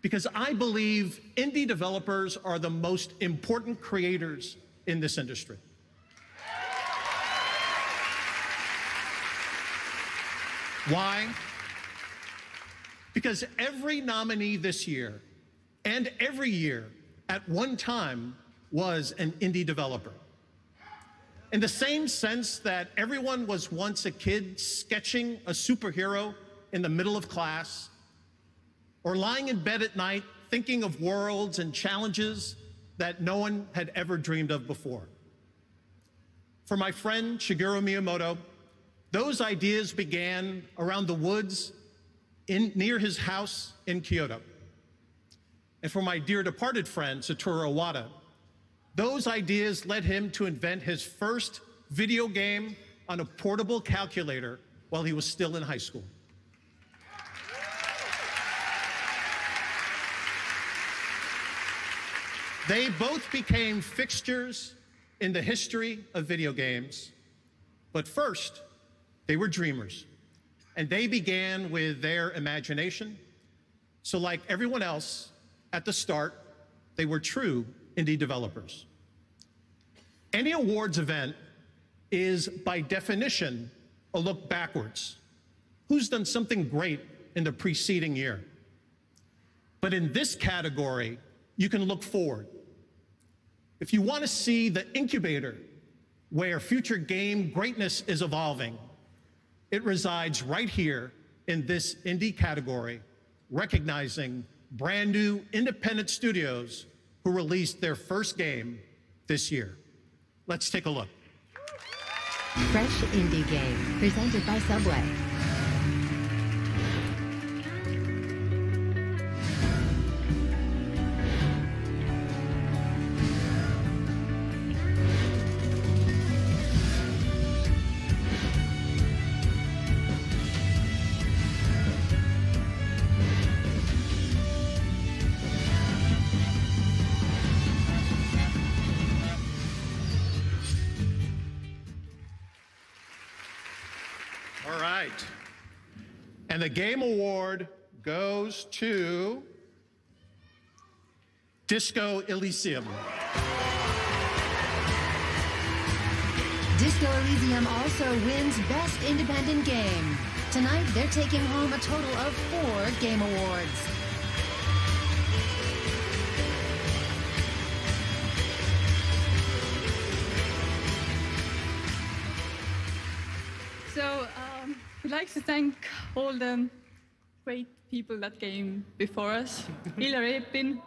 because I believe indie developers are the most important creators in this industry. Why? Because every nominee this year and every year at one time was an indie developer. In the same sense that everyone was once a kid sketching a superhero in the middle of class, or lying in bed at night thinking of worlds and challenges that no one had ever dreamed of before. For my friend Shigeru Miyamoto, those ideas began around the woods near his house in Kyoto. And for my dear departed friend Satoru Iwata, those ideas led him to invent his first video game on a portable calculator while he was still in high school. They both became fixtures in the history of video games, but first, they were dreamers, and they began with their imagination. So like everyone else, at the start, they were true indie developers. Any awards event is, by definition, a look backwards. Who's done something great in the preceding year? But in this category, you can look forward. If you want to see the incubator where future game greatness is evolving, it resides right here in this indie category, recognizing brand new independent studios who released their first game this year. Let's take a look. Fresh Indie Game, presented by Subway. All right. And the game award goes to Disco Elysium. Disco Elysium also wins Best Independent Game. Tonight, they're taking home a total of 4 game awards. So, we'd like to thank all the great people that came before us. Ilja Repin,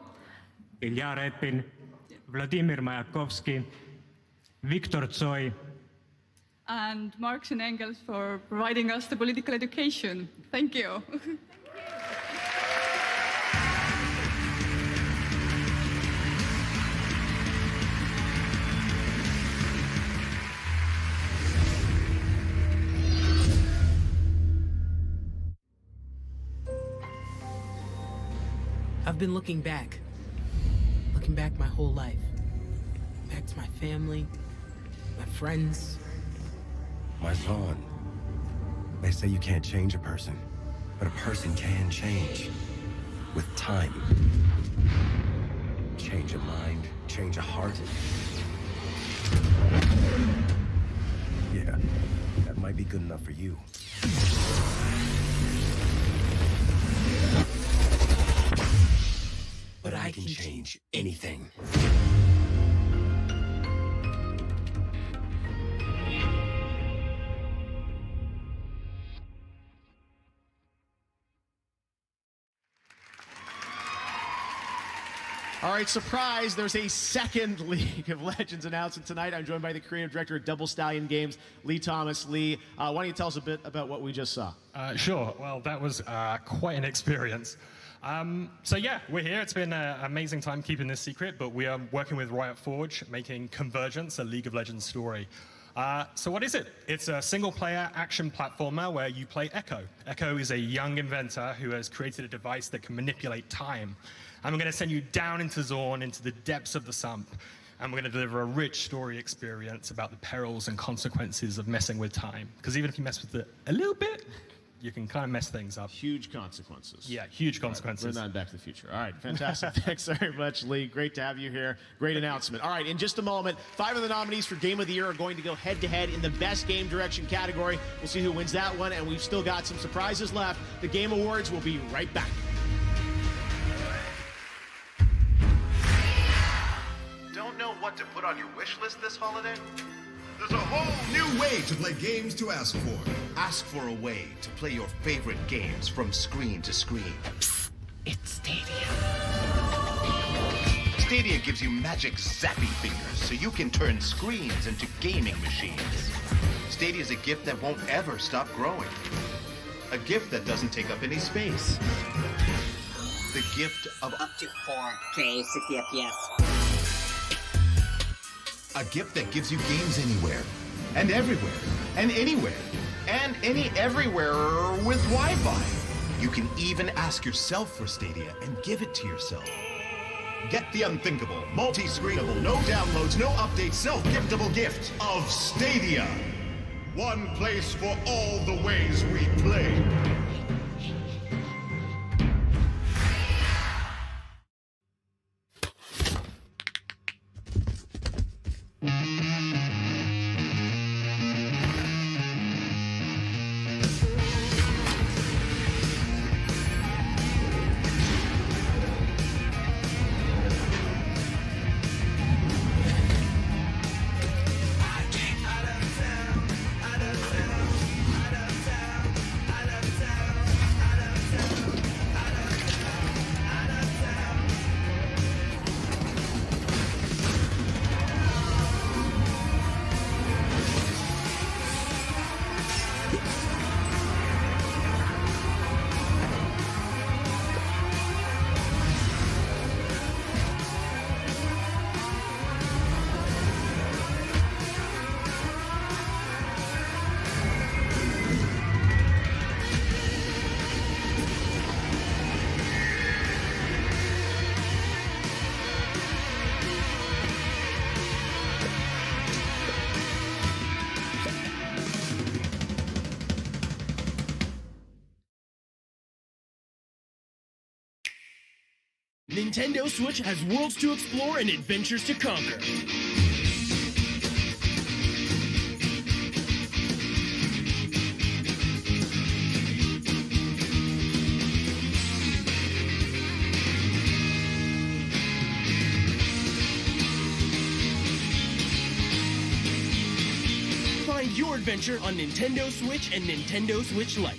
Ilja Repin, Vladimir Mayakovsky, Viktor Tsoi, and Marx and Engels for providing us the political education. Thank you. I've been looking back my whole life. Back to my family, my friends. My son. They say you can't change a person, but a person can change. With time. Change a mind, change a heart. Yeah, that might be good enough for you. But I can change anything. All right, surprise, there's a second League of Legends announcement tonight. I'm joined by the creative director of Double Stallion Games, Lee Thomas. Lee, why don't you tell us a bit about what we just saw? Sure. Well, that was quite an experience. So yeah, we're here. It's been an amazing time keeping this secret, but we are working with Riot Forge, making Convergence, a League of Legends story. So what is it? It's a single-player action platformer where you play Echo. Echo is a young inventor who has created a device that can manipulate time. And we're going to send you down into Zorn, into the depths of the sump, and we're going to deliver a rich story experience about the perils and consequences of messing with time. Because even if you mess with it a little bit, you can kind of mess things up. Huge consequences. Yeah, huge consequences. Right, we're not Back to the Future. All right, fantastic. Thanks very much, Lee. Great to have you here. Great announcement. All right, in just a moment, 5 of the nominees for Game of the Year are going to go head-to-head in the Best Game Direction category. We'll see who wins that one, and we've still got some surprises left. The Game Awards will be right back. Don't know what to put on your wish list this holiday? There's a whole new way to play games to ask for. Ask for a way to play your favorite games from screen to screen. Psst, it's Stadia. Stadia gives you magic zappy fingers so you can turn screens into gaming machines. Stadia is a gift that won't ever stop growing. A gift that doesn't take up any space. The gift of Up to 4K 60 FPS. a gift that gives you games anywhere, and everywhere, and anywhere, and any everywhere with Wi-Fi. You can even ask yourself for Stadia and give it to yourself. Get the unthinkable, multi-screenable, no downloads, no updates, self-giftable gift of Stadia. One place for all the ways we play. Nintendo Switch has worlds to explore and adventures to conquer. Find your adventure on Nintendo Switch and Nintendo Switch Lite.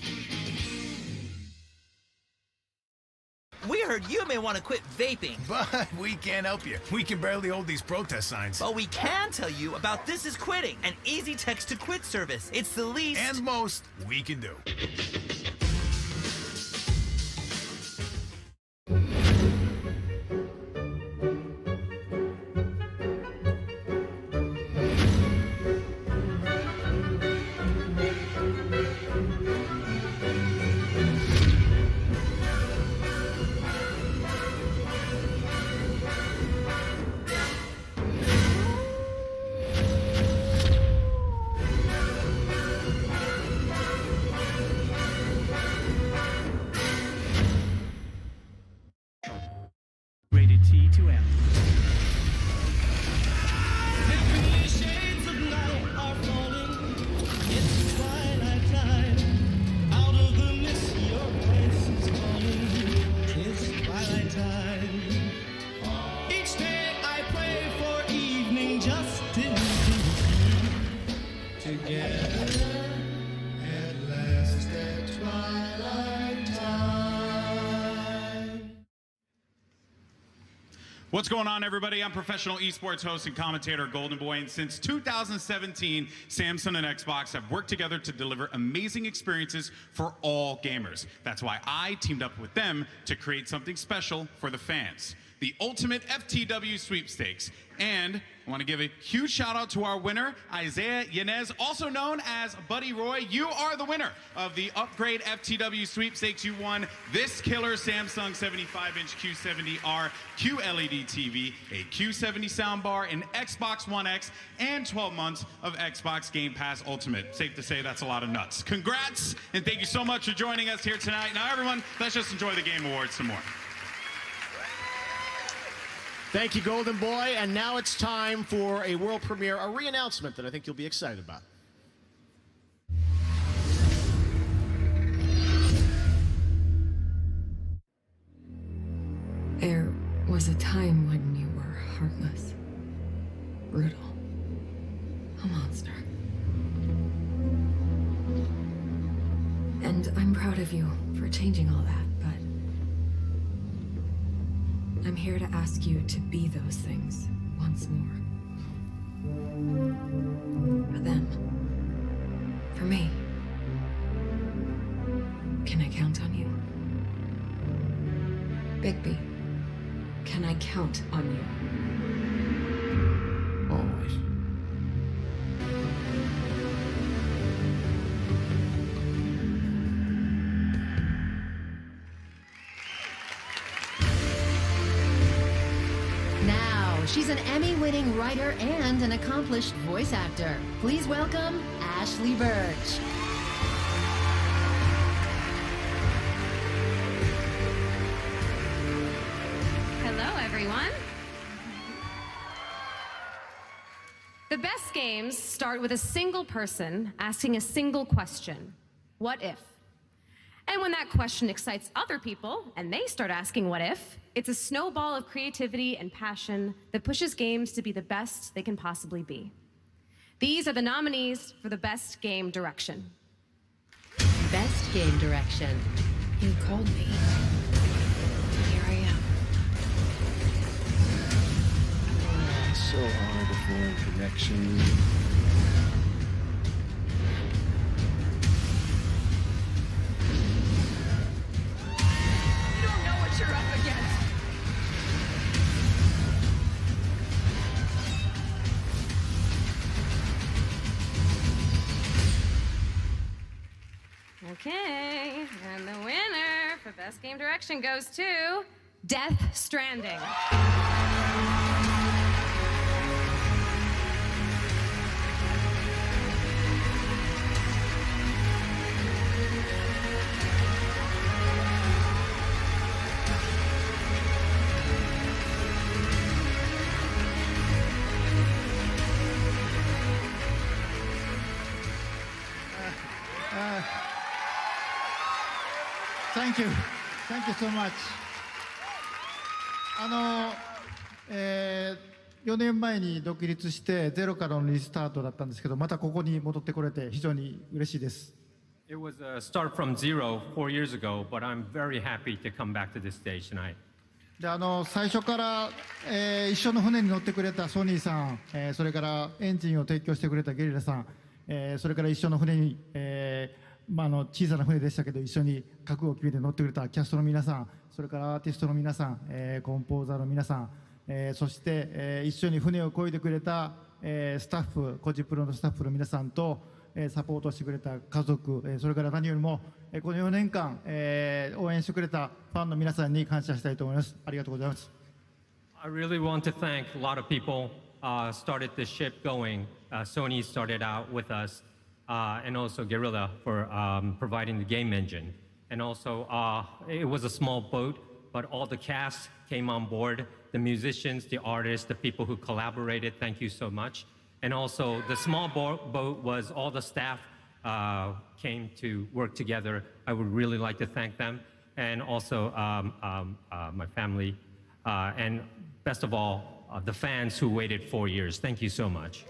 We heard you may want to quit vaping. But we can't help you. We can barely hold these protest signs. But we can tell you about This Is Quitting, an easy text to quit service. It's the least and most we can do. Rated T to M. Each day I pray for evening justice. Together at last at twilight time. What's going on, everybody? I'm professional esports host and commentator Golden Boy, and since 2017, Samsung and Xbox have worked together to deliver amazing experiences for all gamers. That's why I teamed up with them to create something special for the fans. the Ultimate FTW Sweepstakes. And I want to give a huge shout out to our winner, Isaiah Yanez, also known as Buddy Roy. You are the winner of the Upgrade FTW Sweepstakes. You won this killer Samsung 75-inch Q70R QLED TV, a Q70 soundbar, an Xbox One X, and 12 months of Xbox Game Pass Ultimate. Safe to say that's a lot of nuts. Congrats, and thank you so much for joining us here tonight. Now, everyone, let's just enjoy the Game Awards some more. Thank you, Golden Boy. And now it's time for a world premiere, a re-announcement that I think you'll be excited about. There was a time when you were heartless, brutal, a monster. And I'm proud of you for changing all that, but I'm here to ask you to be those things once more. For them. For me. Can I count on you? Bigby, can I count on you? Always. She's an Emmy-winning writer and an accomplished voice actor. Please welcome Ashley Birch. Hello, everyone. The best games start with a single person asking a single question. What if? And when that question excites other people and they start asking what if, it's a snowball of creativity and passion that pushes games to be the best they can possibly be. These are the nominees for the Best Game Direction. Best Game Direction. You called me. Here I am. It's so hard to form connection. You're up against. Okay, and the winner for Best Game Direction goes to Death Stranding. Thank you. Thank you so much. 4年前に独立してゼロからのリスタートだったんですけど、またここに戻ってこれて非常に嬉しいです。It was a start from zero 4 years ago, but I'm very happy to come back to this stage tonight. で最初から、一緒の船に乗ってくれたソニーさん、それからエンジンを提供してくれたゲリラさん、それから一緒の船に、小さな船でしたけど一緒に覚悟を決めて乗ってくれたキャストの皆さん、それからアーティストの皆さん、コンポーザーの皆さん、そして、一緒に船を漕いでくれた、スタッフ、コジプロのスタッフの皆さんと、サポートしてくれた家族、それから何よりも、この4年間、応援してくれたファンの皆さんに感謝したいと思います。ありがとうございます。I really want to thank a lot of people started the ship going. Sony started out with us, and also Guerrilla for providing the game engine. And also, it was a small boat, but all the cast came on board. The musicians, the artists, the people who collaborated, thank you so much. And also, the small boat was all the staff came to work together. I would really like to thank them. And also, my family. And best of all, the fans who waited 4 years. Thank you so much.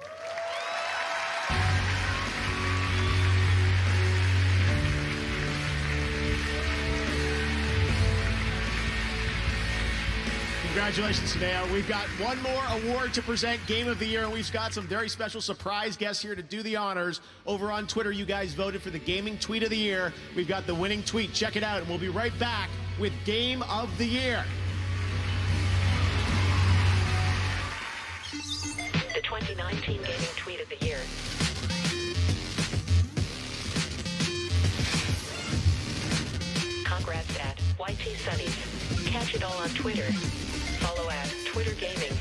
Congratulations, Taneo. We've got one more award to present, Game of the Year, and we've got some very special surprise guests here to do the honors. Over on Twitter, you guys voted for the Gaming Tweet of the Year. We've got the winning tweet. Check it out, and we'll be right back with Game of the Year. 2019 Gaming Tweet of the Year. Congrats at YT Sunnies. Catch it all on Twitter. Follow at Twitter Gaming.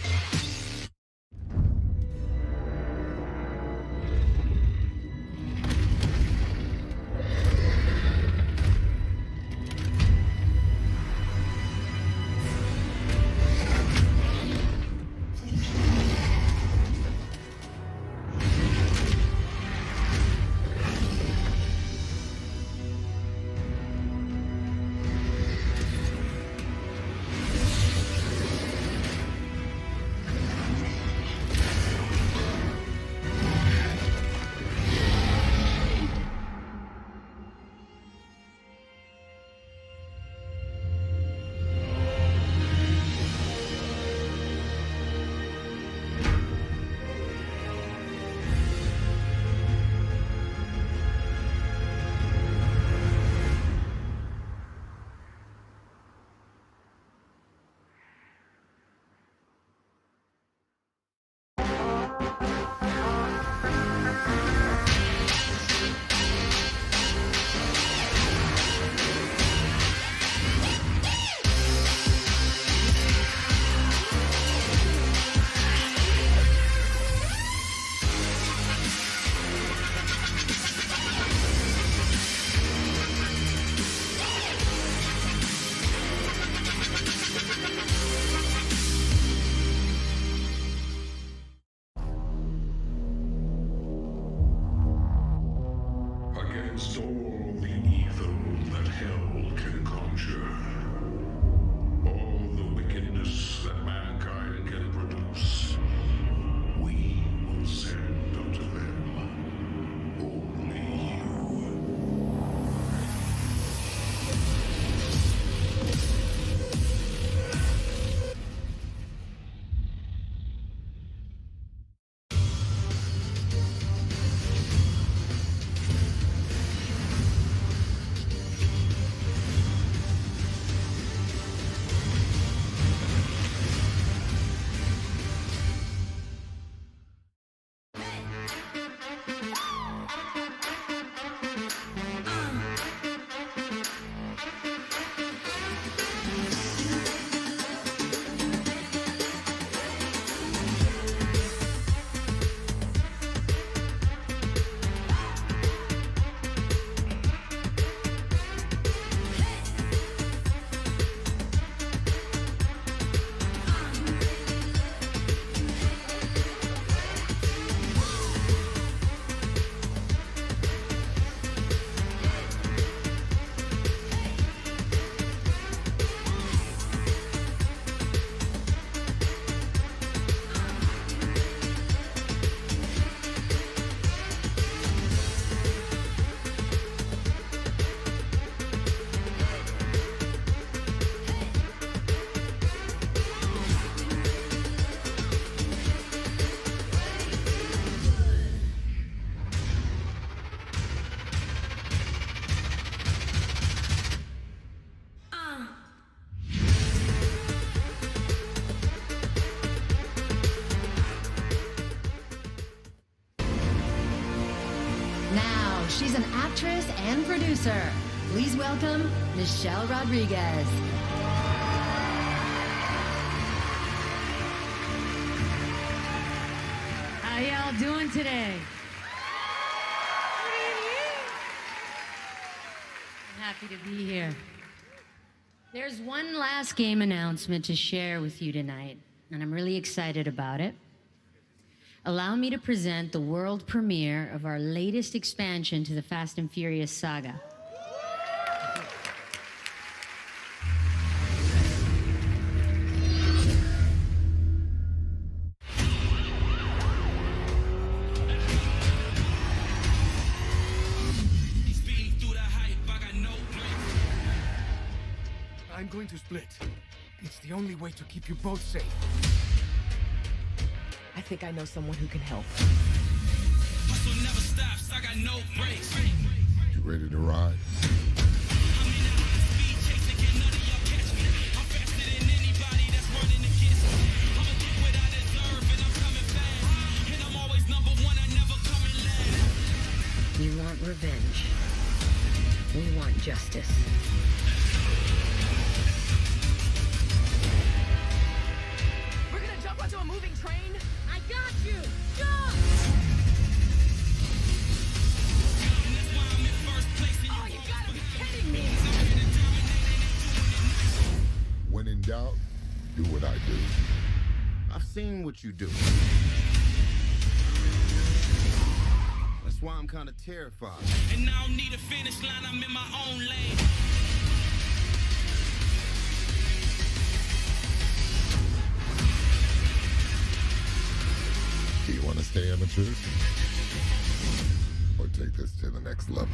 Against all the evil that hell can conjure, all the wickedness that mankind can produce, we will send unto them only you. Now, she's an actress and producer. Please welcome Michelle Rodriguez. How y'all doing today? I'm happy to be here. There's one last game announcement to share with you tonight, and I'm really excited about it. Allow me to present the world premiere of our latest expansion to the Fast and Furious saga. I'm going to split. It's the only way to keep you both safe. I think I know someone who can help. Hustle never stops, I got no brakes. You ready to ride? justice. We're gonna jump onto a moving train? I got you! Jump! Oh, you gotta be kidding me! When in doubt, do what I do. I've seen what you do. That's why I'm kind of terrified. And I don't need a finish line, I'm in my own lane. Do you want to stay amateur? Or take this to the next level?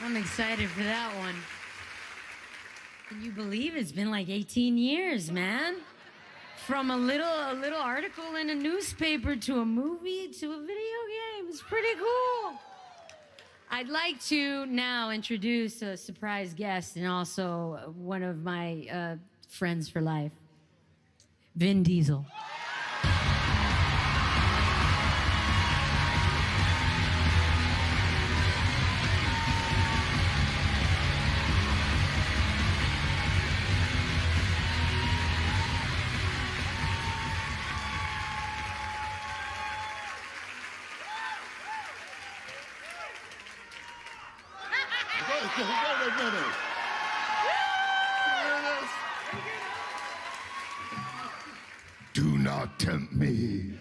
I'm excited for that one. Can you believe it's been like 18 years, man? From a little article in a newspaper to a movie to a video game. It's pretty cool. I'd like to now introduce a surprise guest and also one of my friends for life, Vin Diesel. Wait a minute. Do not tempt me.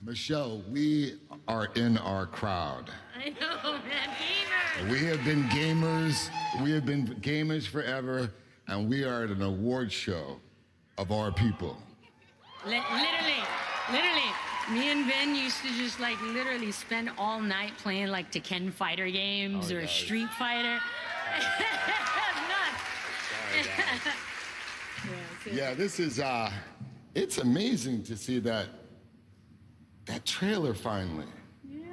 Michelle, we are in our crowd. I know, man. Gamers. We have been gamers forever, and we are at an award show of our people. Literally. Me and Ben used to just like literally spend all night playing like Tekken fighter games or Street Fighter. Yeah, this is, it's amazing to see that trailer finally. Yeah.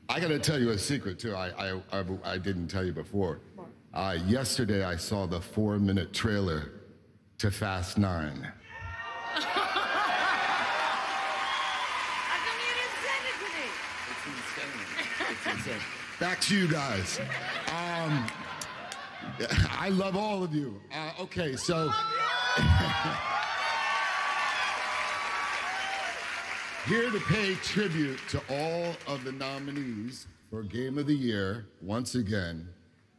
I gotta tell you a secret too, I didn't tell you before. Yesterday I saw the 4-minute trailer to Fast 9. Back to you guys. I love all of you. Okay, so here to pay tribute to all of the nominees for Game of the Year, once again,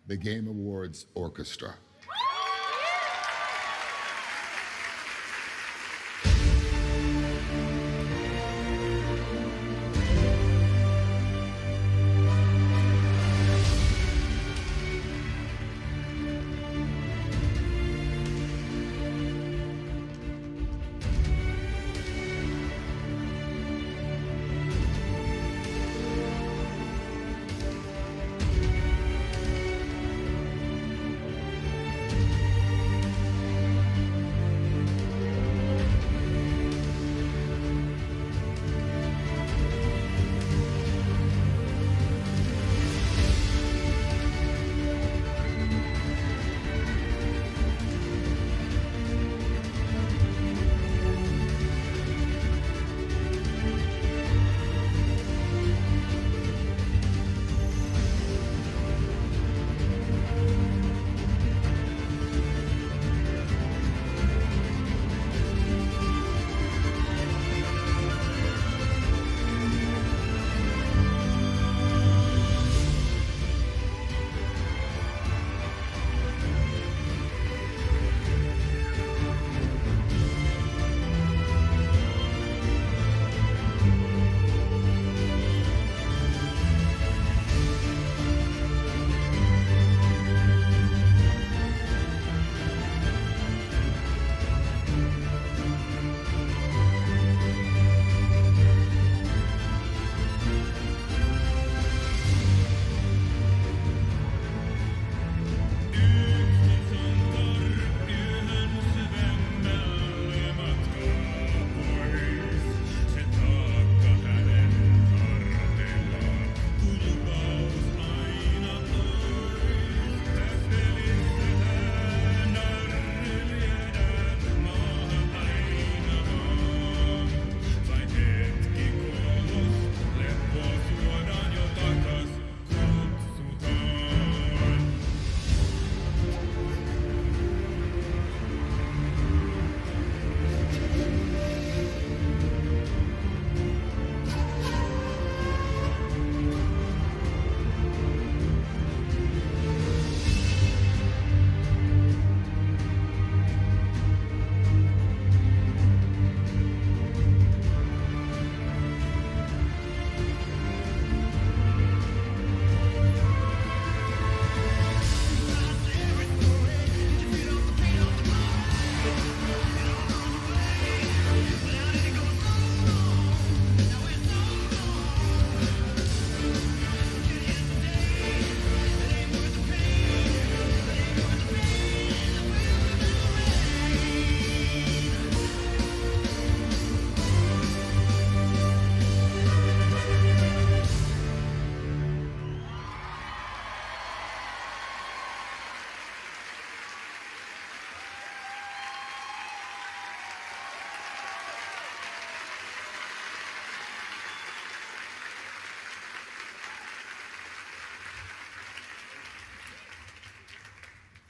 the Game Awards Orchestra.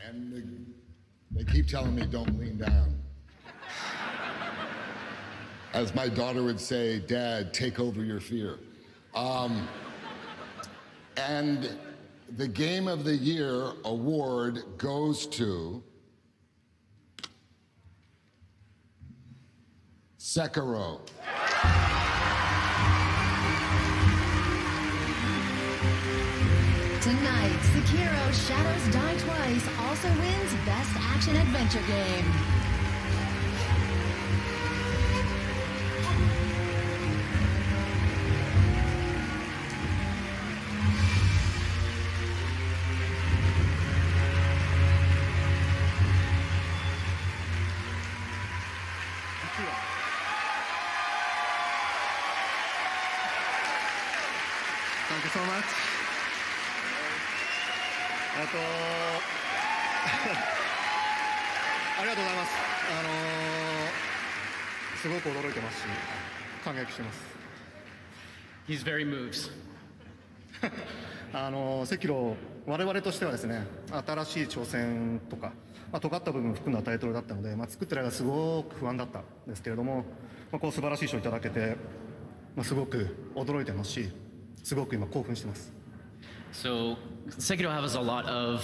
And they keep telling me don't lean down. As my daughter would say, Dad, take over your fear. And the Game of the Year award goes to Sekiro. Tonight, Sekiro Shadows Die Twice also wins Best Action Adventure Game. Thank you so much. ありがとうございます。すごく驚いてますし、感激してます。He's very moved. 赤炉、我々としてはですね、新しい挑戦とか、尖った部分を含んだタイトルだったので、作ってる間すごく不安だったんですけれども、こう素晴らしい賞をいただけて、すごく驚いてますし、すごく今興奮してます。So, Sekiro has a lot of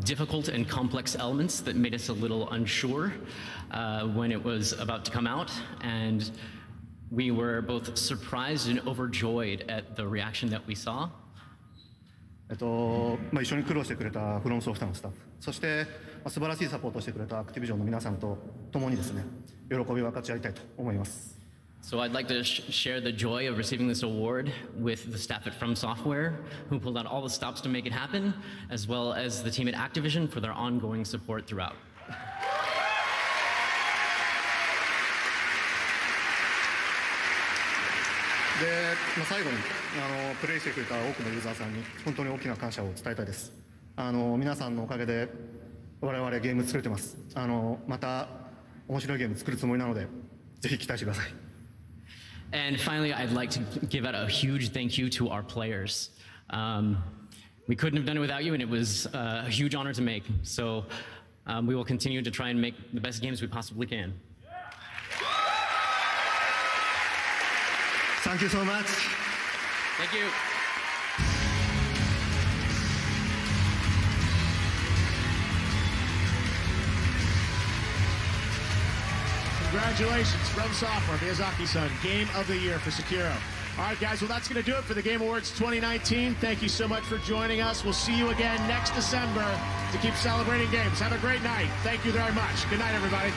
difficult and complex elements that made us a little unsure when it was about to come out, and we were both surprised and overjoyed at the reaction that we saw. 一緒に苦労してくれたフロムソフトのスタッフ、そして素晴らしいサポートをしてくれたアクティビジョンの皆さんと共にですね、喜びを分かち合いたいと思います。So I'd like to share the joy of receiving this award with the staff at From Software, who pulled out all the stops to make it happen, as well as the team at Activision for their ongoing support throughout. で、最後にプレイしてくれた多くのユーザーさんに本当に大きな感謝を伝えたいです。皆さんのおかげで我々ゲーム作れてます。また面白いゲーム作るつもりなので、ぜひ期待してください。And finally, I'd like to give out a huge thank you to our players. We couldn't have done it without you, and it was a huge honor to make. So we will continue to try and make the best games we possibly can. Thank you so much. Thank you. Congratulations, From Software, Miyazaki-san, Game of the Year for Sekiro. All right, guys, well, that's going to do it for the Game Awards 2019. Thank you so much for joining us. We'll see you again next December to keep celebrating games. Have a great night. Thank you very much. Good night, everybody.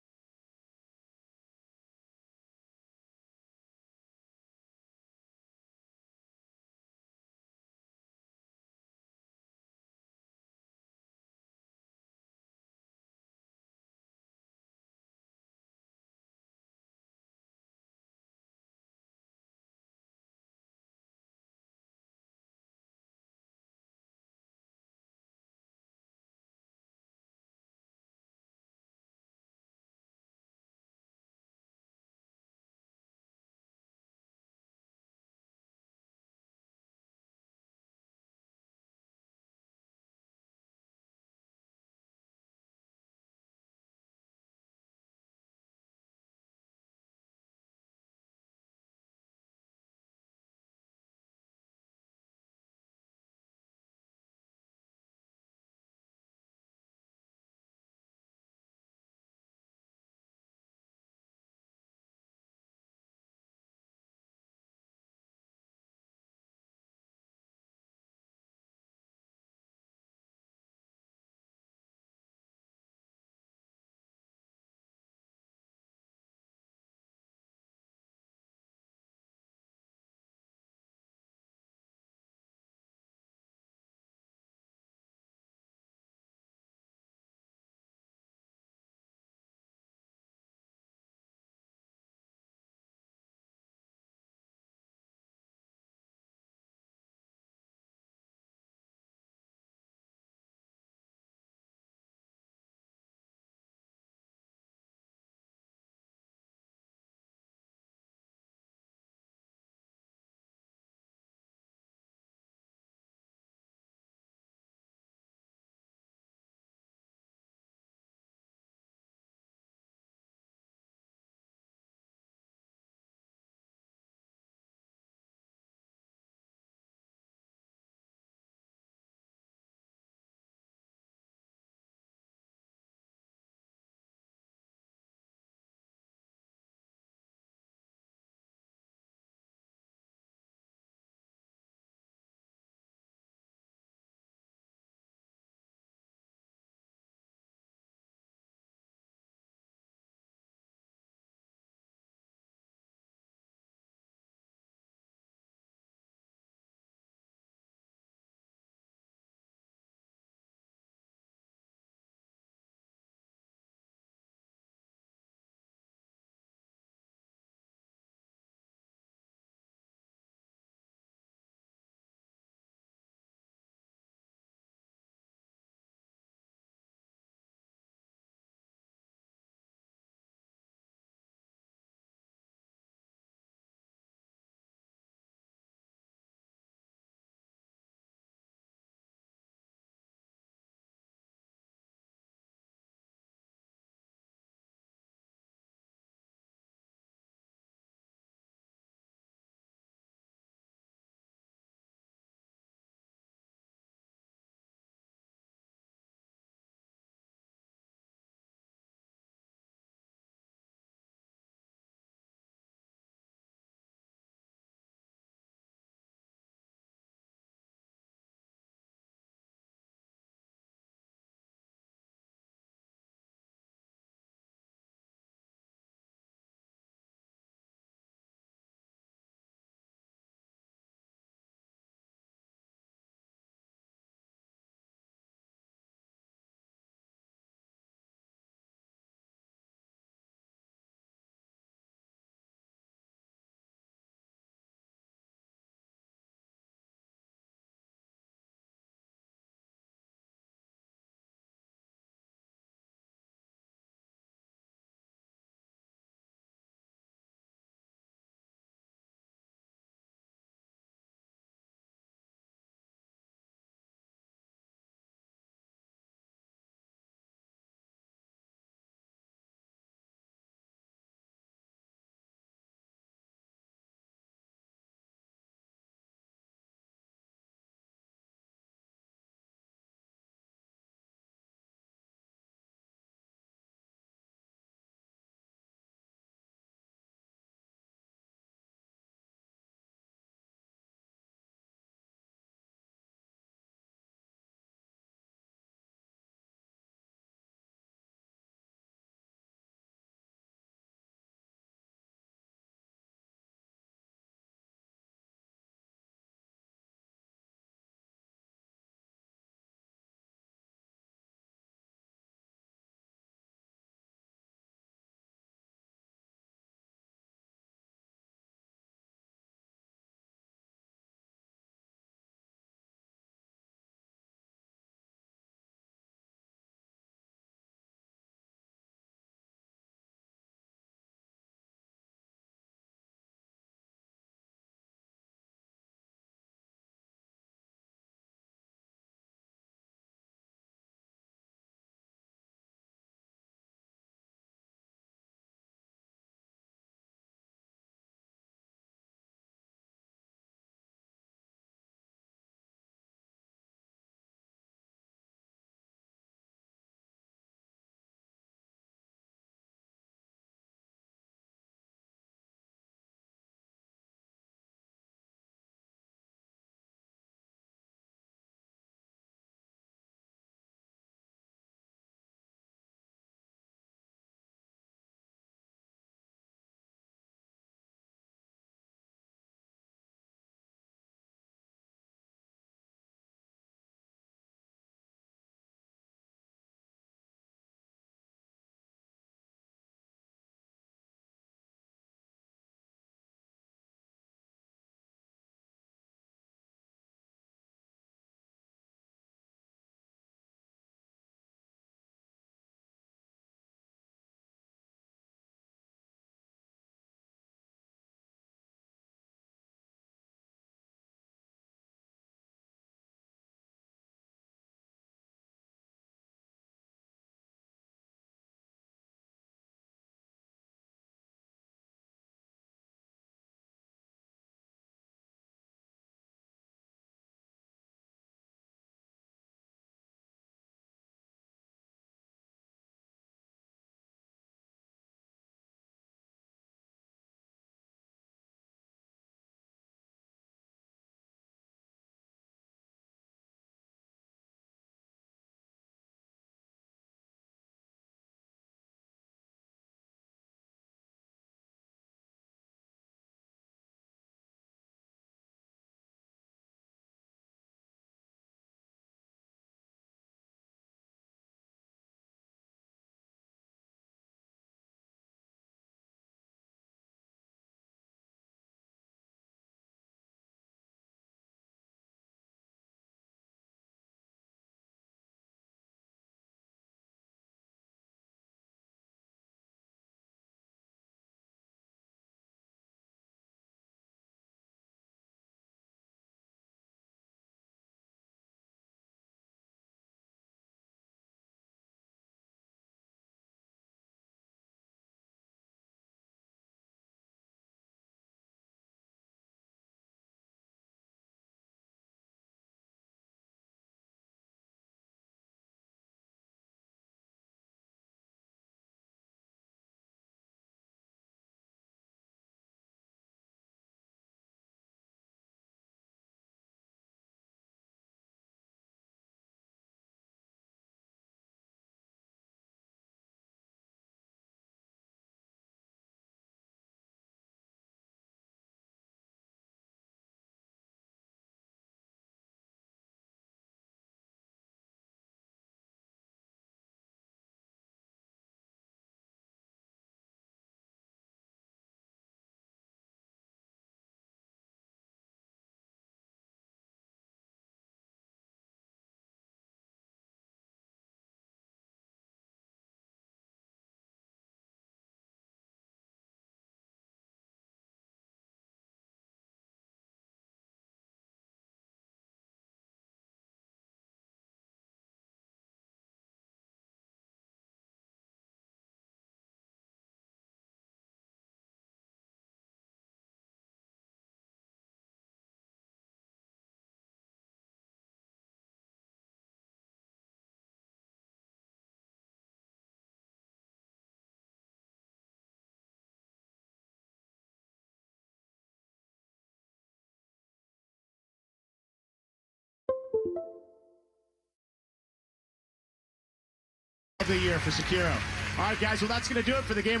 of the year for Sekiro. All right, guys, well, that's going to do it for the game.